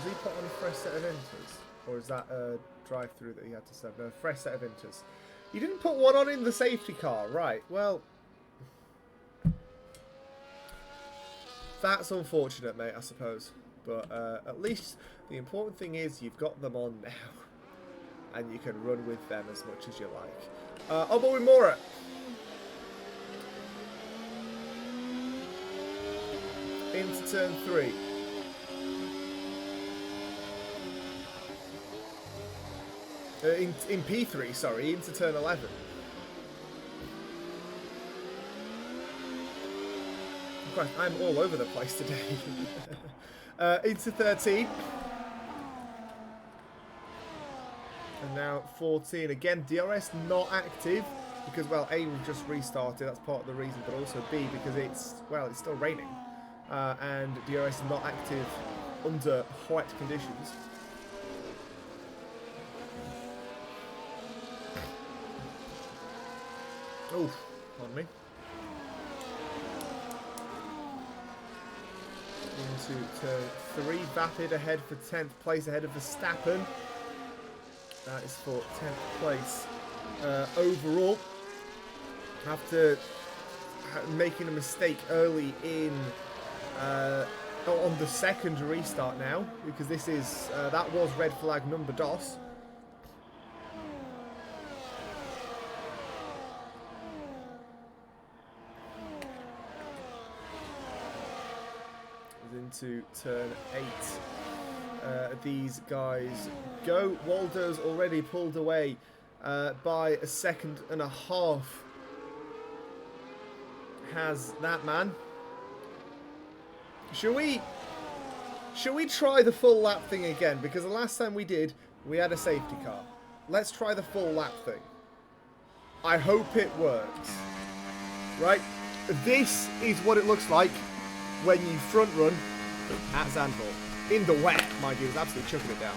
Does he put on a fresh set of inters? Or is that a drive-through that he had to send? No, a fresh set of inters. You didn't put one on in the safety car, right? Well, that's unfortunate, mate, I suppose. But at least the important thing is you've got them on now. And you can run with them as much as you like. Obo Imora. Into turn 3. In P3, sorry, into turn 11. Christ, I'm all over the place today. Into 13. And now 14. Again, DRS not active because, well, A, we've just restarted. That's part of the reason, but also B, because it's still raining. And DRS is not active under wet conditions. Oh, pardon me. Into turn 3. Vapid ahead for 10th place ahead of Verstappen. That is for 10th place overall. After making a mistake early in on the second restart now, because this is that was red flag number DOS. Into turn 8. These guys go. Waldo's already pulled away by a second and a half. Has that man. Shall we try the full lap thing again? Because the last time we did, we had a safety car. Let's try the full lap thing. I hope it works. Right? This is what it looks like when you front run at Zandvoort. In the wet, mind you, it's absolutely chucking it down.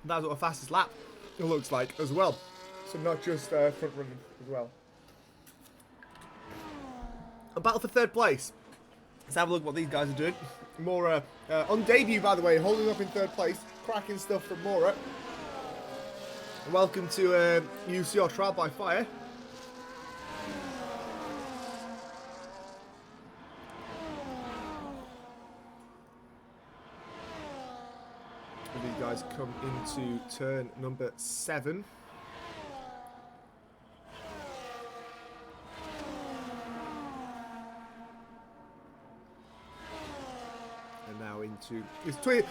That's what a fastest lap it looks like as well. So not just front running as well. A battle for third place. Let's have a look at what these guys are doing. Mora on debut, by the way, holding up in third place. Cracking stuff from Mora. Welcome to UCR Trial by Fire. These guys come into turn number 7. And now into it's the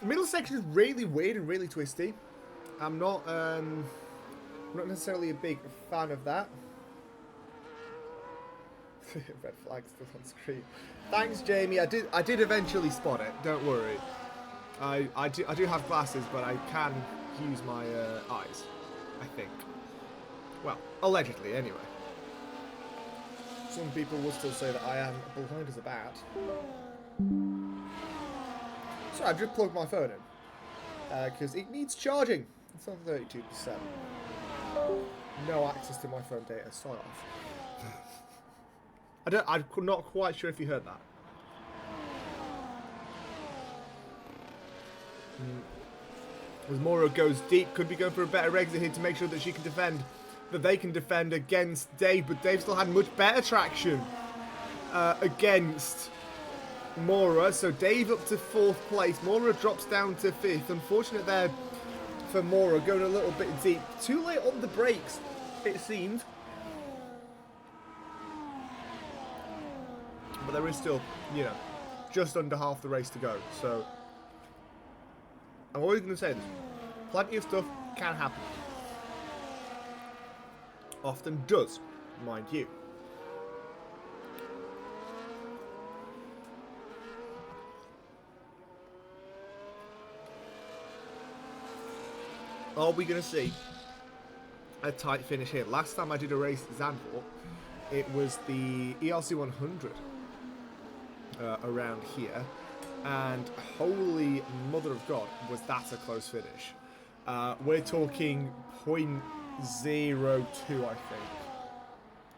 middle section is really weird and really twisty. I'm not necessarily a big fan of that. Red flag still on screen. Thanks, Jamie. I did eventually spot it. Don't worry. I do have glasses, but I can use my eyes, I think. Well, allegedly, anyway. Some people will still say that I am blind as a bat. Sorry, I just plugged my phone in. Because it needs charging. It's on 32%. No access to my phone data. Sign off. I'm not quite sure if you heard that. As Mora goes deep, could be going for a better exit here to make sure that she can defend, that they can defend against Dave, but Dave still had much better traction against Mora. So Dave up to 4th place. Mora drops down to 5th. Unfortunate there for Mora, going a little bit deep. Too late on the brakes, it seemed. But there is still, you know, just under half the race to go. So I'm always going to say this. Plenty of stuff can happen. Often does, mind you. Are we going to see a tight finish here? Last time I did a race at Zandvoort, it was the ELC 100 around here. And holy mother of God, was that a close finish. We're talking 0.02, I think,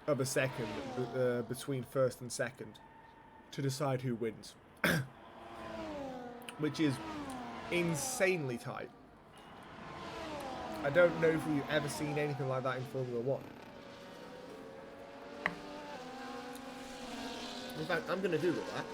of a second between first and second to decide who wins. Which is insanely tight. I don't know if we've ever seen anything like that in Formula 1. In fact, I'm going to Google that.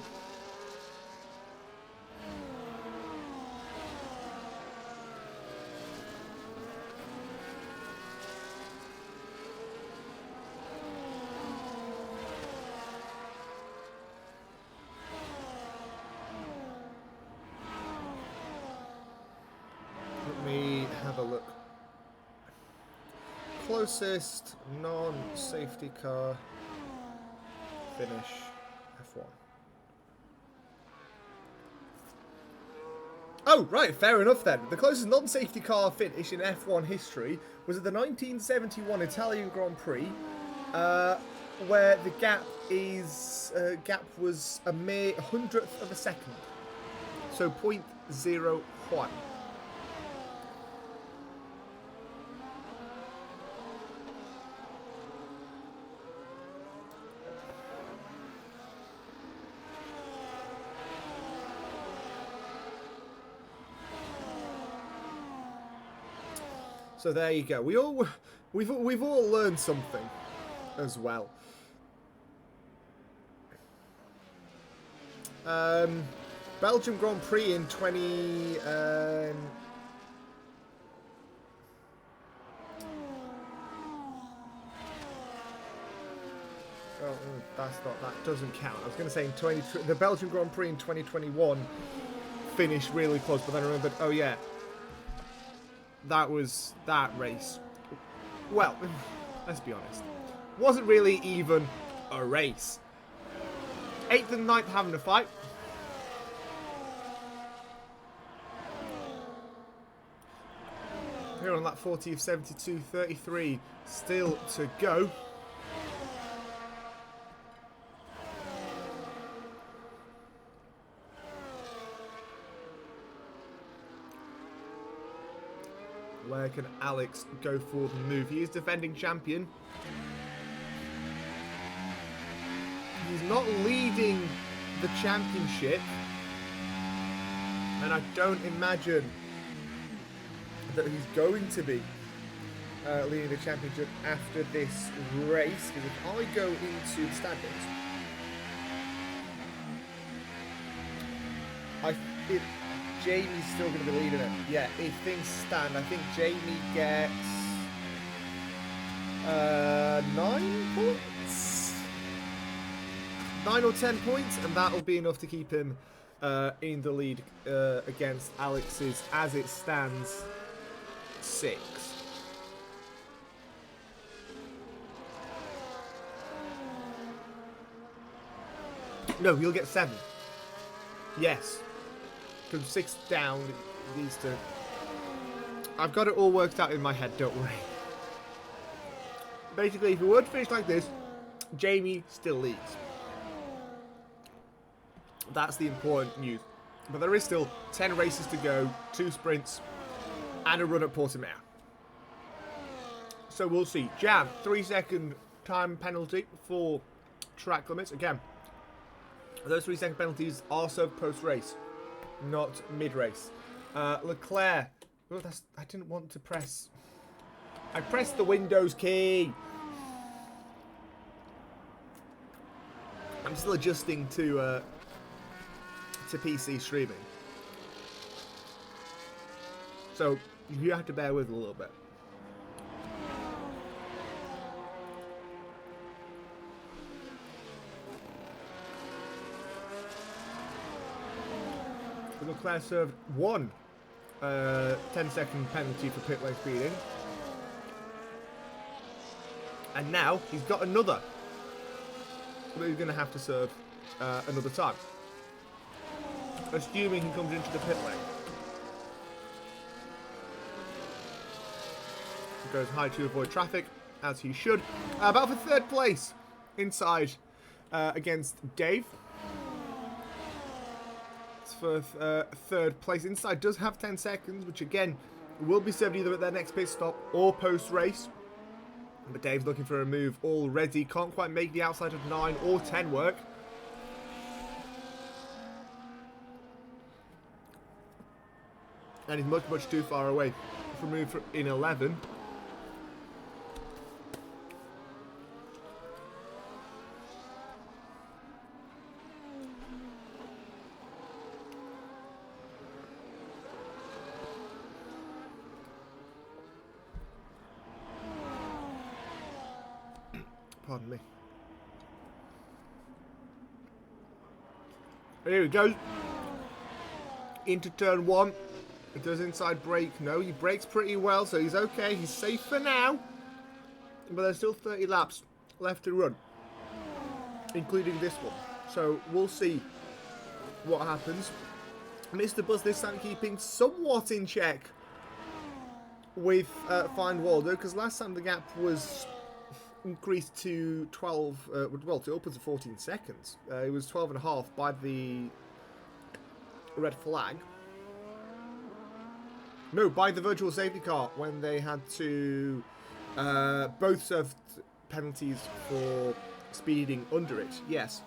Let me have a look. Closest non-safety car finish F1. Oh, right, fair enough then. The closest non-safety car finish in F1 history was at the 1971 Italian Grand Prix, where the gap was a mere 100th of a second. So 0.01. So there you go. We've all learned something as well. Belgium Grand Prix in 20. That doesn't count. I was going to say the Belgian Grand Prix in 2021 finished really close, but then I remembered. Oh yeah. That was that race. Well, let's be honest. Wasn't really even a race. 8th and 9th having a fight. Here on lap 40 of 72, 33 still to go. Where can Alex go for the move? He is defending champion. He's not leading the championship. And I don't imagine that he's going to be leading the championship after this race. Because if I go into the standings, Jamie's still going to be leading it. Yeah, if things stand, I think Jamie gets 9 points? 9 or 10 points, and that'll be enough to keep him in the lead against Alex's, as it stands, 6. No, he'll get 7. Yes. From 6 down, it needs to... I've got it all worked out in my head, don't worry. Basically, if we were to finish like this, Jamie still leads. That's the important news. But there is still 10 races to go, 2 sprints, and a run at Portimao. So we'll see. Jam, 3-second time penalty for track limits. Again, those 3-second penalties are served post-race, not mid-race. Leclerc. Oh, I didn't want to press. I pressed the Windows key. I'm still adjusting to PC streaming, so you have to bear with a little bit. Leclerc served one 10-second penalty for pit lane speeding, and now he's got another. But he's going to have to serve another time, assuming he comes into the pit lane. He goes high to avoid traffic, as he should. About for third place inside against Dave. It's for third place. Inside does have 10 seconds, which again will be served either at their next pit stop or post-race. But Dave's looking for a move already. Can't quite make the outside of 9 or 10 work. And he's much, much too far away for a move in 11. Pardon me. Here he goes. Into turn 1. It does inside brake. No, he brakes pretty well, so he's okay. He's safe for now. But there's still 30 laps left to run, including this one. So we'll see what happens. Mr. Buzz this time keeping somewhat in check with Find Waldo, because last time the gap was increased to 12, well, to upwards of 14 seconds. It was 12.5 by the red flag. No, by the virtual safety car, when they had to both serve penalties for speeding under it. Yes,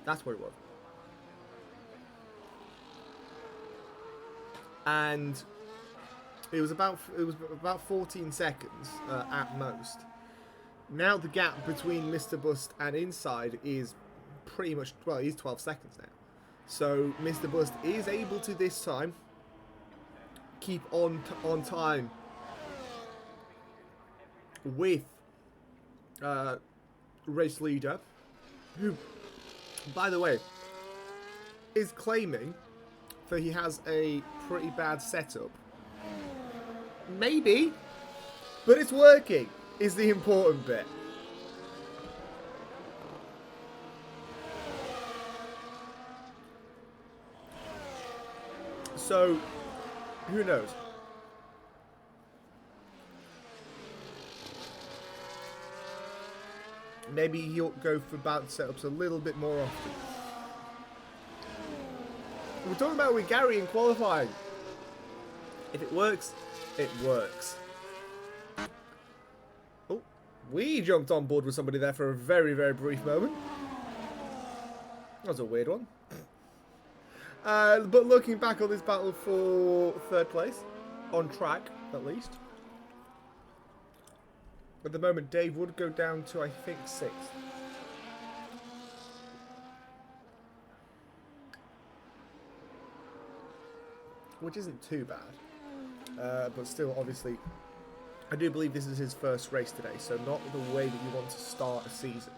that's what it was. And it was about 14 seconds at most. Now the gap between Mr. Bust and Inside is pretty much, well, he's 12 seconds now. So Mr. Bust is able to this time keep on time with race leader, who, by the way, is claiming that he has a pretty bad setup. Maybe, but it's working, is the important bit. So, who knows? Maybe he'll go for bad setups a little bit more often. We're talking about with Gary in qualifying. If it works, it works. Oh, we jumped on board with somebody there for a very, very brief moment. That was a weird one. But looking back on this battle for third place, on track at least. At the moment, Dave would go down to, I think, 6th. Which isn't too bad. But still, obviously, I do believe this is his first race today, so not the way that you want to start a season.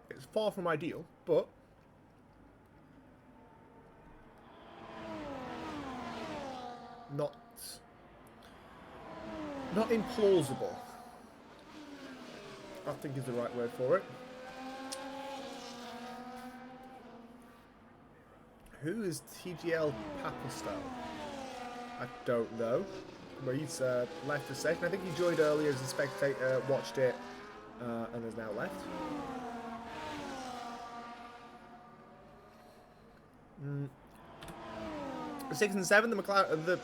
It's far from ideal, but not implausible, I think is the right word for it. Who is TGL Papastel? I don't know. But he's left a session. I think he joined earlier as a spectator, watched it, and has now left. 6 and 7, the McLaren, the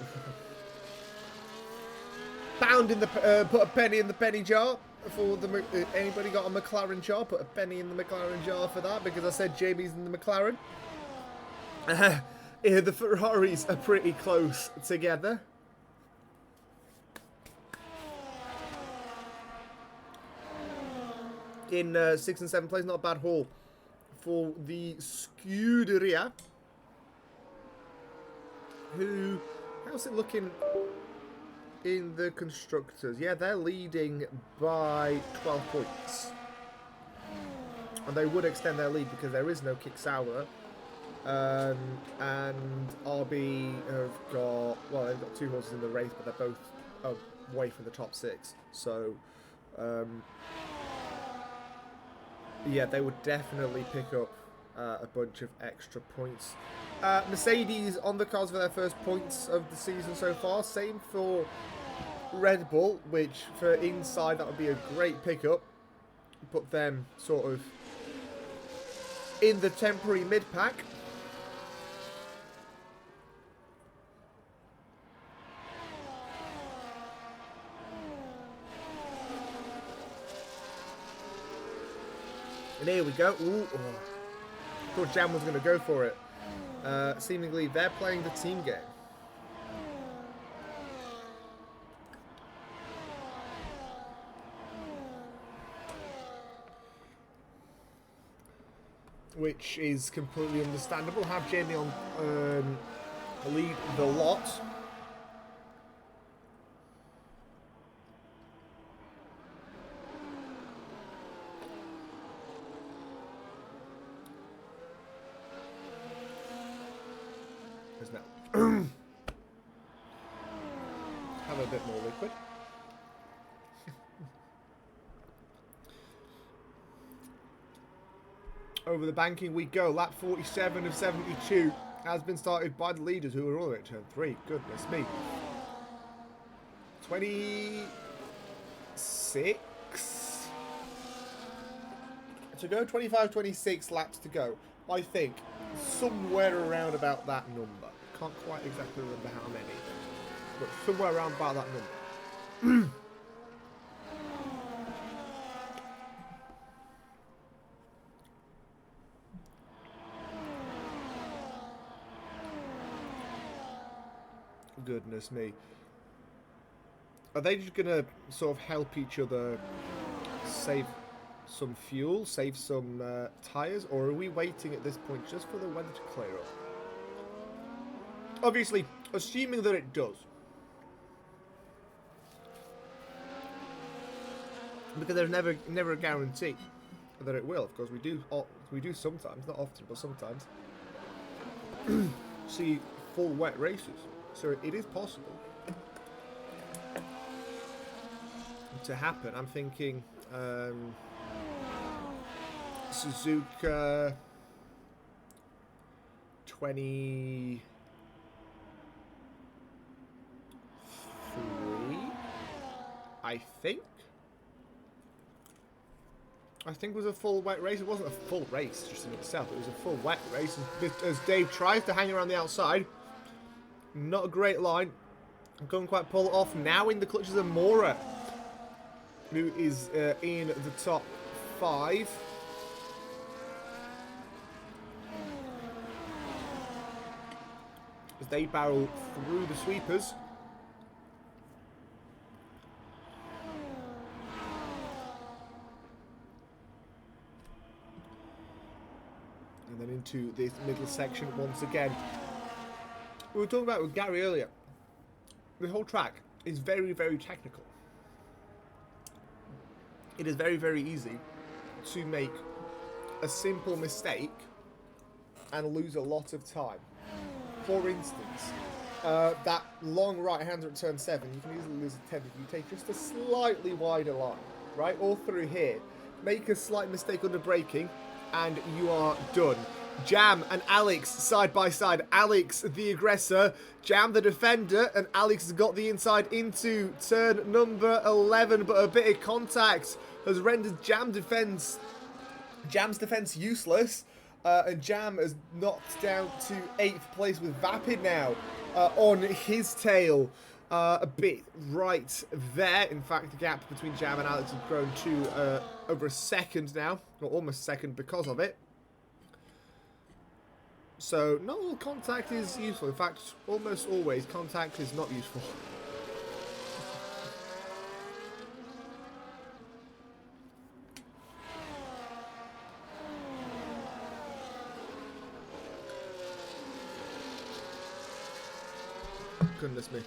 pound in the put a penny in the penny jar for the anybody got a McLaren jar? Put a penny in the McLaren jar for that because I said Jamie's in the McLaren. Yeah, the Ferraris are pretty close together. In 6 and 7 place, not a bad haul for the Scuderia. Who, how's it looking in the constructors? Yeah, they're leading by 12 points. And they would extend their lead because there is no kick sour. And RB have got, well, they've got 2 horses in the race, but they're both away from the top 6. So, yeah, they would definitely pick up a bunch of extra points. Mercedes on the cards for their first points of the season so far. Same for Red Bull, which for inside that would be a great pickup. Put them sort of in the temporary mid-pack. And here we go. Ooh, oh. I thought Jam was going to go for it. Seemingly, they're playing the team game. Which is completely understandable. Have Jamie on lead the lot. Have a bit more liquid. Over the banking we go. Lap 47 of 72 has been started by the leaders who are all the way at turn 3. Goodness me. 26 to go. 25, 26 laps to go. I think somewhere around about that number. Can't quite exactly remember how many, but somewhere around about that number. Goodness me. Are they just gonna sort of help each other save some fuel, save some tyres, or are we waiting at this point just for the weather to clear up? Obviously, assuming that it does. Because there's never a guarantee that it will. Of course, we do sometimes, not often, but sometimes see full wet races. So it is possible to happen. I'm thinking Suzuka 23, I think was a full wet race. It wasn't a full race just in itself. It was a full wet race. As Dave tries to hang around the outside. Not a great line. Couldn't quite pull it off. Now in the clutches of Mora, who is in the top 5. As they barrel through the sweepers. And then into this middle section once again. We were talking about it with Gary earlier. The whole track is very, very technical. It is very, very easy to make a simple mistake and lose a lot of time. For instance, that long right-hander at turn 7, you can easily lose a 10 if you take just a slightly wider line, right? All through here. Make a slight mistake under braking, and you are done. Jam and Alex side by side. Alex the aggressor, Jam the defender, and Alex has got the inside into turn number 11, but a bit of contact has rendered Jam's defense useless. And Jam has knocked down to 8th place with Vapid now on his tail. A bit right there. In fact, the gap between Jam and Alex has grown to over a second now, or almost a second because of it. So not all contact is useful. In fact, almost always contact is not useful. Goodness me.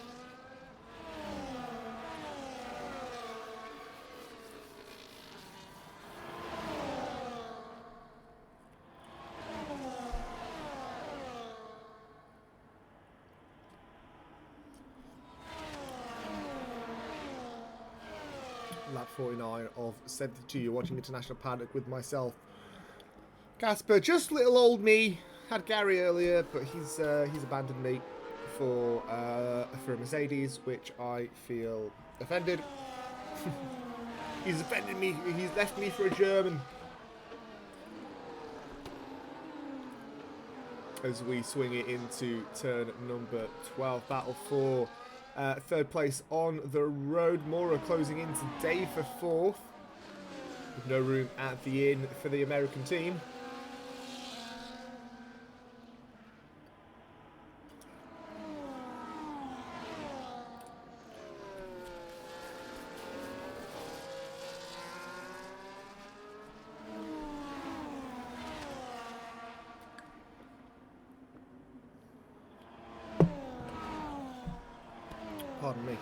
Lap 49 of 72. You're watching International Paddock with myself, Casper. Just little old me. Had Gary earlier, but he's abandoned me for a Mercedes, which I feel offended. He's offended me. He's left me for a German. As we swing it into turn number 12, battle for third place on the road. Mora closing in today for fourth, with no room at the inn for the American team. Pardon me.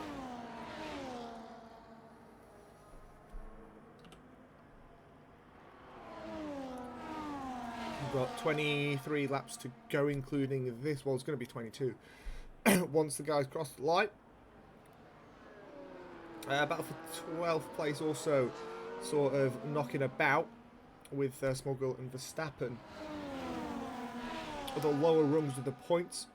We've got 23 laps to go, including this. Well, it's going to be 22 once the guys cross the line. Battle for 12th place also sort of knocking about with Smoggle and Verstappen. The lower rungs of the points.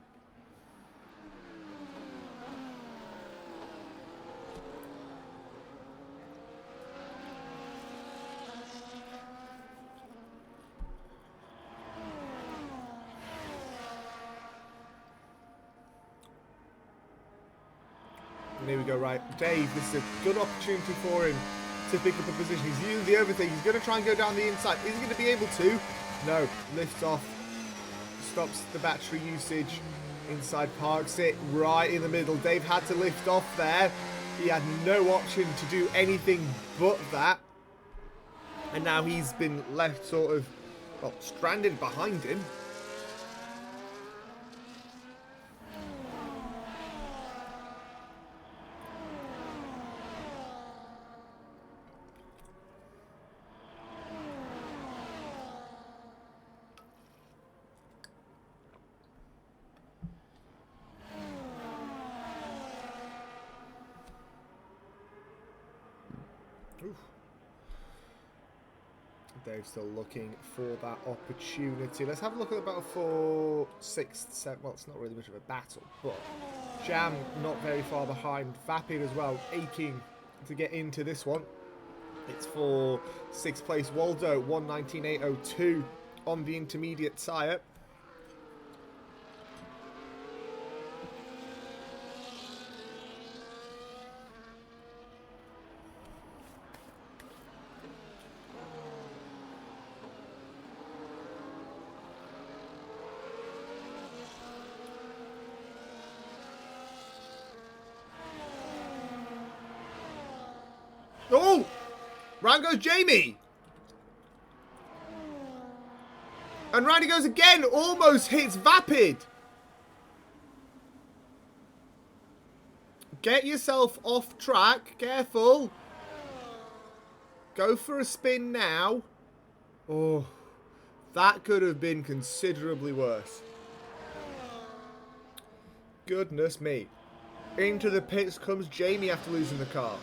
And here we go, right. Dave, this is a good opportunity for him to pick up a position. He's using the overthink. He's going to try and go down the inside. Is he going to be able to? No. Lifts off. Stops the battery usage. Inside parks it right in the middle. Dave had to lift off there. He had no option to do anything but that. And now he's been left sort of, well, stranded behind him. Oof. Dave's still looking for that opportunity. Let's have a look at the battle for 6th, 7th. Well, it's not really much of a battle, but Jam not very far behind. Vapid as well, aching to get into this one. It's for 6th place. Waldo, 1:19.802 on the intermediate tyre. Oh! Round goes Jamie! And round he goes again! Almost hits Vapid! Get yourself off track. Careful. Go for a spin now. Oh, that could have been considerably worse. Goodness me. Into the pits comes Jamie after losing the car.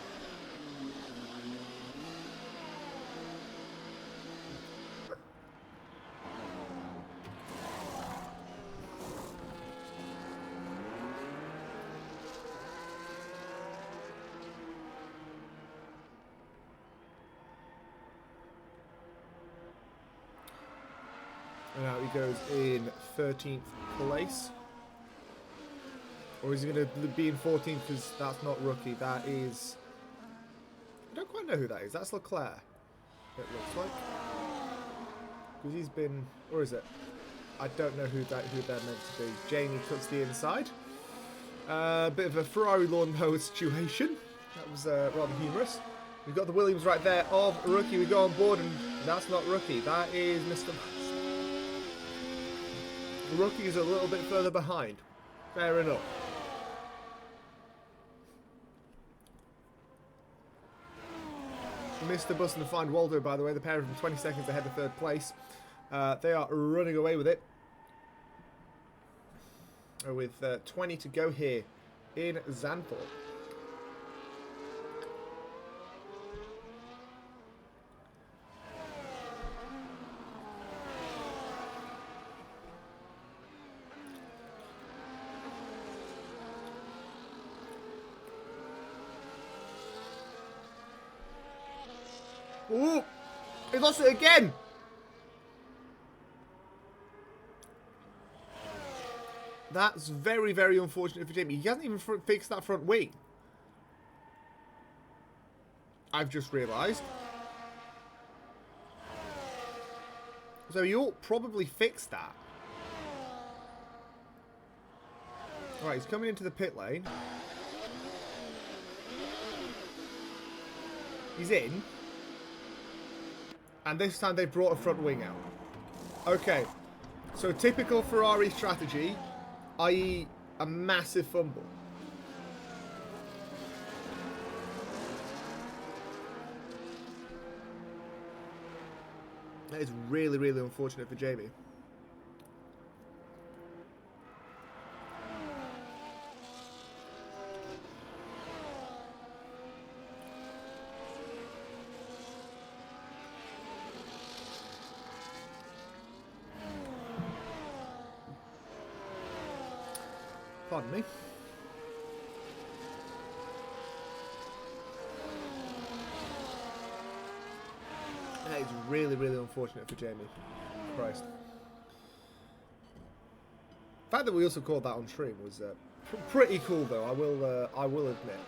And out he goes in 13th place. Or is he going to be in 14th because that's not rookie? That is... I don't quite know who that is. That's Leclerc, it looks like. Because he's been... Or is it? I don't know who they're meant to be. Jamie cuts the inside. Bit of a Ferrari lawnmower situation. That was rather humorous. We've got the Williams right there of rookie. We go on board and that's not rookie. That is Mr. Rookie is a little bit further behind. Fair enough. Mr. Bus and Find Waldo, by the way, the pair of them 20 seconds ahead of third place. They are running away with it. With 20 to go here in Zandvoort. Ooh! He lost it again! That's very, very unfortunate for Jamie. He hasn't even fixed that front wing. I've just realised. So he ought probably fix that. Alright, he's coming into the pit lane. He's in. And this time they've brought a front wing out. Okay. So typical Ferrari strategy, i.e. a massive fumble. That is really, really unfortunate for Jamie. Pardon me. That is really, really unfortunate for Jamie. Christ. The fact that we also called that on stream was pretty cool, though. I will admit.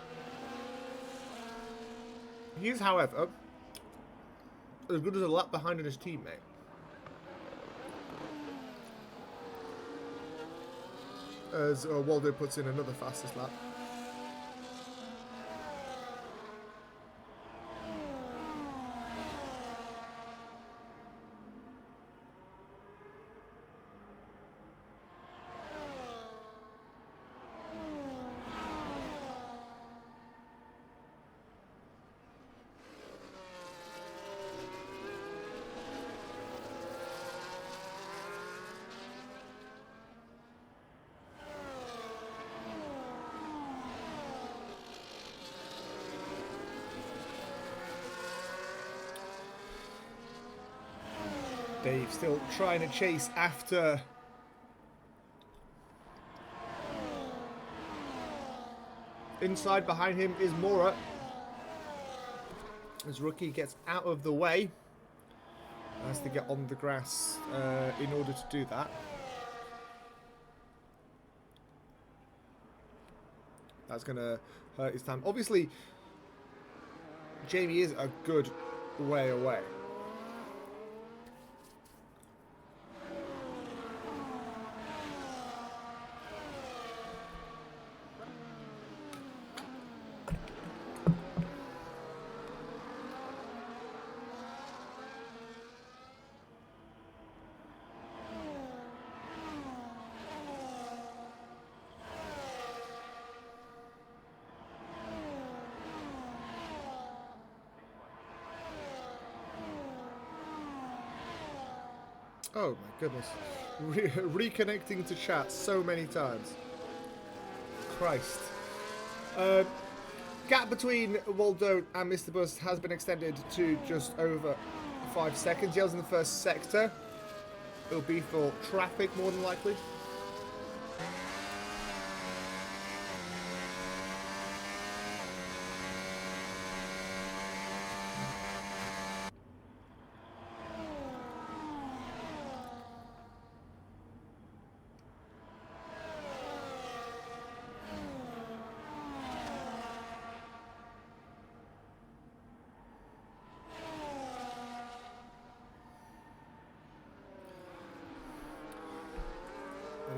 He is, however, as good as a lap behind on his teammate. As Waldo puts in another fastest lap. Dave still trying to chase after inside behind him is Mora as Rookie gets out of the way. Has to get on the grass in order to do that. That's going to hurt his time. Obviously Jamie is a good way away. Oh my goodness. Reconnecting to chat so many times. Christ. Gap between Waldo and Mr. Bus has been extended to just over 5 seconds. Yell's in the first sector. It'll be for traffic more than likely.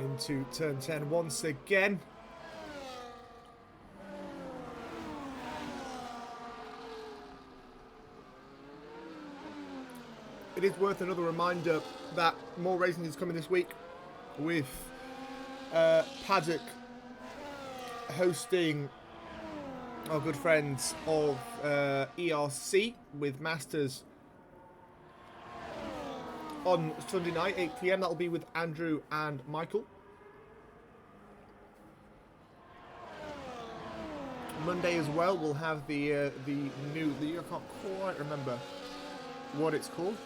into turn 10 once again. It is worth another reminder that more racing is coming this week, with Paddock hosting our good friends of ERC with Masters on Sunday night, 8 PM. That'll be with Andrew and Michael. Monday as well, we'll have the new, I can't quite remember what it's called.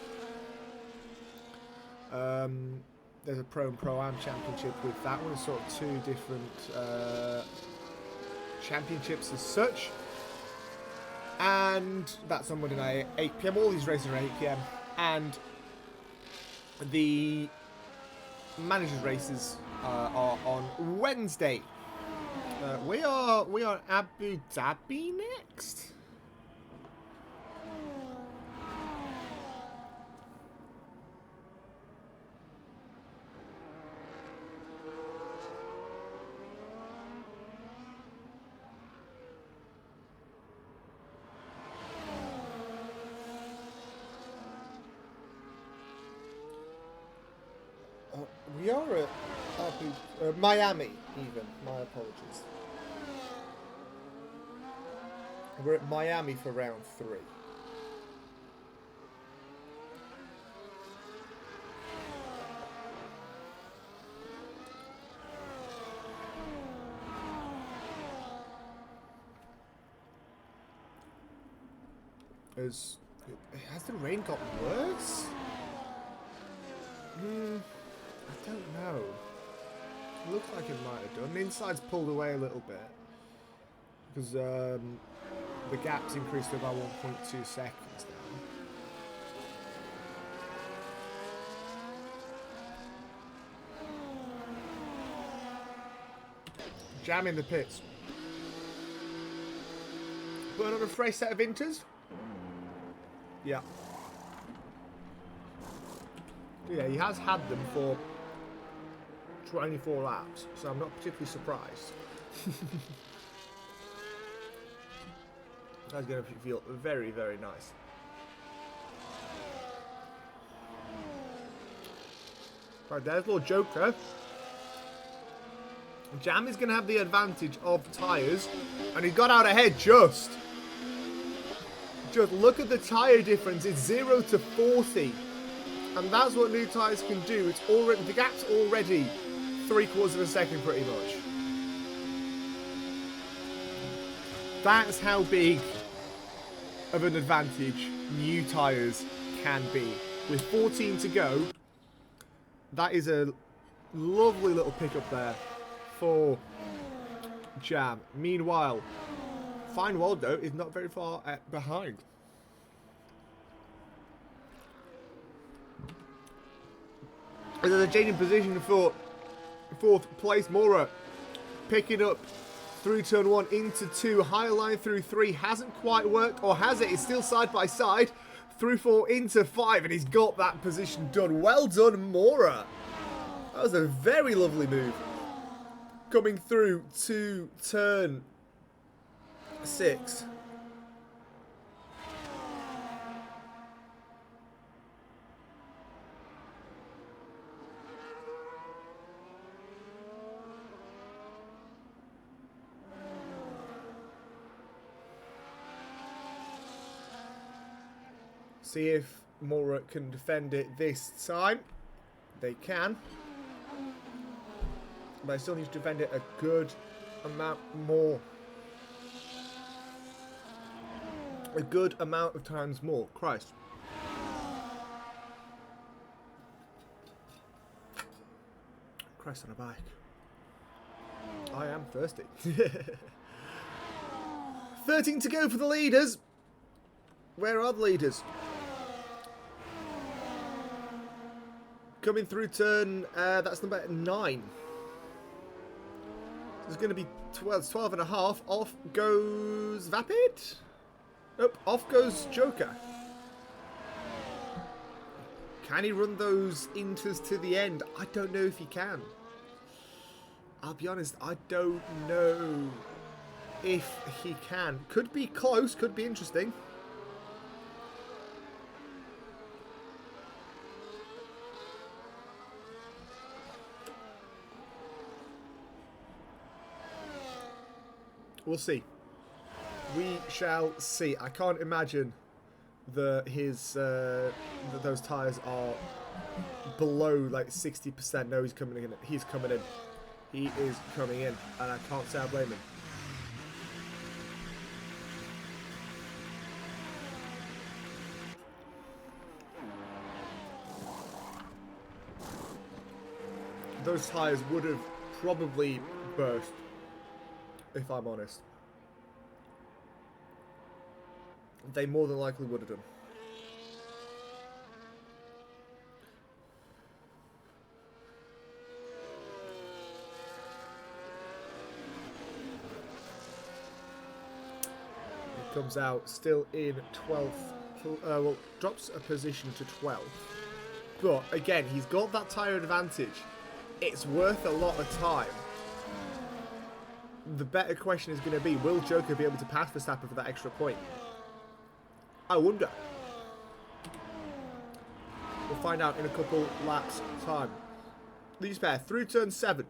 There's a Pro and Pro-Am championship with that one. It's sort of two different championships as such. And that's on Monday night, 8 PM. All these races are 8 PM. And the managers races are on Wednesday. We are Abu Dhabi next. We are at Miami, even. My apologies. We're at Miami for round 3. Has the rain got worse? I don't know. It looks like it might have done. The inside's pulled away a little bit because the gap's increased to about 1.2 seconds now. Jam in the pits. Putting on a fresh set of inters. Yeah. Yeah, he has had them for 24 laps, so I'm not particularly surprised. That's going to feel very, very nice. Right, there's Lord Joker. Jam is going to have the advantage of tyres, and he got out ahead just look at the tyre difference. It's 0 to 40. And that's what new tyres can do. It's already, the gap's already 3/4 of a second pretty much. That's how big of an advantage new tyres can be. With 14 to go, that is a lovely little pickup there for Jam. Meanwhile, Fine Waldo is not very far behind. And there's a change in position for 4th place. Mora picking up through turn 1 into 2. Higher line through 3 hasn't quite worked, or has it? It's still side by side. Through 4 into 5, and he's got that position done. Well done, Mora. That was a very lovely move. Coming through to turn 6. See if Mora can defend it this time. They can. But I still need to defend it a good amount more. A good amount of times more. Christ. Christ on a bike. I am thirsty. 13 to go for the leaders. Where are the leaders? Coming through turn, that's number 9. There's going to be 12 and a half. Off goes Vapid. Nope, off goes Joker. Can he run those inters to the end? I don't know if he can. I'll be honest, I don't know if he can. Could be close, could be interesting. We'll see. We shall see. I can't imagine that those tyres are below like 60%. No, he's coming in. He's coming in. He is coming in, and I can't say I blame him. Those tyres would have probably burst, if I'm honest. They more than likely would have done. He comes out still in 12th. Well, drops a position to 12th. But again, he's got that tyre advantage. It's worth a lot of time. The better question is going to be, will Joker be able to pass Verstappen for that extra point? I wonder. We'll find out in a couple laps' time. These pair through turn 7.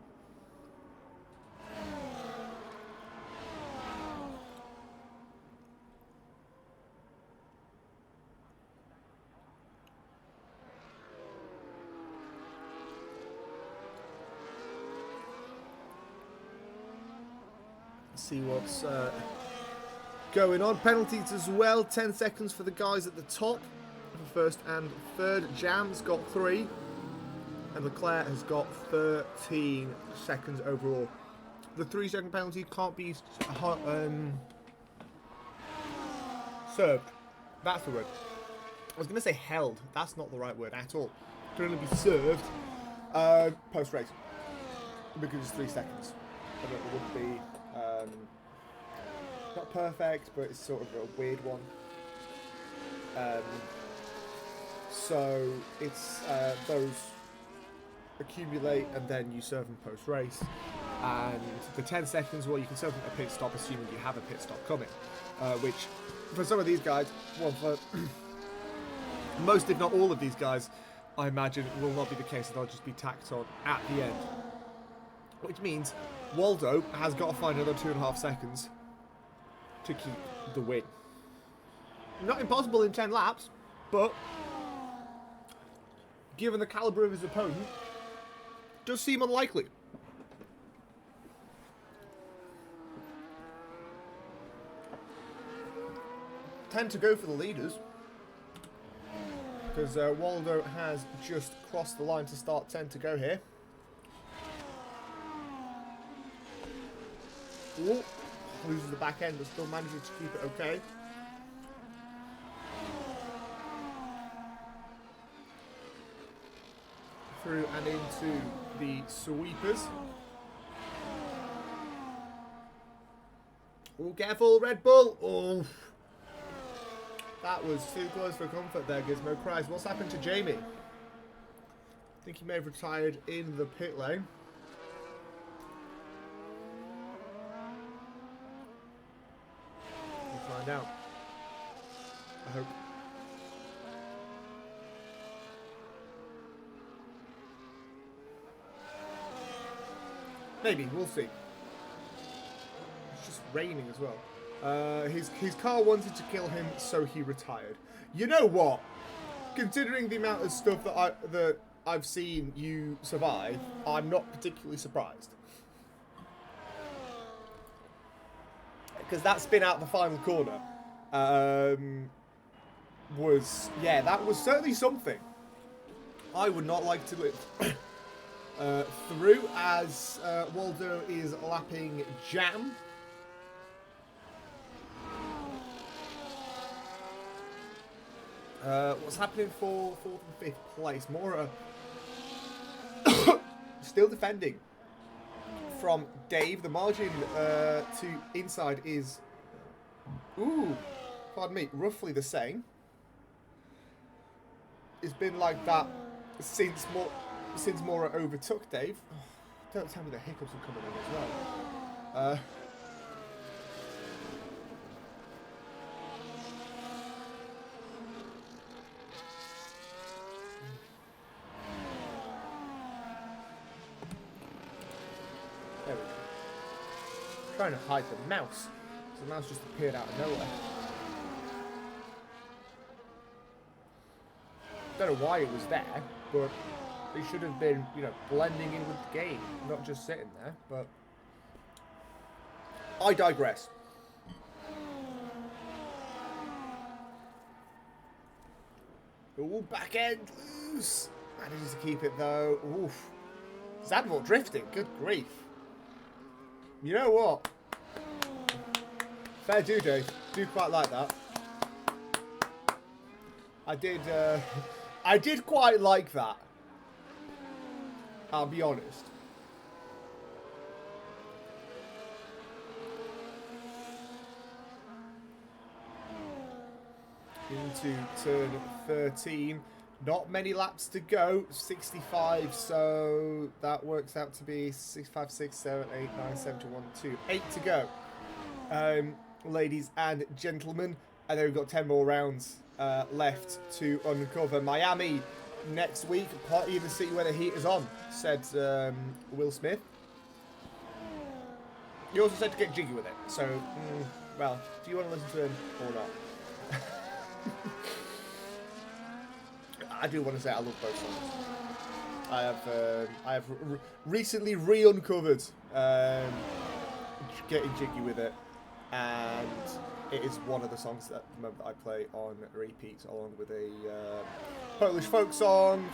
See what's going on. Penalties as well. 10 seconds for the guys at the top. For first and third. Jam's got 3. And Leclerc has got 13 seconds overall. The 3-second penalty can't be served. That's the word. I was going to say held. That's not the right word at all. It can only be served post-race. Because it's 3 seconds. And it would be... not perfect, but it's sort of a weird one. So it's those accumulate and then you serve them post-race. And the 10 seconds, well, you can serve them a pit stop, assuming you have a pit stop coming. Which, for some of these guys, well, for most, if not all of these guys, I imagine will not be the case, and they'll just be tacked on at the end. Which means Waldo has got to find another 2.5 seconds to keep the win. Not impossible in 10 laps, but given the calibre of his opponent, does seem unlikely. Tend to go for the leaders, because Waldo has just crossed the line to start 10 to go here. Ooh, loses the back end, but still manages to keep it okay. Through and into the sweepers. Oh, careful, Red Bull! Oh, that was too close for comfort there, Gizmo Christ. What's happened to Jamie? I think he may have retired in the pit lane. We'll find out. I hope. Maybe, we'll see. It's just raining as well. His car wanted to kill him, so he retired. You know what? Considering the amount of stuff that I've seen you survive, I'm not particularly surprised. Because that spin out the final corner that was certainly something. I would not like to live through as Waldo is lapping Jam. What's happening for 4th and 5th place? Mora still defending from Dave. The margin to inside is, pardon me, roughly the same. It's been like that since Mora overtook Dave. Don't tell me the hiccups are coming in as well. There we go. I'm trying to hide the mouse. So the mouse just appeared out of nowhere. Don't know why it was there, but it should have been, you know, blending in with the game, not just sitting there, but I digress. Ooh, back end loose. Manages to keep it though. Oof. Zandvoort drifting, good grief. You know what? Fair do, Dave. Do quite like that. I did quite like that. I'll be honest. Into turn 13. Not many laps to go. 65, so that works out to be 6, 5, 6, 7, 8, 9, 7, 1, 2. 8 to go. Ladies and gentlemen. And then we've got 10 more rounds left to uncover. Miami next week. Party in the city where the heat is on, said Will Smith. You also said to get jiggy with it. So, well, do you want to listen to him or not? I do want to say I love both songs. I have recently re-uncovered Getting Jiggy With It, and it is one of the songs that at the moment that I play on repeat, along with a Polish folk song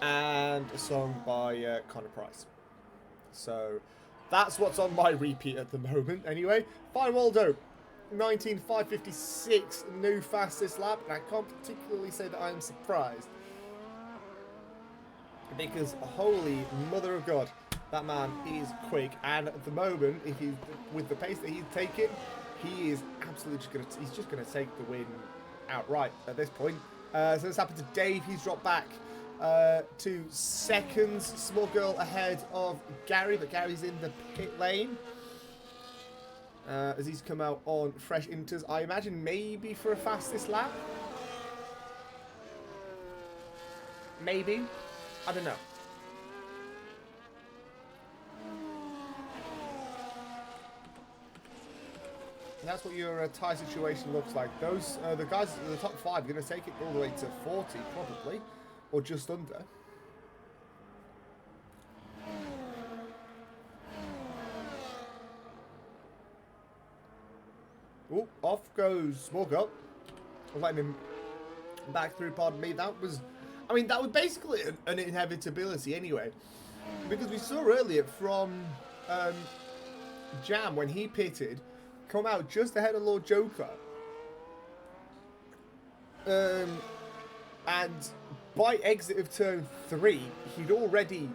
and a song by Connor Price. So that's what's on my repeat at the moment. Anyway, Fine Waldo. 19.556, new fastest lap, and I can't particularly say that I am surprised, because holy mother of God, that man is quick, and at the moment, if he's with the pace that he's taking, he is absolutely just gonna take the win outright at this point. So this happened to Dave. He's dropped back to seconds, small girl ahead of Gary, but Gary's in the pit lane. As he's come out on fresh inters, I imagine maybe for a fastest lap. Maybe. I don't know. And that's what your tie situation looks like. Those the guys in the top 5 are going to take it all the way to 40 probably, or just under. Oh, off goes Smoke Up. I'm letting him back through, pardon me. That was basically an inevitability anyway. Because we saw earlier from Jam, when he pitted, come out just ahead of Lord Joker. And by exit of turn 3, he'd already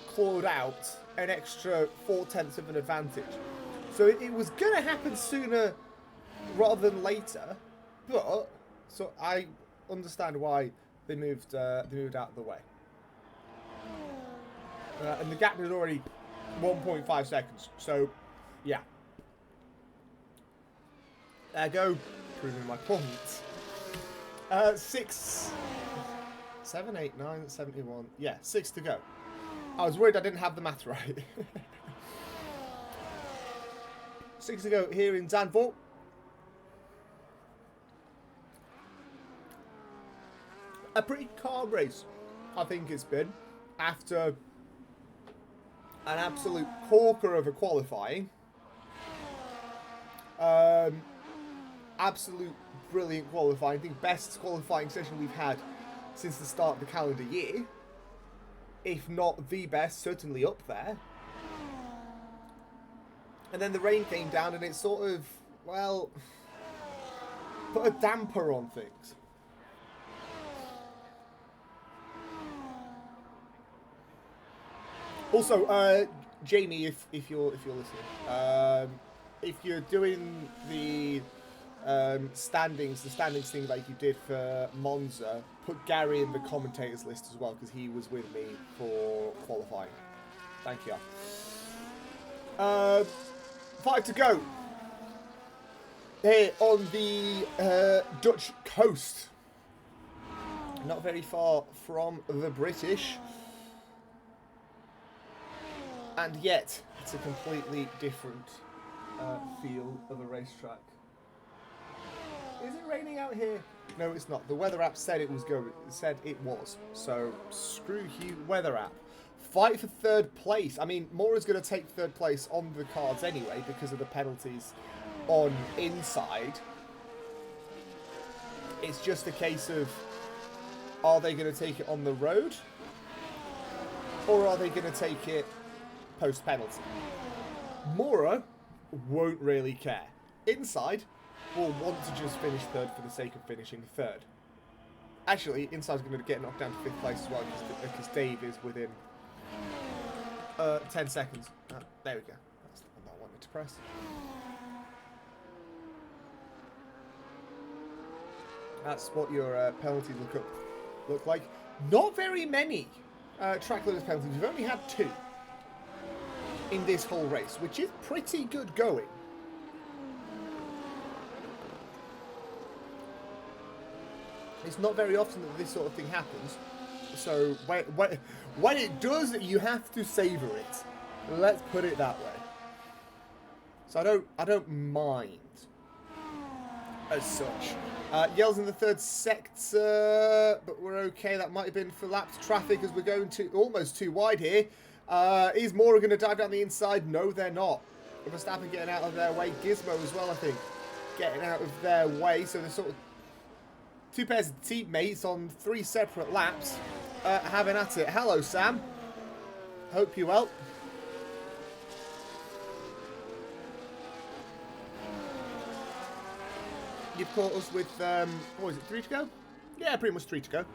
clawed out an extra 4/10 of an advantage. So it was going to happen sooner rather than later, but so I understand why they moved out of the way. And the gap was already 1.5 seconds. So yeah, there I go, proving my point. 6, 7, 8, 9, 71. Yeah, 6 to go. I was worried I didn't have the math right. 6 to go here in Zandvoort. A pretty calm race, I think it's been, after an absolute corker of a qualifying. Absolute brilliant qualifying. I think best qualifying session we've had since the start of the calendar year. If not the best, certainly up there. And then the rain came down and it sort of, well, put a damper on things. Also, Jamie, if you're listening, if you're doing the standings thing like you did for Monza, put Gary in the commentators list as well, because he was with me for qualifying. Thank you. 5 to go. Here on the Dutch coast. Not very far from the British. And yet, it's a completely different feel of a racetrack. Is it raining out here? No, it's not. The weather app said it was going. Said it was. So screw you, weather app. Fight for third place. I mean, Mora's going to take third place on the cards anyway because of the penalties on inside. It's just a case of, are they going to take it on the road, or are they going to take it post penalty? Mora won't really care. Inside will want to just finish third for the sake of finishing third. Actually, Inside's going to get knocked down to 5th place as well because Dave is within 10 seconds. There we go. That's the one I wanted to press. That's what your penalties look like. Not very many track limits penalties. We've only had 2 in this whole race, which is pretty good going. It's not very often that this sort of thing happens. So when it does, you have to savour it. Let's put it that way. So I don't mind as such. Yell's in the 3rd sector, but we're okay. That might have been for lapped traffic as we're going to almost too wide here. Is Mora going to dive down the inside? No, they're not. Verstappen getting out of their way. Gizmo as well, I think, getting out of their way. So there's sort of 2 pairs of teammates on 3 separate laps having at it. Hello, Sam. Hope you're well. You've caught us with, what is it, 3 to go? Yeah, pretty much 3 to go.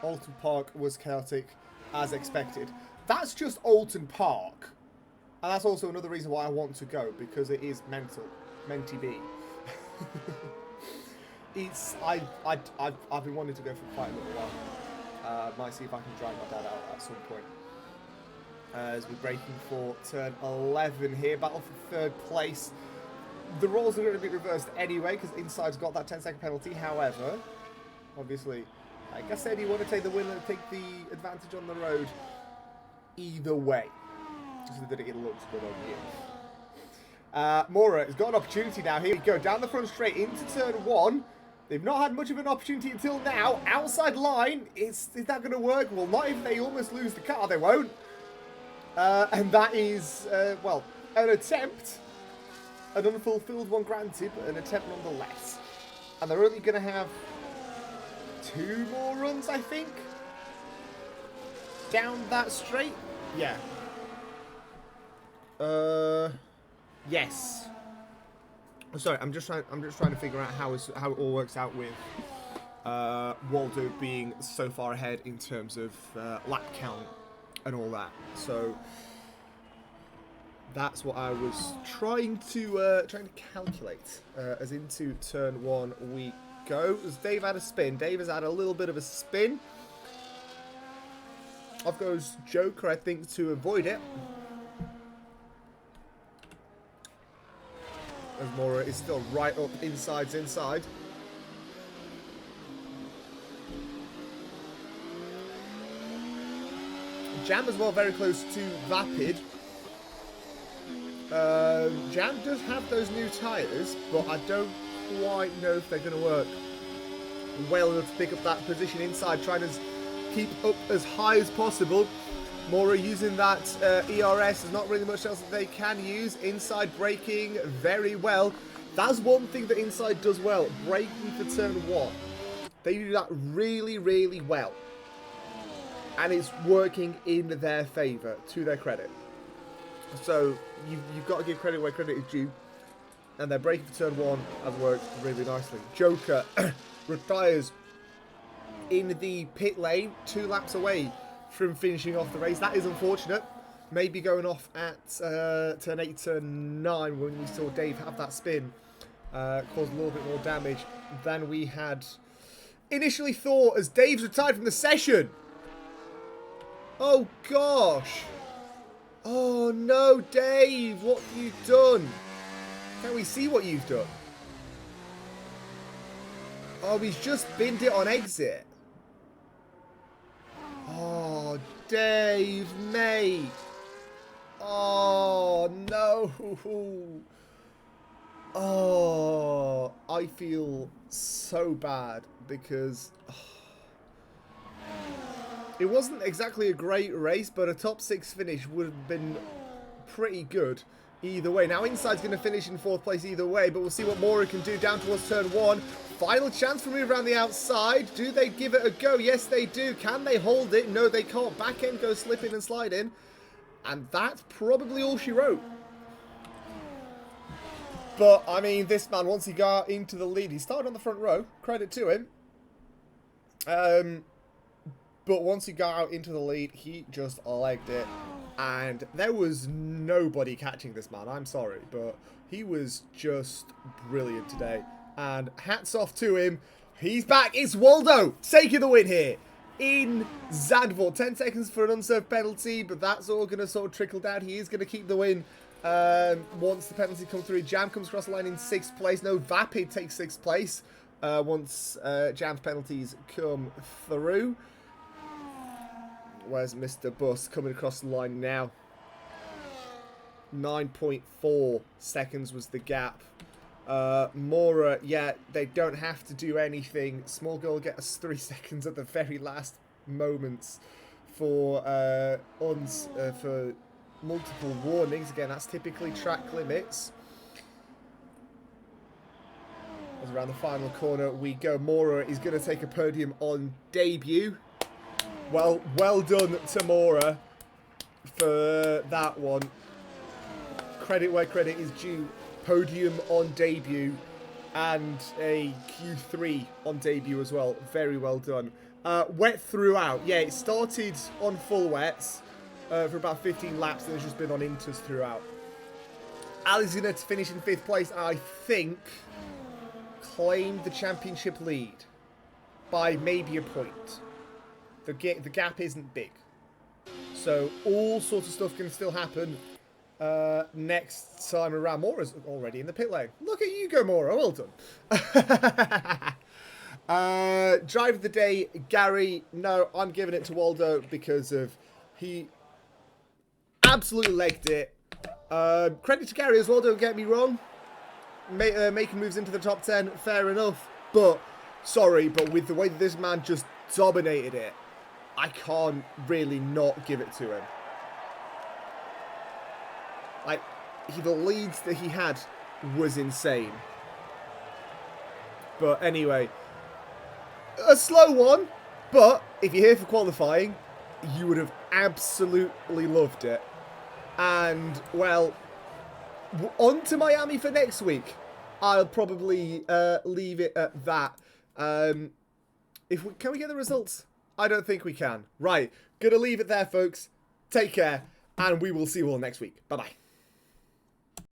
Alton Park was chaotic, as expected. That's just Alton Park. And that's also another reason why I want to go, because it is mental. Menti B. I've been wanting to go for quite a little while. Might see if I can drive my dad out at some point. As we're braking for turn 11 here. Battle for 3rd place. The roles are going to be reversed anyway, because Inside's got that 10-second penalty. However, obviously, like I said, you want to take the win and take the advantage on the road either way, just so that it looks good on you. Mora has got an opportunity now. Here we go, down the front straight into turn 1. They've not had much of an opportunity until now. Outside line, is that going to work? Well, not if they almost lose the car, they won't. And that is, well, an attempt. An unfulfilled one granted, but an attempt nonetheless. And they're only going to have 2 more runs, I think, down that straight. Yeah. Yes. Sorry, I'm just trying to figure out how it all works out with Waldo being so far ahead in terms of lap count and all that. So that's what I was trying to calculate. As into turn 1 we go. As Dave had a spin. Dave has had a little bit of a spin. Off goes Joker, I think, to avoid it. As Mora is still right up inside. Jam as well, very close to Vapid. Jam does have those new tyres, but I don't quite know if they're going to work well enough to pick up that position inside, trying to keep up as high as possible. Mora using that ERS, there's not really much else that they can use. Inside braking very well. That's one thing that Inside does well, braking for turn 1. They do that really, really well. And it's working in their favour, to their credit. So you've got to give credit where credit is due. And their braking for turn 1 has worked really nicely. Joker retires in the pit lane, 2 laps away from finishing off the race. That is unfortunate. maybe going off at turn 8, turn 9 when we saw Dave have that spin. Caused a little bit more damage than we had initially thought as Dave's retired from the session. Oh gosh. Oh no, Dave, what have you done? Can we see what you've done? Oh, he's just binned it on exit. Oh, Dave, mate. Oh, no. Oh, I feel so bad because it wasn't exactly a great race, but a top 6 finish would have been pretty good either way. Now, Inside's going to finish in 4th place either way, but we'll see what Mora can do down towards turn 1. Final chance for move around the outside. Do they give it a go? Yes, they do. Can they hold it? No, they can't. Back end goes slipping and sliding. And that's probably all she wrote. But, I mean, this man, once he got into the lead, he started on the front row. Credit to him. But once he got out into the lead, he just legged it. And there was nobody catching this man. I'm sorry, but he was just brilliant today. And hats off to him. He's back. It's Waldo taking the win here in Zandvoort. 10 seconds for an unserved penalty, but that's all going to sort of trickle down. He is going to keep the win once the penalty comes through. Jam comes across the line in 6th place. No, Vapid takes 6th place once Jam's penalties come through. Where's Mr. Bus coming across the line now? 9.4 seconds was the gap. Mora, yeah, they don't have to do anything. Small Girl gets 3 seconds at the very last moments for for multiple warnings. Again, that's typically track limits. As around the final corner we go. Mora is going to take a podium on debut. Well done to Mora for that one. Credit where credit is due. Podium on debut and a Q3 on debut as well. Very well done. Wet throughout. Yeah, it started on full wets for about 15 laps and has just been on inters throughout. Ali's going to finish in 5th place and I think claim the championship lead by maybe a point. The gap isn't big. So all sorts of stuff can still happen next time around. Mora's already in the pit lane. Look at you go, Mora. Well done. Drive of the day, Gary. No, I'm giving it to Waldo because of he absolutely legged it. Credit to Gary as well, don't get me wrong. Making moves into the top 10, fair enough. But, sorry, but with the way that this man just dominated it, I can't really not give it to him. Like, the leads that he had was insane. But anyway, a slow one, but if you're here for qualifying, you would have absolutely loved it. And, well, on to Miami for next week. I'll probably leave it at that. Can we get the results? I don't think we can. Right, gonna leave it there, folks. Take care, and we will see you all next week. Bye-bye.